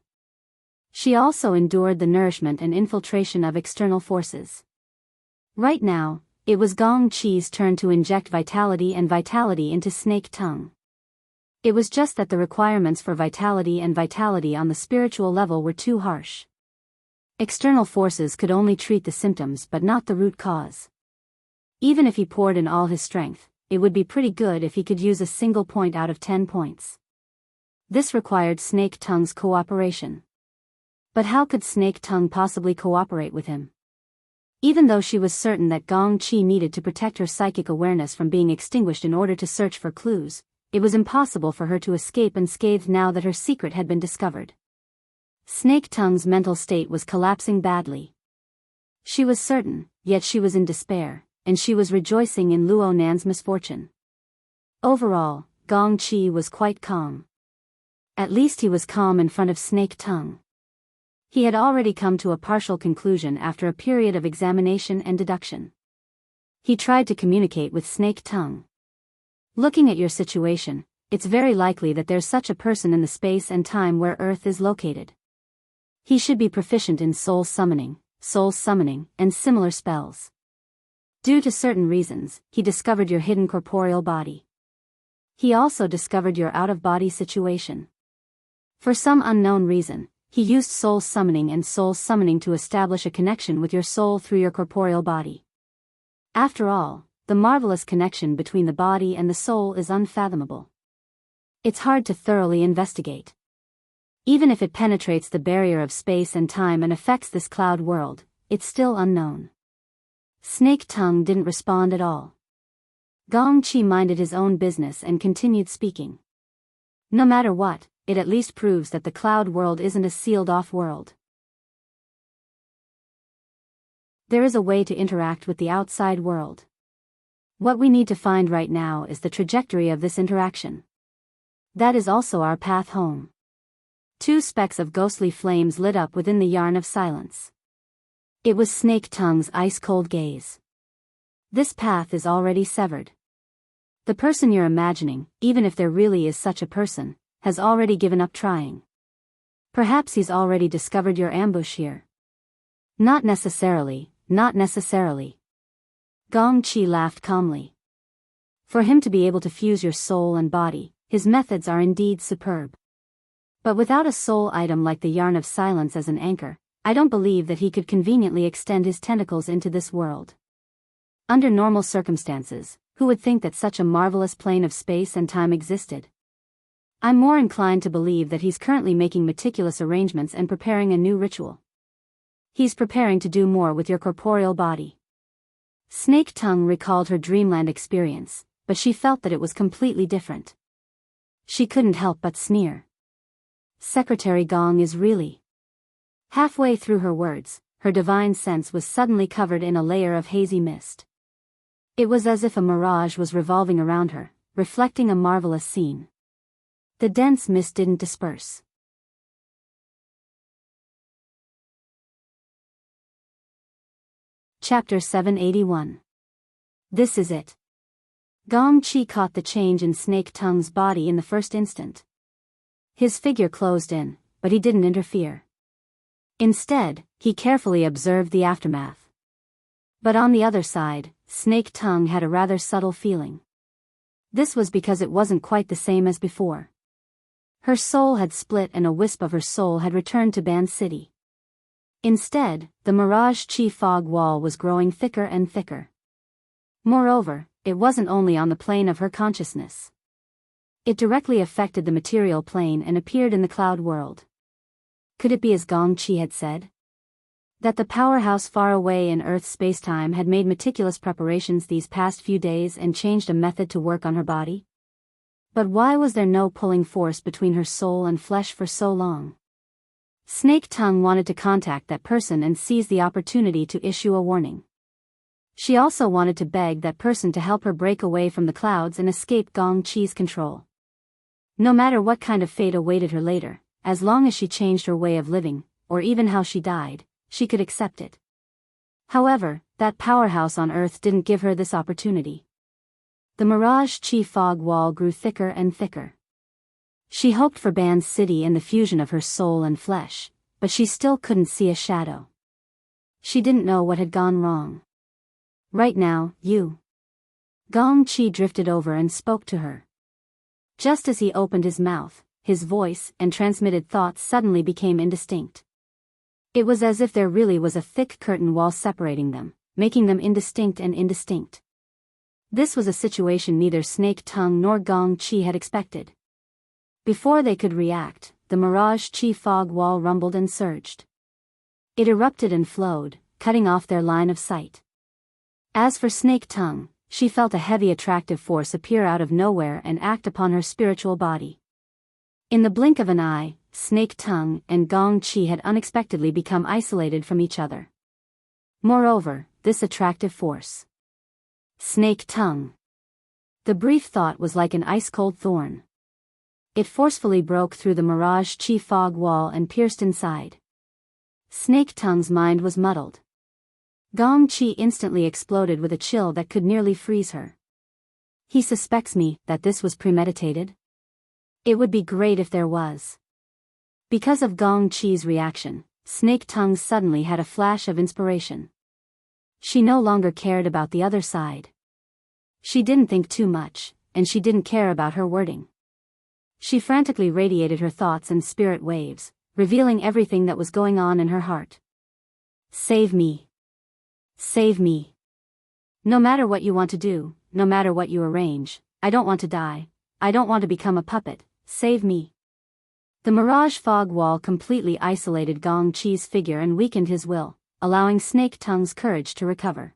She also endured the nourishment and infiltration of external forces. Right now, it was Gong Chi's turn to inject vitality into Snake Tongue. It was just that the requirements for vitality on the spiritual level were too harsh. External forces could only treat the symptoms but not the root cause. Even if he poured in all his strength, it would be pretty good if he could use a single point out of 10 points. This required Snake Tongue's cooperation. But how could Snake Tongue possibly cooperate with him? Even though she was certain that Gong Chi needed to protect her psychic awareness from being extinguished in order to search for clues, it was impossible for her to escape unscathed now that her secret had been discovered. Snake Tongue's mental state was collapsing badly. She was certain, yet she was in despair, and she was rejoicing in Luo Nan's misfortune. Overall, Gong Chi was quite calm. At least he was calm in front of Snake Tongue. He had already come to a partial conclusion after a period of examination and deduction. He tried to communicate with Snake Tongue. Looking at your situation, it's very likely that there's such a person in the space and time where Earth is located. He should be proficient in soul summoning, and similar spells. Due to certain reasons, he discovered your hidden corporeal body. He also discovered your out-of-body situation. For some unknown reason, he used soul summoning to establish a connection with your soul through your corporeal body. After all, the marvelous connection between the body and the soul is unfathomable. It's hard to thoroughly investigate. Even if it penetrates the barrier of space and time and affects this cloud world, it's still unknown. Snake Tongue didn't respond at all. Gong Chi minded his own business and continued speaking. No matter what, it at least proves that the cloud world isn't a sealed-off world. There is a way to interact with the outside world. What we need to find right now is the trajectory of this interaction. That is also our path home. 2 specks of ghostly flames lit up within the yarn of silence. It was Snake Tongue's ice-cold gaze. This path is already severed. The person you're imagining, even if there really is such a person, has already given up trying. Perhaps he's already discovered your ambush here. Not necessarily. Gong Chi laughed calmly. For him to be able to fuse your soul and body, his methods are indeed superb. But without a soul item like the yarn of silence as an anchor, I don't believe that he could conveniently extend his tentacles into this world. Under normal circumstances, who would think that such a marvelous plane of space and time existed? I'm more inclined to believe that he's currently making meticulous arrangements and preparing a new ritual. He's preparing to do more with your corporeal body. Snake Tongue recalled her dreamland experience, but she felt that it was completely different. She couldn't help but sneer. Secretary Gong is really... Halfway through her words, her divine sense was suddenly covered in a layer of hazy mist. It was as if a mirage was revolving around her, reflecting a marvelous scene. The dense mist didn't disperse. Chapter 781. This is it. Gong Chi caught the change in Snake Tongue's body in the first instant. His figure closed in, but he didn't interfere. Instead, he carefully observed the aftermath. But on the other side, Snake Tongue had a rather subtle feeling. This was because it wasn't quite the same as before. Her soul had split and a wisp of her soul had returned to Ban City. Instead, the Mirage Chi fog wall was growing thicker and thicker. Moreover, it wasn't only on the plane of her consciousness. It directly affected the material plane and appeared in the cloud world. Could it be as Gong Chi had said? That the powerhouse far away in Earth's spacetime had made meticulous preparations these past few days and changed a method to work on her body? But why was there no pulling force between her soul and flesh for so long? Snake Tongue wanted to contact that person and seize the opportunity to issue a warning. She also wanted to beg that person to help her break away from the clouds and escape Gong Chi's control. No matter what kind of fate awaited her later, as long as she changed her way of living, or even how she died, she could accept it. However, that powerhouse on Earth didn't give her this opportunity. The Mirage Chi fog wall grew thicker and thicker. She hoped for Ban City and the fusion of her soul and flesh, but she still couldn't see a shadow. She didn't know what had gone wrong. Right now, you. Gong Chi drifted over and spoke to her. Just as he opened his mouth, his voice and transmitted thoughts suddenly became indistinct. It was as if there really was a thick curtain wall separating them, making them indistinct and indistinct. This was a situation neither Snake Tongue nor Gong Chi had expected. Before they could react, the Mirage Chi fog wall rumbled and surged. It erupted and flowed, cutting off their line of sight. As for Snake Tongue, she felt a heavy attractive force appear out of nowhere and act upon her spiritual body. In the blink of an eye, Snake Tongue and Gong Chi had unexpectedly become isolated from each other. Moreover, this attractive force. Snake Tongue. The brief thought was like an ice-cold thorn. It forcefully broke through the Mirage Chi fog wall and pierced inside. Snake Tongue's mind was muddled. Gong Chi instantly exploded with a chill that could nearly freeze her. He suspects me that this was premeditated? It would be great if there was. Because of Gong Chi's reaction, Snake Tongue suddenly had a flash of inspiration. She no longer cared about the other side. She didn't think too much, and she didn't care about her wording. She frantically radiated her thoughts and spirit waves, revealing everything that was going on in her heart. Save me. Save me. No matter what you want to do, no matter what you arrange, I don't want to die. I don't want to become a puppet. Save me. The Mirage fog wall completely isolated Gong Chi's figure and weakened his will, allowing Snake Tongue's courage to recover.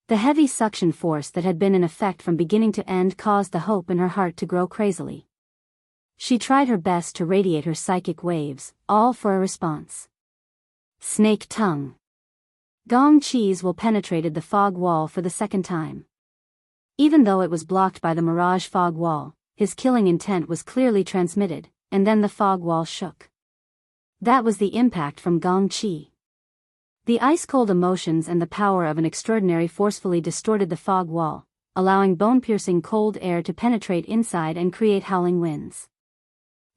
The heavy suction force that had been in effect from beginning to end caused the hope in her heart to grow crazily. She tried her best to radiate her psychic waves, all for a response. Snake Tongue. Gong Chi's will penetrated the fog wall for the second time. Even though it was blocked by the Mirage fog wall, his killing intent was clearly transmitted, and then the fog wall shook. That was the impact from Gong Chi. The ice-cold emotions and the power of an extraordinary forcefully distorted the fog wall, allowing bone-piercing cold air to penetrate inside and create howling winds.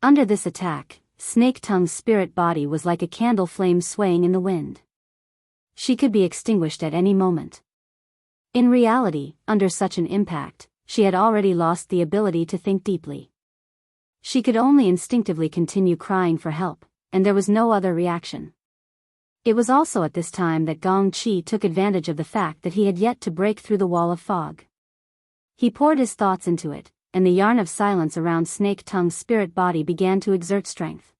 Under this attack, Snake Tongue's spirit body was like a candle flame swaying in the wind. She could be extinguished at any moment. In reality, under such an impact, she had already lost the ability to think deeply. She could only instinctively continue crying for help, and there was no other reaction. It was also at this time that Gong Chi took advantage of the fact that he had yet to break through the wall of fog. He poured his thoughts into it, and the yarn of silence around Snake Tongue's spirit body began to exert strength.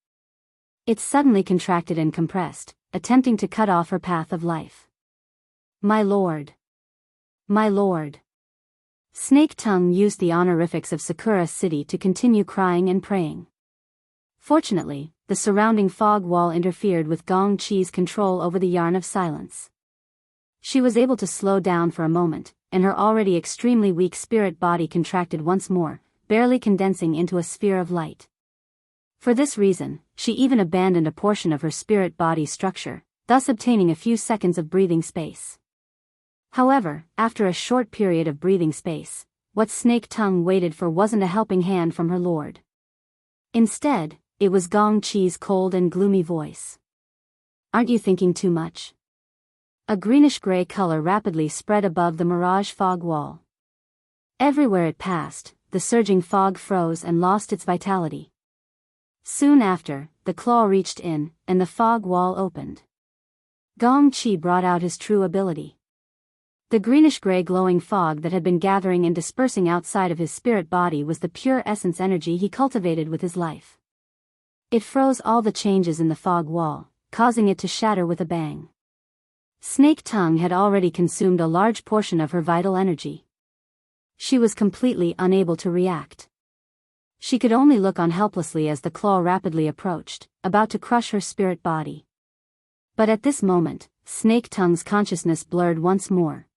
It suddenly contracted and compressed, attempting to cut off her path of life. My lord. My lord. Snake Tongue used the honorifics of Sakura City to continue crying and praying. Fortunately, the surrounding fog wall interfered with Gong Chi's control over the yarn of silence. She was able to slow down for a moment, and her already extremely weak spirit body contracted once more, barely condensing into a sphere of light. For this reason, she even abandoned a portion of her spirit body structure, thus obtaining a few seconds of breathing space. However, after a short period of breathing space, what Snake Tongue waited for wasn't a helping hand from her lord. Instead, it was Gong Chi's cold and gloomy voice. Aren't you thinking too much? A greenish-gray color rapidly spread above the Mirage fog wall. Everywhere it passed, the surging fog froze and lost its vitality. Soon after, the claw reached in, and the fog wall opened. Gong Chi brought out his true ability. The greenish-gray glowing fog that had been gathering and dispersing outside of his spirit body was the pure essence energy he cultivated with his life. It froze all the changes in the fog wall, causing it to shatter with a bang. Snake Tongue had already consumed a large portion of her vital energy. She was completely unable to react. She could only look on helplessly as the claw rapidly approached, about to crush her spirit body. But at this moment, Snake Tongue's consciousness blurred once more.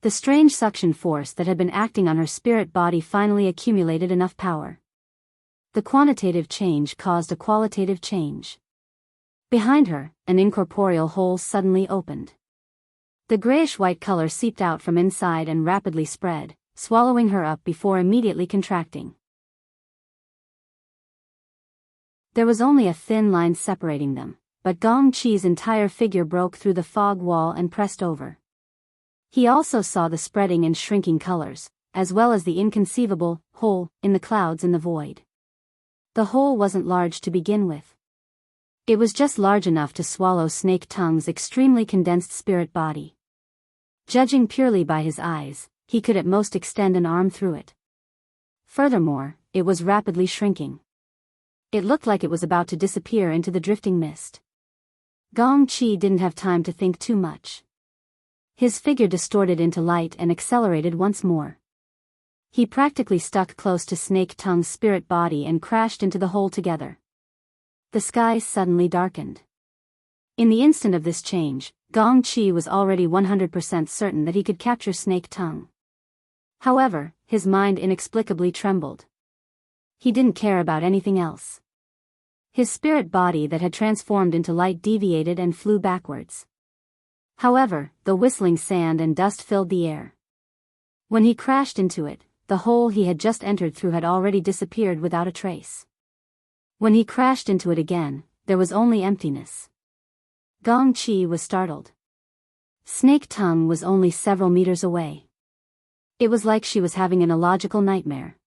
The strange suction force that had been acting on her spirit body finally accumulated enough power. The quantitative change caused a qualitative change. Behind her, an incorporeal hole suddenly opened. The grayish-white color seeped out from inside and rapidly spread, swallowing her up before immediately contracting. There was only a thin line separating them, but Gong Chi's entire figure broke through the fog wall and pressed over. He also saw the spreading and shrinking colors, as well as the inconceivable hole in the clouds in the void. The hole wasn't large to begin with. It was just large enough to swallow Snake Tongue's extremely condensed spirit body. Judging purely by his eyes, he could at most extend an arm through it. Furthermore, it was rapidly shrinking. It looked like it was about to disappear into the drifting mist. Gong-chi didn't have time to think too much. His figure distorted into light and accelerated once more. He practically stuck close to Snake Tongue's spirit body and crashed into the hole together. The sky suddenly darkened. In the instant of this change, Gong-chi was already 100% certain that he could capture Snake Tongue. However, his mind inexplicably trembled. He didn't care about anything else. His spirit body that had transformed into light deviated and flew backwards. However, the whistling sand and dust filled the air. When he crashed into it, the hole he had just entered through had already disappeared without a trace. When he crashed into it again, there was only emptiness. Gong-chi was startled. Snake Tongue was only several meters away. It was like she was having an illogical nightmare.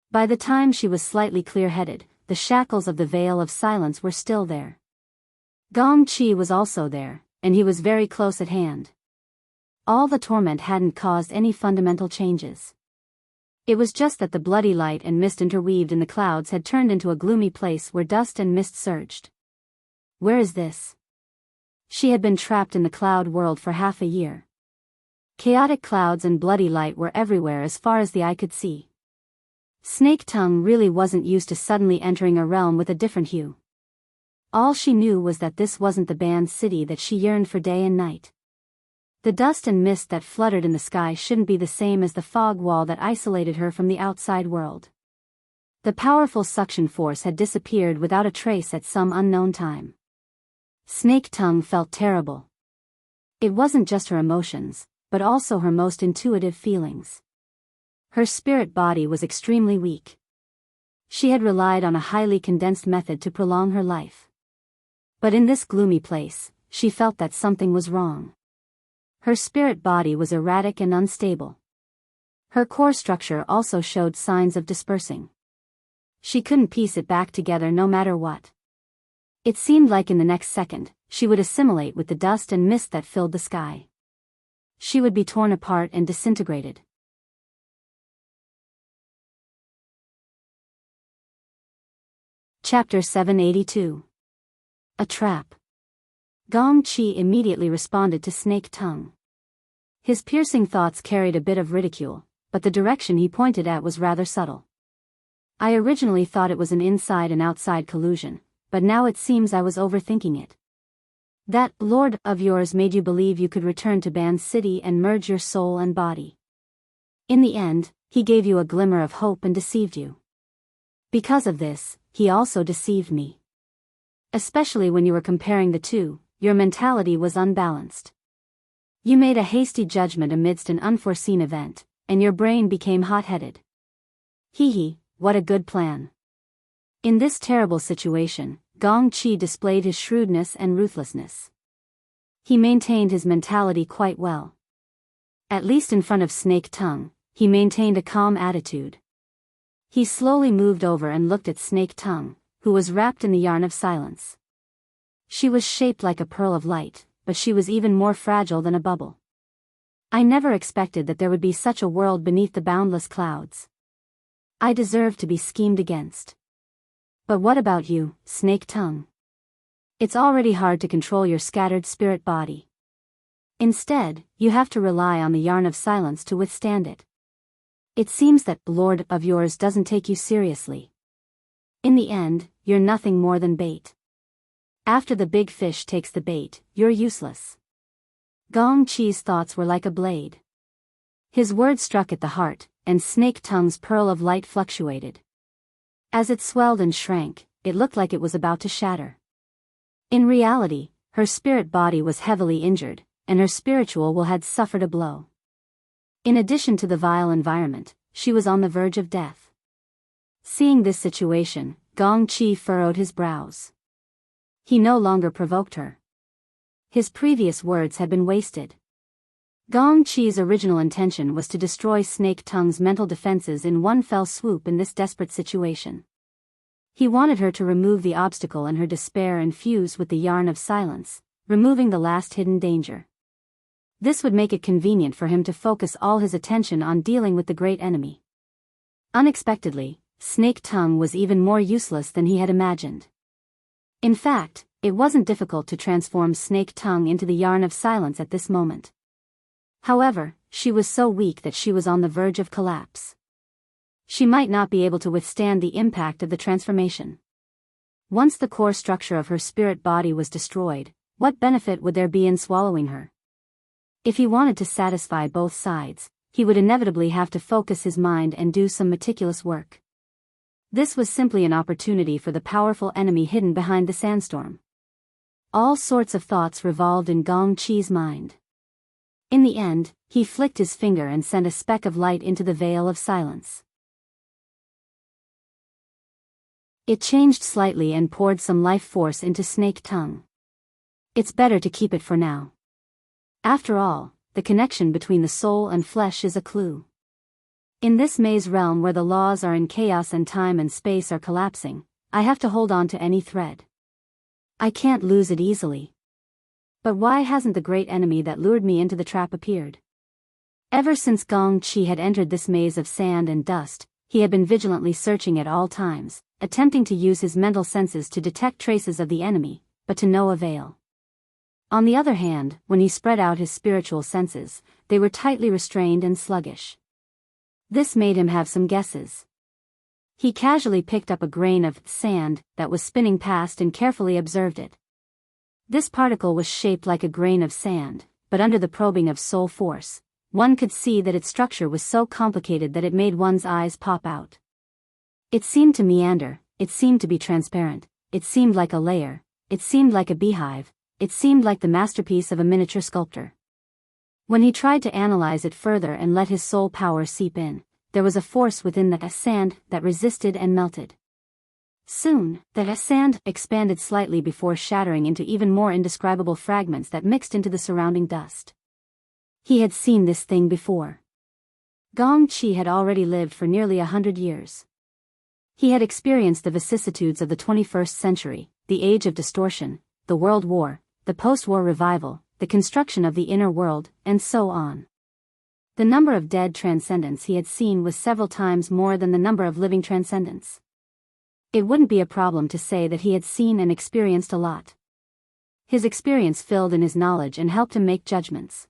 By the time she was slightly clear-headed, the shackles of the veil of silence were still there. Gong-chi was also there, and he was very close at hand. All the torment hadn't caused any fundamental changes. It was just that the bloody light and mist interweaved in the clouds had turned into a gloomy place where dust and mist surged. Where is this? She had been trapped in the cloud world for half a year. Chaotic clouds and bloody light were everywhere as far as the eye could see. Snake Tongue really wasn't used to suddenly entering a realm with a different hue. All she knew was that this wasn't the banned city that she yearned for day and night. The dust and mist that fluttered in the sky shouldn't be the same as the fog wall that isolated her from the outside world. The powerful suction force had disappeared without a trace at some unknown time. Snake Tongue felt terrible. It wasn't just her emotions, but also her most intuitive feelings. Her spirit body was extremely weak. She had relied on a highly condensed method to prolong her life. But in this gloomy place, she felt that something was wrong. Her spirit body was erratic and unstable. Her core structure also showed signs of dispersing. She couldn't piece it back together no matter what. It seemed like in the next second, she would assimilate with the dust and mist that filled the sky. She would be torn apart and disintegrated. Chapter 782. A Trap. Gong-chi immediately responded to Snake Tongue. His piercing thoughts carried a bit of ridicule, but the direction he pointed at was rather subtle. I originally thought it was an inside and outside collusion, but now it seems I was overthinking it. That lord of yours made you believe you could return to Ban City and merge your soul and body. In the end, he gave you a glimmer of hope and deceived you. Because of this, he also deceived me. Especially when you were comparing the two, your mentality was unbalanced. You made a hasty judgment amidst an unforeseen event, and your brain became hot-headed. Hee, what a good plan. In this terrible situation, Gong-chi displayed his shrewdness and ruthlessness. He maintained his mentality quite well. At least in front of Snake Tongue, he maintained a calm attitude. He slowly moved over and looked at Snake Tongue, who was wrapped in the yarn of silence. She was shaped like a pearl of light, but she was even more fragile than a bubble. I never expected that there would be such a world beneath the boundless clouds. I deserve to be schemed against. But what about you, Snake Tongue? It's already hard to control your scattered spirit body. Instead, you have to rely on the yarn of silence to withstand it. It seems that lord of yours doesn't take you seriously. In the end, you're nothing more than bait. After the big fish takes the bait, you're useless. Gong-chi's thoughts were like a blade. His words struck at the heart, and Snake Tongue's pearl of light fluctuated. As it swelled and shrank, it looked like it was about to shatter. In reality, her spirit body was heavily injured, and her spiritual will had suffered a blow. In addition to the vile environment, she was on the verge of death. Seeing this situation, Gong-chi furrowed his brows. He no longer provoked her. His previous words had been wasted. Gong-chi's original intention was to destroy Snake Tongue's mental defenses in one fell swoop in this desperate situation. He wanted her to remove the obstacle in her despair and fuse with the yarn of silence, removing the last hidden danger. This would make it convenient for him to focus all his attention on dealing with the great enemy. Unexpectedly, Snake Tongue was even more useless than he had imagined. In fact, it wasn't difficult to transform Snake Tongue into the yarn of silence at this moment. However, she was so weak that she was on the verge of collapse. She might not be able to withstand the impact of the transformation. Once the core structure of her spirit body was destroyed, what benefit would there be in swallowing her? If he wanted to satisfy both sides, he would inevitably have to focus his mind and do some meticulous work. This was simply an opportunity for the powerful enemy hidden behind the sandstorm. All sorts of thoughts revolved in Gong Qi's mind. In the end, he flicked his finger and sent a speck of light into the veil of silence. It changed slightly and poured some life force into Snake Tongue. It's better to keep it for now. After all, the connection between the soul and flesh is a clue. In this maze realm where the laws are in chaos and time and space are collapsing, I have to hold on to any thread. I can't lose it easily. But why hasn't the great enemy that lured me into the trap appeared? Ever since Gong Qi had entered this maze of sand and dust, he had been vigilantly searching at all times, attempting to use his mental senses to detect traces of the enemy, but to no avail. On the other hand, when he spread out his spiritual senses, they were tightly restrained and sluggish. This made him have some guesses. He casually picked up a grain of sand that was spinning past and carefully observed it. This particle was shaped like a grain of sand, but under the probing of soul force, one could see that its structure was so complicated that it made one's eyes pop out. It seemed to meander, it seemed to be transparent, it seemed like a layer, it seemed like a beehive, it seemed like the masterpiece of a miniature sculptor. When he tried to analyze it further and let his soul power seep in, there was a force within the sand that resisted and melted. Soon, the sand expanded slightly before shattering into even more indescribable fragments that mixed into the surrounding dust. He had seen this thing before. Gong Qi had already lived for nearly 100 years. He had experienced the vicissitudes of the 21st century, the age of distortion, the World War, the post-war revival, the construction of the inner world, and so on. The number of dead transcendents he had seen was several times more than the number of living transcendents. It wouldn't be a problem to say that he had seen and experienced a lot. His experience filled in his knowledge and helped him make judgments.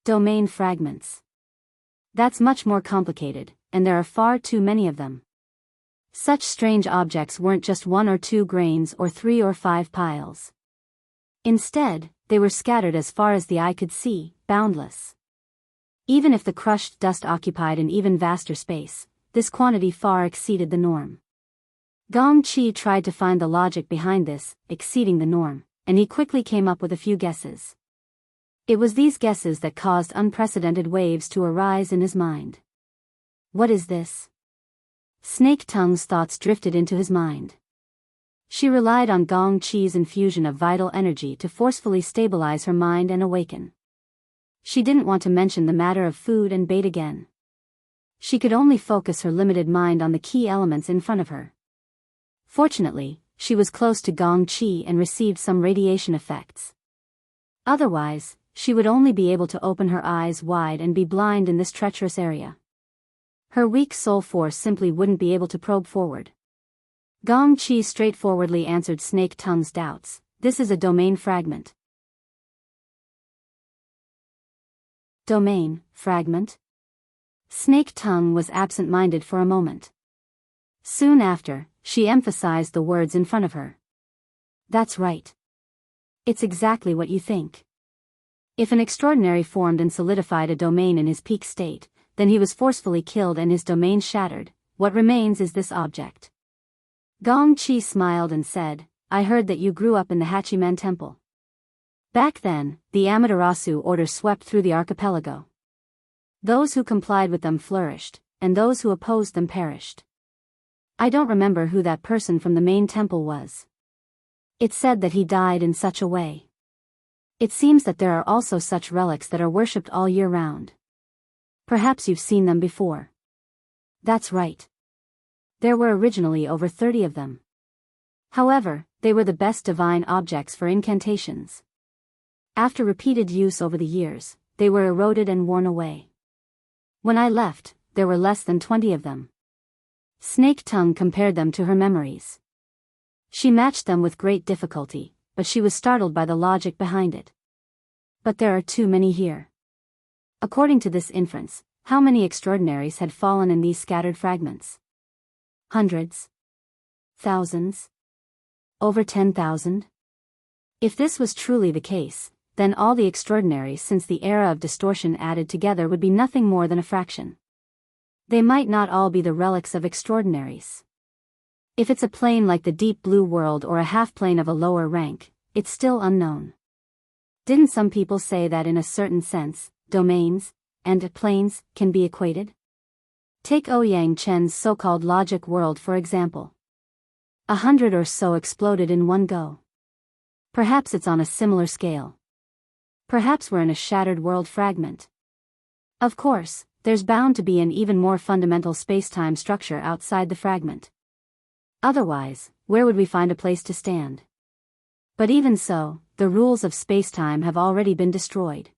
Domain fragments. That's much more complicated, and there are far too many of them. Such strange objects weren't just 1 or 2 grains or 3 or 5 piles. Instead, they were scattered as far as the eye could see, boundless. Even if the crushed dust occupied an even vaster space, this quantity far exceeded the norm. Gong Qi tried to find the logic behind this, exceeding the norm, and he quickly came up with a few guesses. It was these guesses that caused unprecedented waves to arise in his mind. What is this? Snake Tongue's thoughts drifted into his mind. She relied on Gong Qi's infusion of vital energy to forcefully stabilize her mind and awaken. She didn't want to mention the matter of food and bait again. She could only focus her limited mind on the key elements in front of her. Fortunately, she was close to Gong Qi and received some radiation effects. Otherwise, she would only be able to open her eyes wide and be blind in this treacherous area. Her weak soul force simply wouldn't be able to probe forward. Gong Qi straightforwardly answered Snake Tongue's doubts. This is a domain fragment. Domain fragment? Snake Tongue was absent-minded for a moment. Soon after, she emphasized the words in front of her. That's right. It's exactly what you think. If an extraordinary formed and solidified a domain in his peak state, then he was forcefully killed and his domain shattered. What remains is this object. Gong Qi smiled and said, I heard that you grew up in the Hachiman Temple. Back then, the Amaterasu order swept through the archipelago. Those who complied with them flourished, and those who opposed them perished. I don't remember who that person from the main temple was. It said that he died in such a way. It seems that there are also such relics that are worshipped all year round. Perhaps you've seen them before. That's right. There were originally over 30 of them. However, they were the best divine objects for incantations. After repeated use over the years, they were eroded and worn away. When I left, there were less than 20 of them. Snake Tongue compared them to her memories. She matched them with great difficulty, but she was startled by the logic behind it. But there are too many here. According to this inference, how many extraordinaries had fallen in these scattered fragments? Hundreds? Thousands? Over 10,000? If this was truly the case, then all the extraordinaries since the era of distortion added together would be nothing more than a fraction. They might not all be the relics of extraordinaries. If it's a plane like the deep blue world or a half-plane of a lower rank, it's still unknown. Didn't some people say that in a certain sense, domains and planes can be equated? Take Ouyang Chen's so-called logic world for example. 100 or so exploded in one go. Perhaps it's on a similar scale. Perhaps we're in a shattered world fragment. Of course, there's bound to be an even more fundamental space-time structure outside the fragment. Otherwise, where would we find a place to stand? But even so, the rules of space-time have already been destroyed.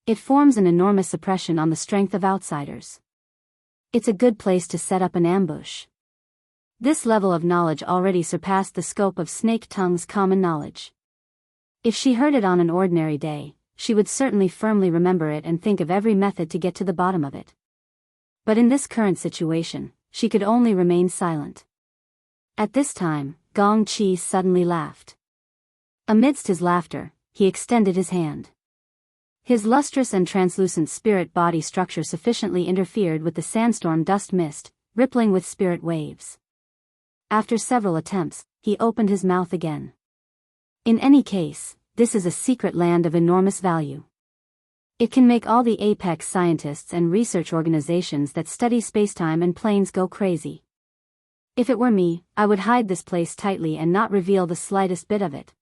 It forms an enormous suppression on the strength of outsiders. It's a good place to set up an ambush. This level of knowledge already surpassed the scope of Snake Tongue's common knowledge. If she heard it on an ordinary day, she would certainly firmly remember it and think of every method to get to the bottom of it. But in this current situation, she could only remain silent. At this time, Gong Chi suddenly laughed. Amidst his laughter, he extended his hand. His lustrous and translucent spirit body structure sufficiently interfered with the sandstorm dust mist, rippling with spirit waves. After several attempts, he opened his mouth again. In any case, this is a secret land of enormous value. It can make all the apex scientists and research organizations that study spacetime and planes go crazy. If it were me, I would hide this place tightly and not reveal the slightest bit of it.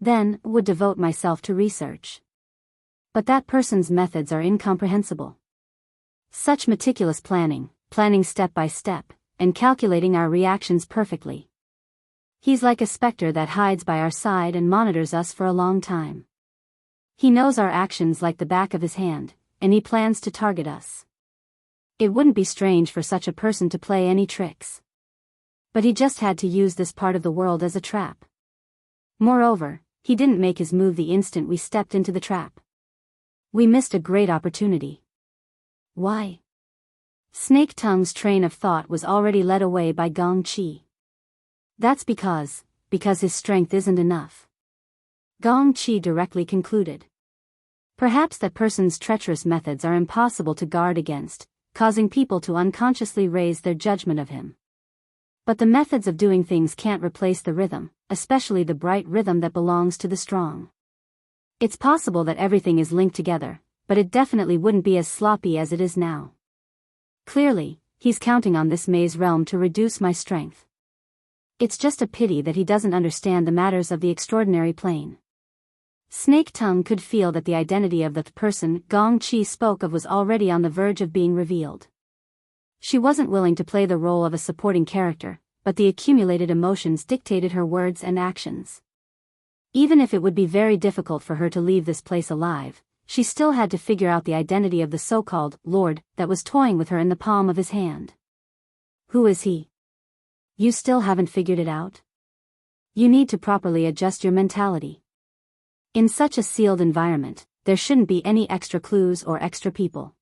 Then, would devote myself to research. But that person's methods are incomprehensible. Such meticulous planning step by step, and calculating our reactions perfectly. He's like a specter that hides by our side and monitors us for a long time. He knows our actions like the back of his hand, and he plans to target us. It wouldn't be strange for such a person to play any tricks. But he just had to use this part of the world as a trap. Moreover, he didn't make his move the instant we stepped into the trap. We missed a great opportunity. Why? Snake Tongue's train of thought was already led away by Gong Chi. That's because his strength isn't enough. Gong Chi directly concluded. Perhaps that person's treacherous methods are impossible to guard against, causing people to unconsciously raise their judgment of him. But the methods of doing things can't replace the rhythm, especially the bright rhythm that belongs to the strong. It's possible that everything is linked together, but it definitely wouldn't be as sloppy as it is now. Clearly, he's counting on this maze realm to reduce my strength. It's just a pity that he doesn't understand the matters of the extraordinary plane. Snake Tongue could feel that the identity of the person Gong Chi spoke of was already on the verge of being revealed. She wasn't willing to play the role of a supporting character, but the accumulated emotions dictated her words and actions. Even if it would be very difficult for her to leave this place alive, she still had to figure out the identity of the so-called Lord that was toying with her in the palm of his hand. Who is he? You still haven't figured it out? You need to properly adjust your mentality. In such a sealed environment, there shouldn't be any extra clues or extra people.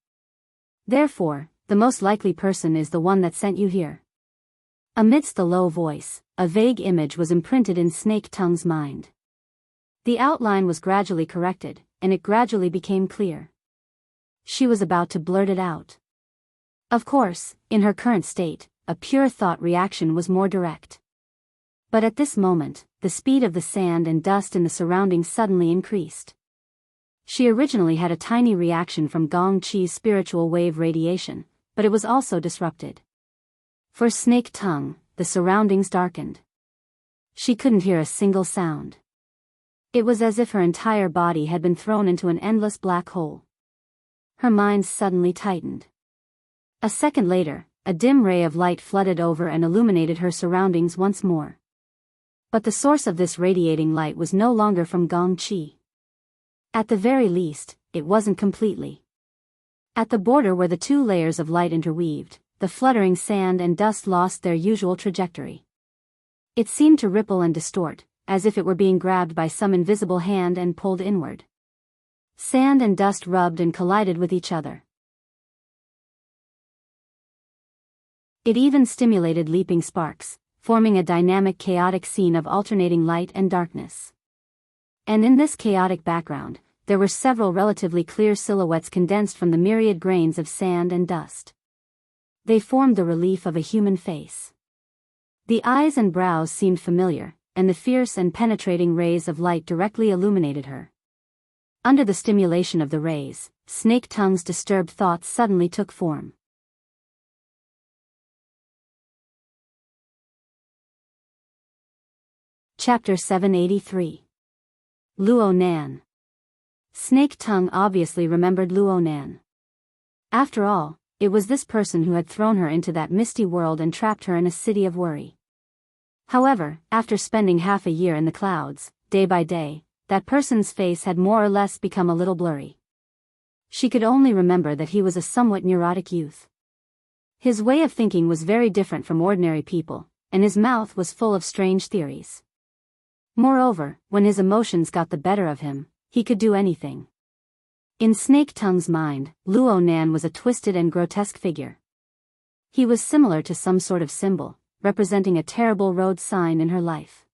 Therefore, the most likely person is the one that sent you here. Amidst the low voice, a vague image was imprinted in Snake Tongue's mind. The outline was gradually corrected, and it gradually became clear. She was about to blurt it out. Of course, in her current state, a pure thought reaction was more direct. But at this moment, the speed of the sand and dust in the surroundings suddenly increased. She originally had a tiny reaction from Gong Chi's spiritual wave radiation, but it was also disrupted. For Snake Tongue, the surroundings darkened. She couldn't hear a single sound. It was as if her entire body had been thrown into an endless black hole. Her mind suddenly tightened. A second later, a dim ray of light flooded over and illuminated her surroundings once more. But the source of this radiating light was no longer from Gong Chi. At the very least, it wasn't completely. At the border where the two layers of light interweaved, the fluttering sand and dust lost their usual trajectory. It seemed to ripple and distort, as if it were being grabbed by some invisible hand and pulled inward. Sand and dust rubbed and collided with each other. It even stimulated leaping sparks, forming a dynamic, chaotic scene of alternating light and darkness. And in this chaotic background, there were several relatively clear silhouettes condensed from the myriad grains of sand and dust. They formed the relief of a human face. The eyes and brows seemed familiar, and the fierce and penetrating rays of light directly illuminated her. Under the stimulation of the rays, Snake Tongue's disturbed thoughts suddenly took form. Chapter 783. Luo Nan. Snake Tongue obviously remembered Luo Nan. After all, it was this person who had thrown her into that misty world and trapped her in a city of worry. However, after spending half a year in the clouds, day by day, that person's face had more or less become a little blurry. She could only remember that he was a somewhat neurotic youth. His way of thinking was very different from ordinary people, and his mouth was full of strange theories. Moreover, when his emotions got the better of him, he could do anything. In Snake Tongue's mind, Luo Nan was a twisted and grotesque figure. He was similar to some sort of symbol, representing a terrible road sign in her life.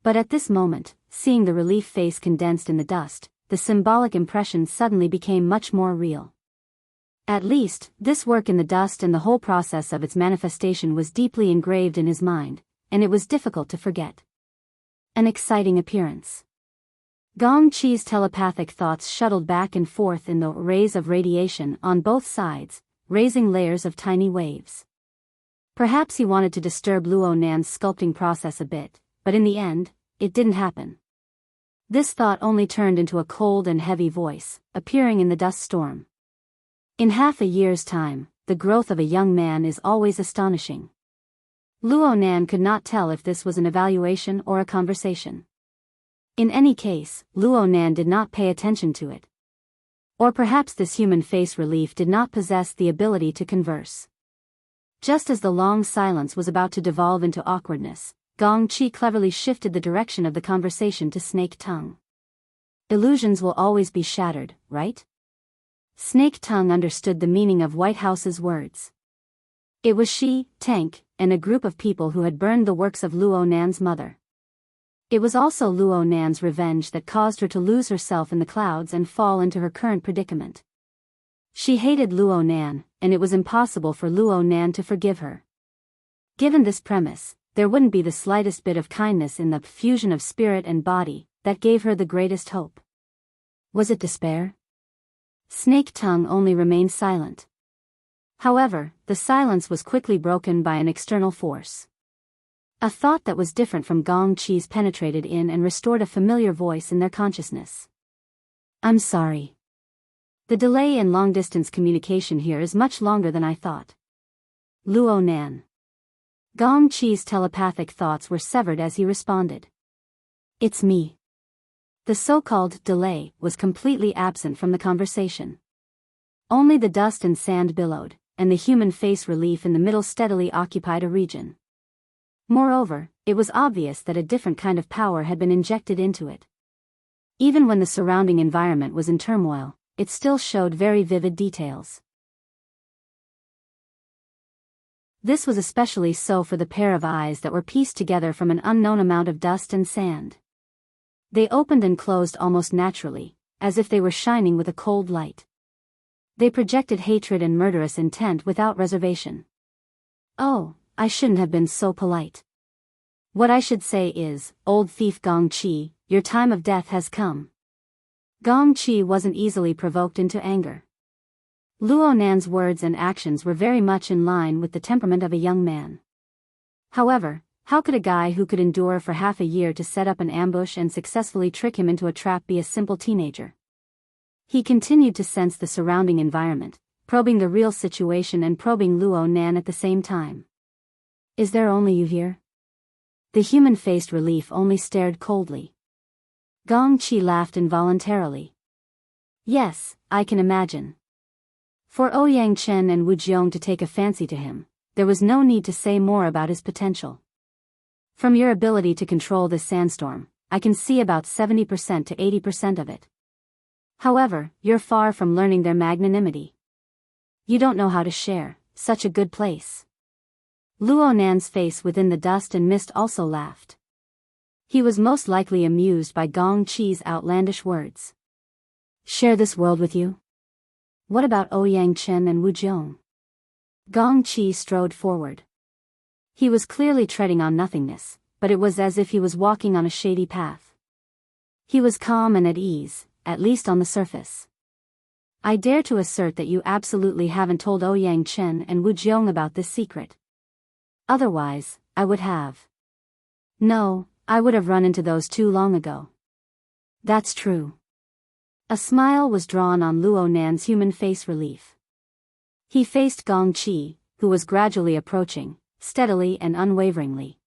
But at this moment, seeing the relief face condensed in the dust, the symbolic impression suddenly became much more real. At least, this work in the dust and the whole process of its manifestation was deeply engraved in his mind, and it was difficult to forget. An exciting appearance. Gong Qi's telepathic thoughts shuttled back and forth in the rays of radiation on both sides, raising layers of tiny waves. Perhaps he wanted to disturb Luo Nan's sculpting process a bit, but in the end, it didn't happen. This thought only turned into a cold and heavy voice, appearing in the dust storm. In half a year's time, the growth of a young man is always astonishing. Luo Nan could not tell if this was an evaluation or a conversation. In any case, Luo Nan did not pay attention to it. Or perhaps this human face relief did not possess the ability to converse. Just as the long silence was about to devolve into awkwardness, Gong Qi cleverly shifted the direction of the conversation to Snake Tongue. Illusions will always be shattered, right? Snake Tongue understood the meaning of White House's words. It was she, Tank, and a group of people who had burned the works of Luo Nan's mother. It was also Luo Nan's revenge that caused her to lose herself in the clouds and fall into her current predicament. She hated Luo Nan, and it was impossible for Luo Nan to forgive her. Given this premise, there wouldn't be the slightest bit of kindness in the fusion of spirit and body that gave her the greatest hope. Was it despair? Snake Tongue only remained silent. However, the silence was quickly broken by an external force. A thought that was different from Gong Qi's penetrated in and restored a familiar voice in their consciousness. I'm sorry. The delay in long-distance communication here is much longer than I thought. Luo Nan. Gong Qi's telepathic thoughts were severed as he responded. It's me. The so-called delay was completely absent from the conversation. Only the dust and sand billowed, and the human face relief in the middle steadily occupied a region. Moreover, it was obvious that a different kind of power had been injected into it. Even when the surrounding environment was in turmoil, it still showed very vivid details. This was especially so for the pair of eyes that were pieced together from an unknown amount of dust and sand. They opened and closed almost naturally, as if they were shining with a cold light. They projected hatred and murderous intent without reservation. Oh, I shouldn't have been so polite. What I should say is, old thief Gong Qi, your time of death has come. Gong Qi wasn't easily provoked into anger. Luo Nan's words and actions were very much in line with the temperament of a young man. However, how could a guy who could endure for half a year to set up an ambush and successfully trick him into a trap be a simple teenager? He continued to sense the surrounding environment, probing the real situation and probing Luo Nan at the same time. Is there only you here? The human-faced relief only stared coldly. Gong Qi laughed involuntarily. Yes, I can imagine. For Ouyang Chen and Wu Jiong to take a fancy to him, there was no need to say more about his potential. From your ability to control this sandstorm, I can see about 70% to 80% of it. However, you're far from learning their magnanimity. You don't know how to share such a good place. Luo Nan's face within the dust and mist also laughed. He was most likely amused by Gong Qi's outlandish words. Share this world with you? What about Ouyang Chen and Wu Jiong? Gong Qi strode forward. He was clearly treading on nothingness, but it was as if he was walking on a shady path. He was calm and at ease, at least on the surface. I dare to assert that you absolutely haven't told Ouyang Chen and Wu Jiong about this secret. Otherwise, I would have. No, I would have run into those two long ago. That's true. A smile was drawn on Luo Nan's human face relief. He faced Gong Qi, who was gradually approaching, steadily and unwaveringly.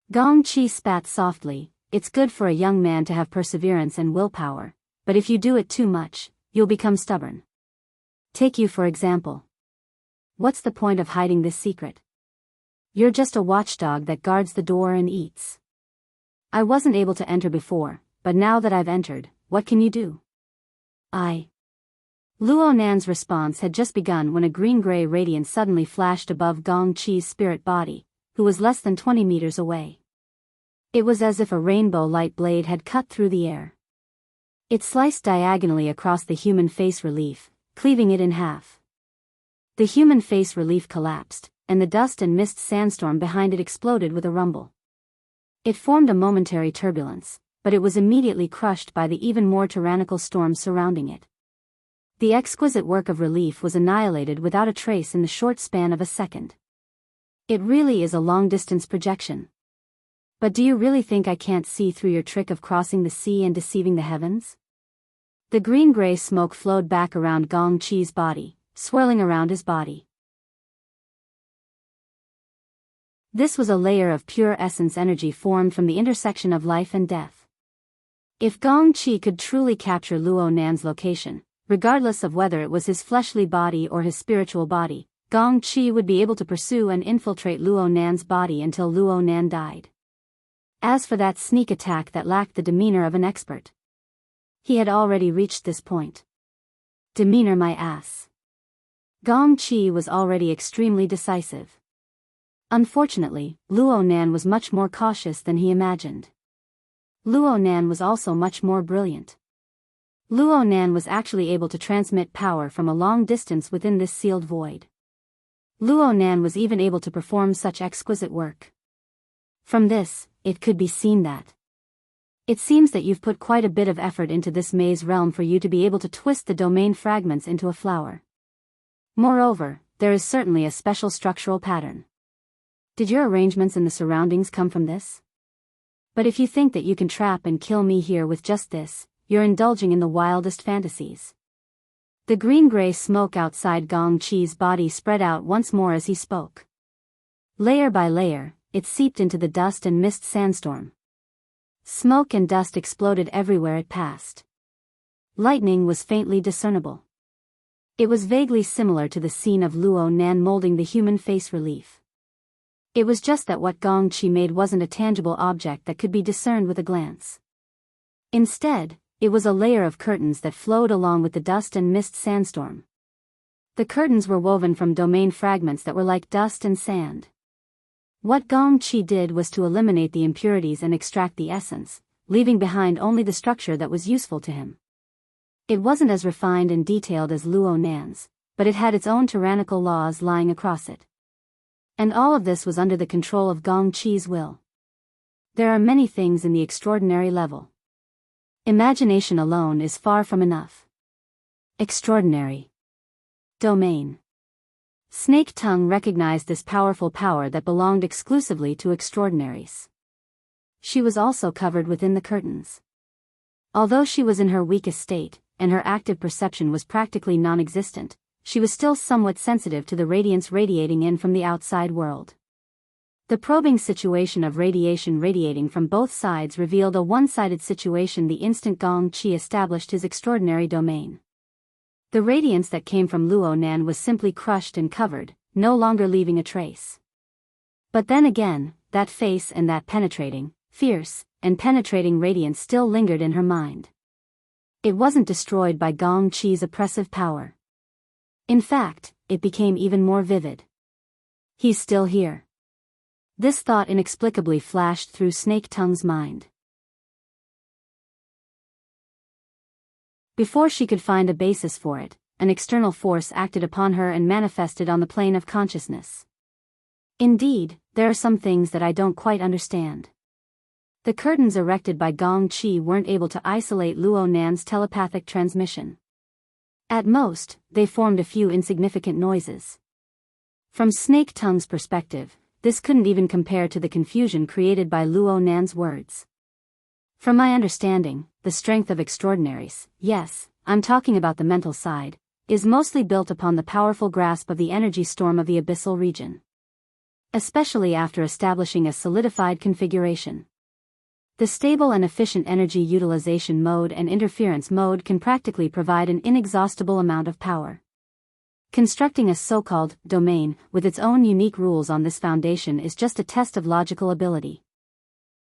Gong Qi spat softly. It's good for a young man to have perseverance and willpower, but if you do it too much, you'll become stubborn. Take you for example. What's the point of hiding this secret? You're just a watchdog that guards the door and eats. I wasn't able to enter before, but now that I've entered, what can you do? Luo Nan's response had just begun when a green-gray radiance suddenly flashed above Gong Qi's spirit body, who was less than 20 meters away. It was as if a rainbow light blade had cut through the air. It sliced diagonally across the human face relief, cleaving it in half. The human face relief collapsed, and the dust and mist sandstorm behind it exploded with a rumble. It formed a momentary turbulence, but it was immediately crushed by the even more tyrannical storm surrounding it. The exquisite work of relief was annihilated without a trace in the short span of a second. It really is a long-distance projection. But do you really think I can't see through your trick of crossing the sea and deceiving the heavens? The green-gray smoke flowed back around Gong Qi's body, swirling around his body. This was a layer of pure essence energy formed from the intersection of life and death. If Gong Qi could truly capture Luo Nan's location, regardless of whether it was his fleshly body or his spiritual body, Gong Qi would be able to pursue and infiltrate Luo Nan's body until Luo Nan died. As for that sneak attack that lacked the demeanor of an expert, he had already reached this point. Demeanor my ass. Gong Qi was already extremely decisive. Unfortunately, Luo Nan was much more cautious than he imagined. Luo Nan was also much more brilliant. Luo Nan was actually able to transmit power from a long distance within this sealed void. Luo Nan was even able to perform such exquisite work. From this, it could be seen that it seems that you've put quite a bit of effort into this maze realm for you to be able to twist the domain fragments into a flower. Moreover, there is certainly a special structural pattern. Did your arrangements in the surroundings come from this? But if you think that you can trap and kill me here with just this, you're indulging in the wildest fantasies. The green-gray smoke outside Gong Qi's body spread out once more as he spoke. Layer by layer, it seeped into the dust and mist sandstorm. Smoke and dust exploded everywhere it passed. Lightning was faintly discernible. It was vaguely similar to the scene of Luo Nan molding the human face relief. It was just that what Gong Qi made wasn't a tangible object that could be discerned with a glance. Instead, it was a layer of curtains that flowed along with the dust and mist sandstorm. The curtains were woven from domain fragments that were like dust and sand. What Gong Qi did was to eliminate the impurities and extract the essence, leaving behind only the structure that was useful to him. It wasn't as refined and detailed as Luo Nan's, but it had its own tyrannical laws lying across it. And all of this was under the control of Gong Qi's will. There are many things in the extraordinary level. Imagination alone is far from enough. Extraordinary. Domain. Snake Tongue recognized this powerful power that belonged exclusively to extraordinaries. She was also covered within the curtains. Although she was in her weakest state, and her active perception was practically non-existent, she was still somewhat sensitive to the radiance radiating in from the outside world. The probing situation of radiation radiating from both sides revealed a one-sided situation the instant Gong Qi established his extraordinary domain. The radiance that came from Luo Nan was simply crushed and covered, no longer leaving a trace. But then again, that face and that fierce, and penetrating radiance still lingered in her mind. It wasn't destroyed by Gong Qi's oppressive power. In fact, it became even more vivid. He's still here. This thought inexplicably flashed through Snake Tongue's mind. Before she could find a basis for it, an external force acted upon her and manifested on the plane of consciousness. Indeed, there are some things that I don't quite understand. The curtains erected by Gong Qi weren't able to isolate Luo Nan's telepathic transmission. At most, they formed a few insignificant noises. From Snake Tongue's perspective, this couldn't even compare to the confusion created by Luo Nan's words. From my understanding, the strength of extraordinaries, yes, I'm talking about the mental side, is mostly built upon the powerful grasp of the energy storm of the abyssal region. Especially after establishing a solidified configuration. The stable and efficient energy utilization mode and interference mode can practically provide an inexhaustible amount of power. Constructing a so-called domain with its own unique rules on this foundation is just a test of logical ability.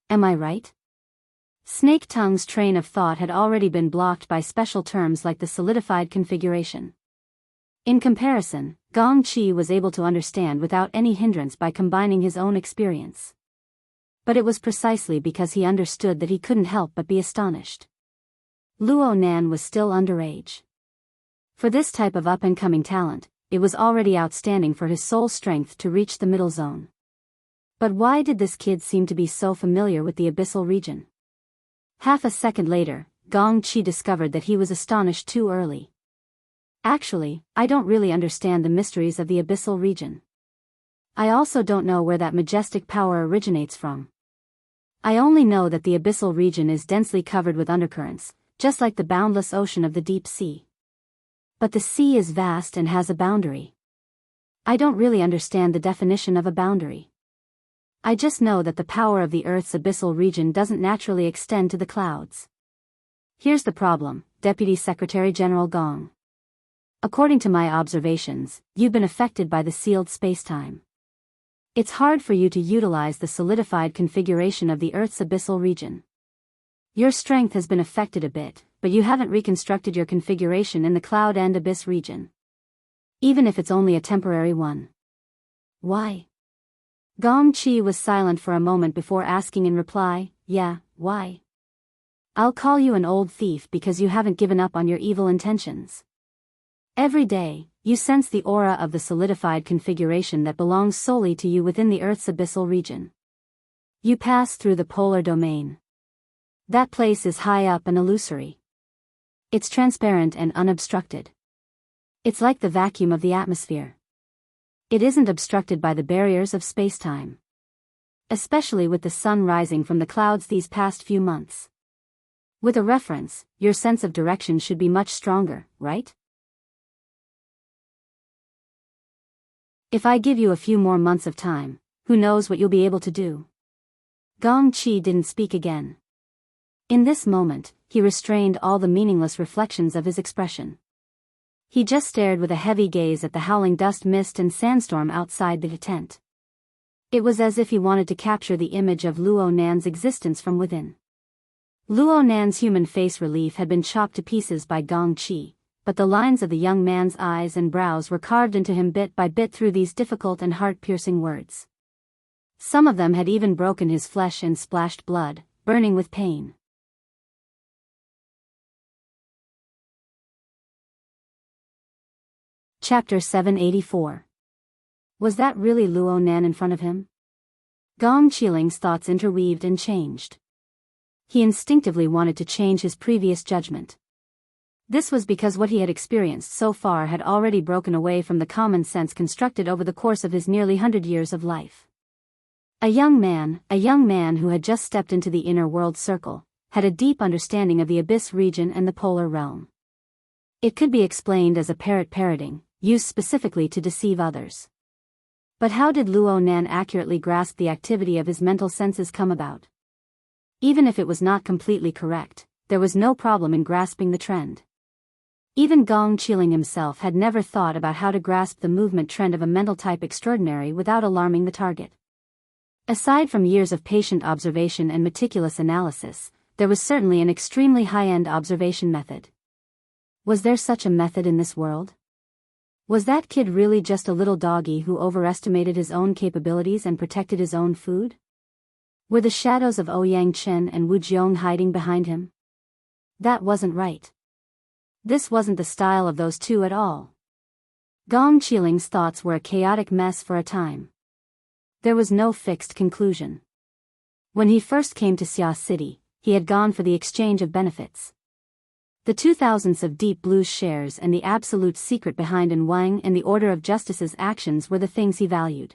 Am I right? Snake Tongue's train of thought had already been blocked by special terms like the solidified configuration. In comparison, Gong Qi was able to understand without any hindrance by combining his own experience. But it was precisely because he understood that he couldn't help but be astonished. Luo Nan was still underage. For this type of up-and-coming talent, it was already outstanding for his soul strength to reach the middle zone. But why did this kid seem to be so familiar with the abyssal region? Half a second later, Gong Qi discovered that he was astonished too early. Actually, I don't really understand the mysteries of the abyssal region. I also don't know where that majestic power originates from. I only know that the abyssal region is densely covered with undercurrents, just like the boundless ocean of the deep sea. But the sea is vast and has a boundary. I don't really understand the definition of a boundary. I just know that the power of the Earth's abyssal region doesn't naturally extend to the clouds. Here's the problem, Deputy Secretary General Gong. According to my observations, you've been affected by the sealed spacetime. It's hard for you to utilize the solidified configuration of the Earth's abyssal region. Your strength has been affected a bit, but you haven't reconstructed your configuration in the cloud and abyss region. Even if it's only a temporary one. Why? Gong Qi was silent for a moment before asking in reply, yeah, why? I'll call you an old thief because you haven't given up on your evil intentions. Every day, you sense the aura of the solidified configuration that belongs solely to you within the Earth's abyssal region. You pass through the polar domain. That place is high up and illusory. It's transparent and unobstructed. It's like the vacuum of the atmosphere. It isn't obstructed by the barriers of spacetime. Especially with the sun rising from the clouds these past few months. With a reference, your sense of direction should be much stronger, right? If I give you a few more months of time, who knows what you'll be able to do? Gong Qi didn't speak again. In this moment, he restrained all the meaningless reflections of his expression. He just stared with a heavy gaze at the howling dust mist and sandstorm outside the tent. It was as if he wanted to capture the image of Luo Nan's existence from within. Luo Nan's human face relief had been chopped to pieces by Gong Qi, but the lines of the young man's eyes and brows were carved into him bit by bit through these difficult and heart-piercing words. Some of them had even broken his flesh and splashed blood, burning with pain. Chapter 784. Was that really Luo Nan in front of him? Gong Qiling's thoughts interweaved and changed. He instinctively wanted to change his previous judgment. This was because what he had experienced so far had already broken away from the common sense constructed over the course of his nearly 100 years of life. A young man who had just stepped into the inner world circle, had a deep understanding of the abyss region and the polar realm. It could be explained as a parroting, used specifically to deceive others. But how did Luo Nan accurately grasp the activity of his mental senses come about? Even if it was not completely correct, there was no problem in grasping the trend. Even Gong Qiling himself had never thought about how to grasp the movement trend of a mental type extraordinary without alarming the target. Aside from years of patient observation and meticulous analysis, there was certainly an extremely high-end observation method. Was there such a method in this world? Was that kid really just a little doggy who overestimated his own capabilities and protected his own food? Were the shadows of Ouyang Chen and Wu Jiong hiding behind him? That wasn't right. This wasn't the style of those two at all. Gong Qiling's thoughts were a chaotic mess for a time. There was no fixed conclusion. When he first came to Xia City, he had gone for the exchange of benefits. The 2000s of Deep Blue's shares and the absolute secret behind An Wang and the Order of Justice's actions were the things he valued.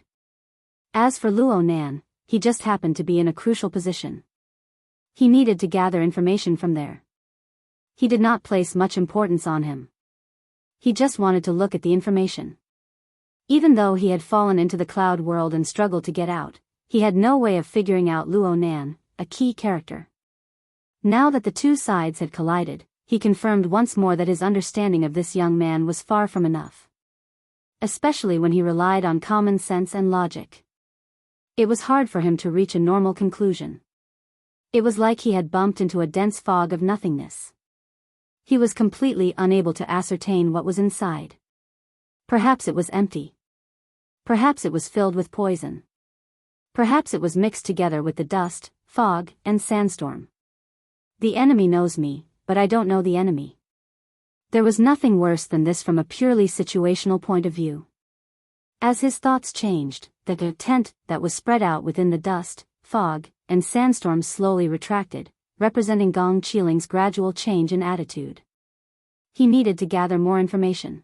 As for Luo Nan, he just happened to be in a crucial position. He needed to gather information from there. He did not place much importance on him. He just wanted to look at the information. Even though he had fallen into the cloud world and struggled to get out, he had no way of figuring out Luo Nan, a key character. Now that the two sides had collided, he confirmed once more that his understanding of this young man was far from enough. Especially when he relied on common sense and logic. It was hard for him to reach a normal conclusion. It was like he had bumped into a dense fog of nothingness. He was completely unable to ascertain what was inside. Perhaps it was empty. Perhaps it was filled with poison. Perhaps it was mixed together with the dust, fog, and sandstorm. The enemy knows me, but I don't know the enemy. There was nothing worse than this from a purely situational point of view. As his thoughts changed, the tent that was spread out within the dust, fog, and sandstorm slowly retracted, representing Gong Qiling's gradual change in attitude. He needed to gather more information.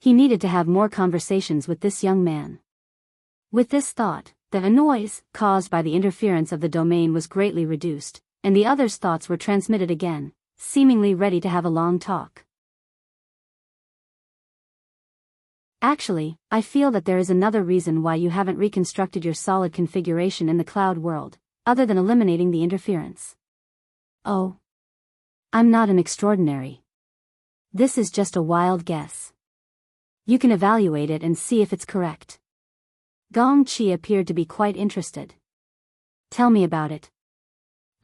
He needed to have more conversations with this young man. With this thought, the noise caused by the interference of the domain was greatly reduced, and the other's thoughts were transmitted again, seemingly ready to have a long talk. Actually, I feel that there is another reason why you haven't reconstructed your solid configuration in the cloud world, other than eliminating the interference. Oh. I'm not an extraordinary. This is just a wild guess. You can evaluate it and see if it's correct. Gong Qi appeared to be quite interested. Tell me about it.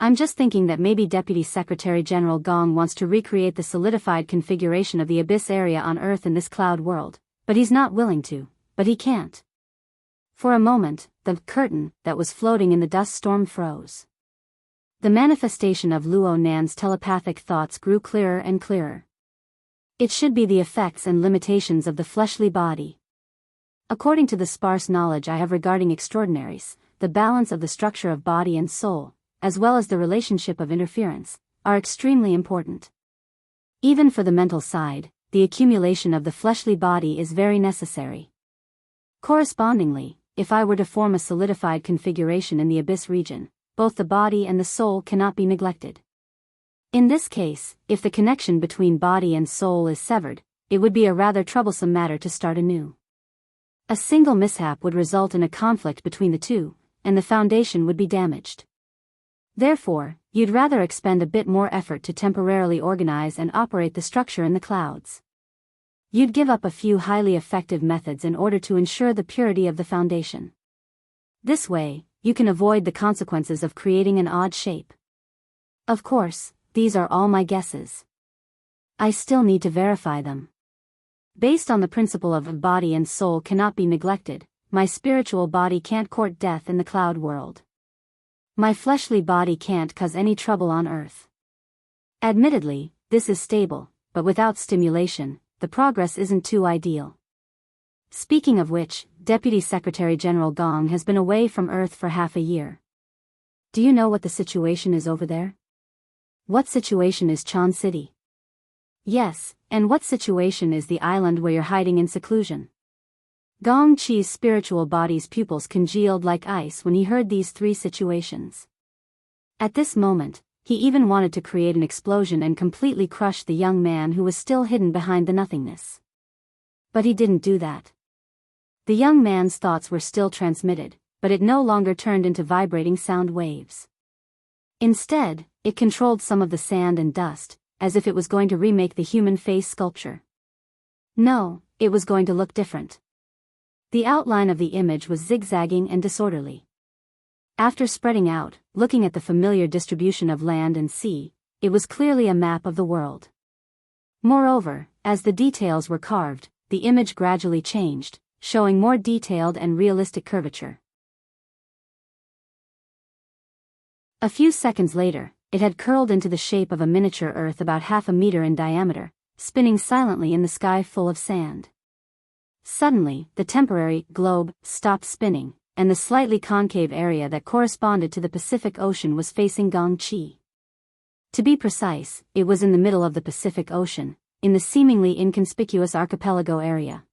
I'm just thinking that maybe Deputy Secretary General Gong wants to recreate the solidified configuration of the abyss area on Earth in this cloud world, but he's not willing to, but he can't. For a moment, the curtain that was floating in the dust storm froze. The manifestation of Luo Nan's telepathic thoughts grew clearer and clearer. It should be the effects and limitations of the fleshly body. According to the sparse knowledge I have regarding extraordinaries, the balance of the structure of body and soul, as well as the relationship of interference, are extremely important. Even for the mental side, the accumulation of the fleshly body is very necessary. Correspondingly, if I were to form a solidified configuration in the abyss region, both the body and the soul cannot be neglected. In this case, if the connection between body and soul is severed, it would be a rather troublesome matter to start anew. A single mishap would result in a conflict between the two, and the foundation would be damaged. Therefore, you'd rather expend a bit more effort to temporarily organize and operate the structure in the clouds. You'd give up a few highly effective methods in order to ensure the purity of the foundation. This way, you can avoid the consequences of creating an odd shape. Of course, these are all my guesses. I still need to verify them. Based on the principle of body and soul cannot be neglected, my spiritual body can't court death in the cloud world. My fleshly body can't cause any trouble on Earth. Admittedly, this is stable, but without stimulation, the progress isn't too ideal. Speaking of which, Deputy Secretary General Gong has been away from Earth for half a year. Do you know what the situation is over there? What situation is Chan City? Yes, and what situation is the island where you're hiding in seclusion? Gong Qi's spiritual body's pupils congealed like ice when he heard these three situations. At this moment, he even wanted to create an explosion and completely crush the young man who was still hidden behind the nothingness. But he didn't do that. The young man's thoughts were still transmitted, but it no longer turned into vibrating sound waves. Instead, it controlled some of the sand and dust, as if it was going to remake the human face sculpture. No, it was going to look different. The outline of the image was zigzagging and disorderly. After spreading out, looking at the familiar distribution of land and sea, it was clearly a map of the world. Moreover, as the details were carved, the image gradually changed, showing more detailed and realistic curvature. A few seconds later, it had curled into the shape of a miniature Earth about half a meter in diameter, spinning silently in the sky full of sand. Suddenly, the temporary globe stopped spinning, and the slightly concave area that corresponded to the Pacific Ocean was facing Gongqi. To be precise, it was in the middle of the Pacific Ocean, in the seemingly inconspicuous archipelago area.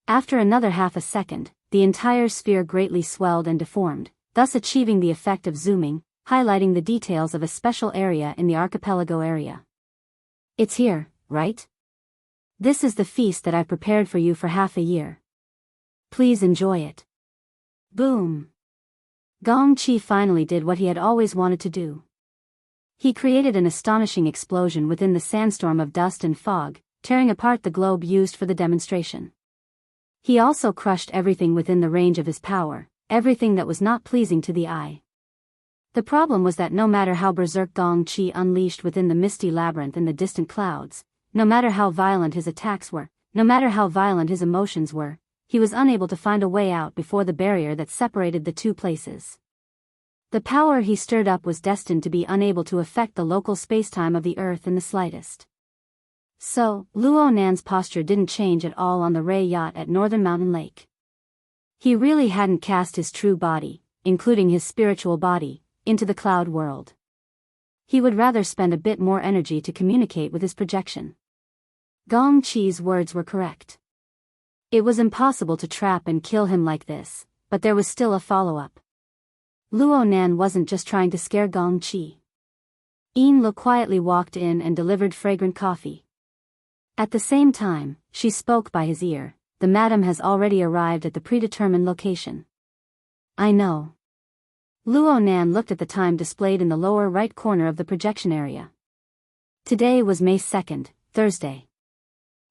After another half a second, the entire sphere greatly swelled and deformed, thus achieving the effect of zooming, highlighting the details of a special area in the archipelago area. It's here, right? This is the feast that I've prepared for you for half a year. Please enjoy it. Boom! Gongqi finally did what he had always wanted to do. He created an astonishing explosion within the sandstorm of dust and fog, tearing apart the globe used for the demonstration. He also crushed everything within the range of his power, everything that was not pleasing to the eye. The problem was that no matter how berserk Gongqi unleashed within the misty labyrinth in the distant clouds, no matter how violent his attacks were, no matter how violent his emotions were, he was unable to find a way out before the barrier that separated the two places. The power he stirred up was destined to be unable to affect the local spacetime of the Earth in the slightest. So, Luo Nan's posture didn't change at all on the Ray yacht at Northern Mountain Lake. He really hadn't cast his true body, including his spiritual body, into the cloud world. He would rather spend a bit more energy to communicate with his projection. Gongqi's words were correct. It was impossible to trap and kill him like this, but there was still a follow-up. Luo Nan wasn't just trying to scare Gongqi. Yin Lu quietly walked in and delivered fragrant coffee. At the same time, she spoke by his ear, "The madam has already arrived at the predetermined location." "I know." Luo Nan looked at the time displayed in the lower right corner of the projection area. Today was May 2nd, Thursday.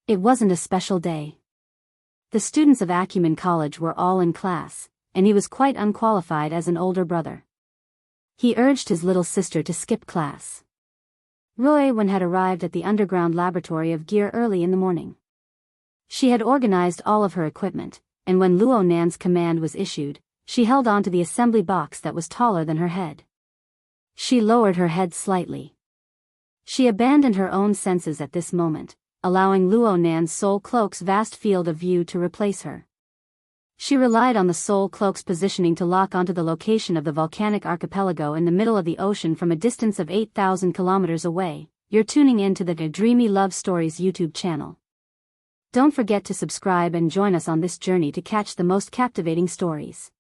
It wasn't a special day. The students of Acumen College were all in class, and he was quite unqualified as an older brother. He urged his little sister to skip class. Roy Wen had arrived at the underground laboratory of gear early in the morning. She had organized all of her equipment, and when Luo Nan's command was issued, she held on to the assembly box that was taller than her head. She lowered her head slightly. She abandoned her own senses at this moment, allowing Luo Nan's soul cloak's vast field of view to replace her. She relied on the soul cloak's positioning to lock onto the location of the volcanic archipelago in the middle of the ocean from a distance of 8,000 kilometers away. You're tuning in to the Dreamy Love Stories YouTube channel. Don't forget to subscribe and join us on this journey to catch the most captivating stories.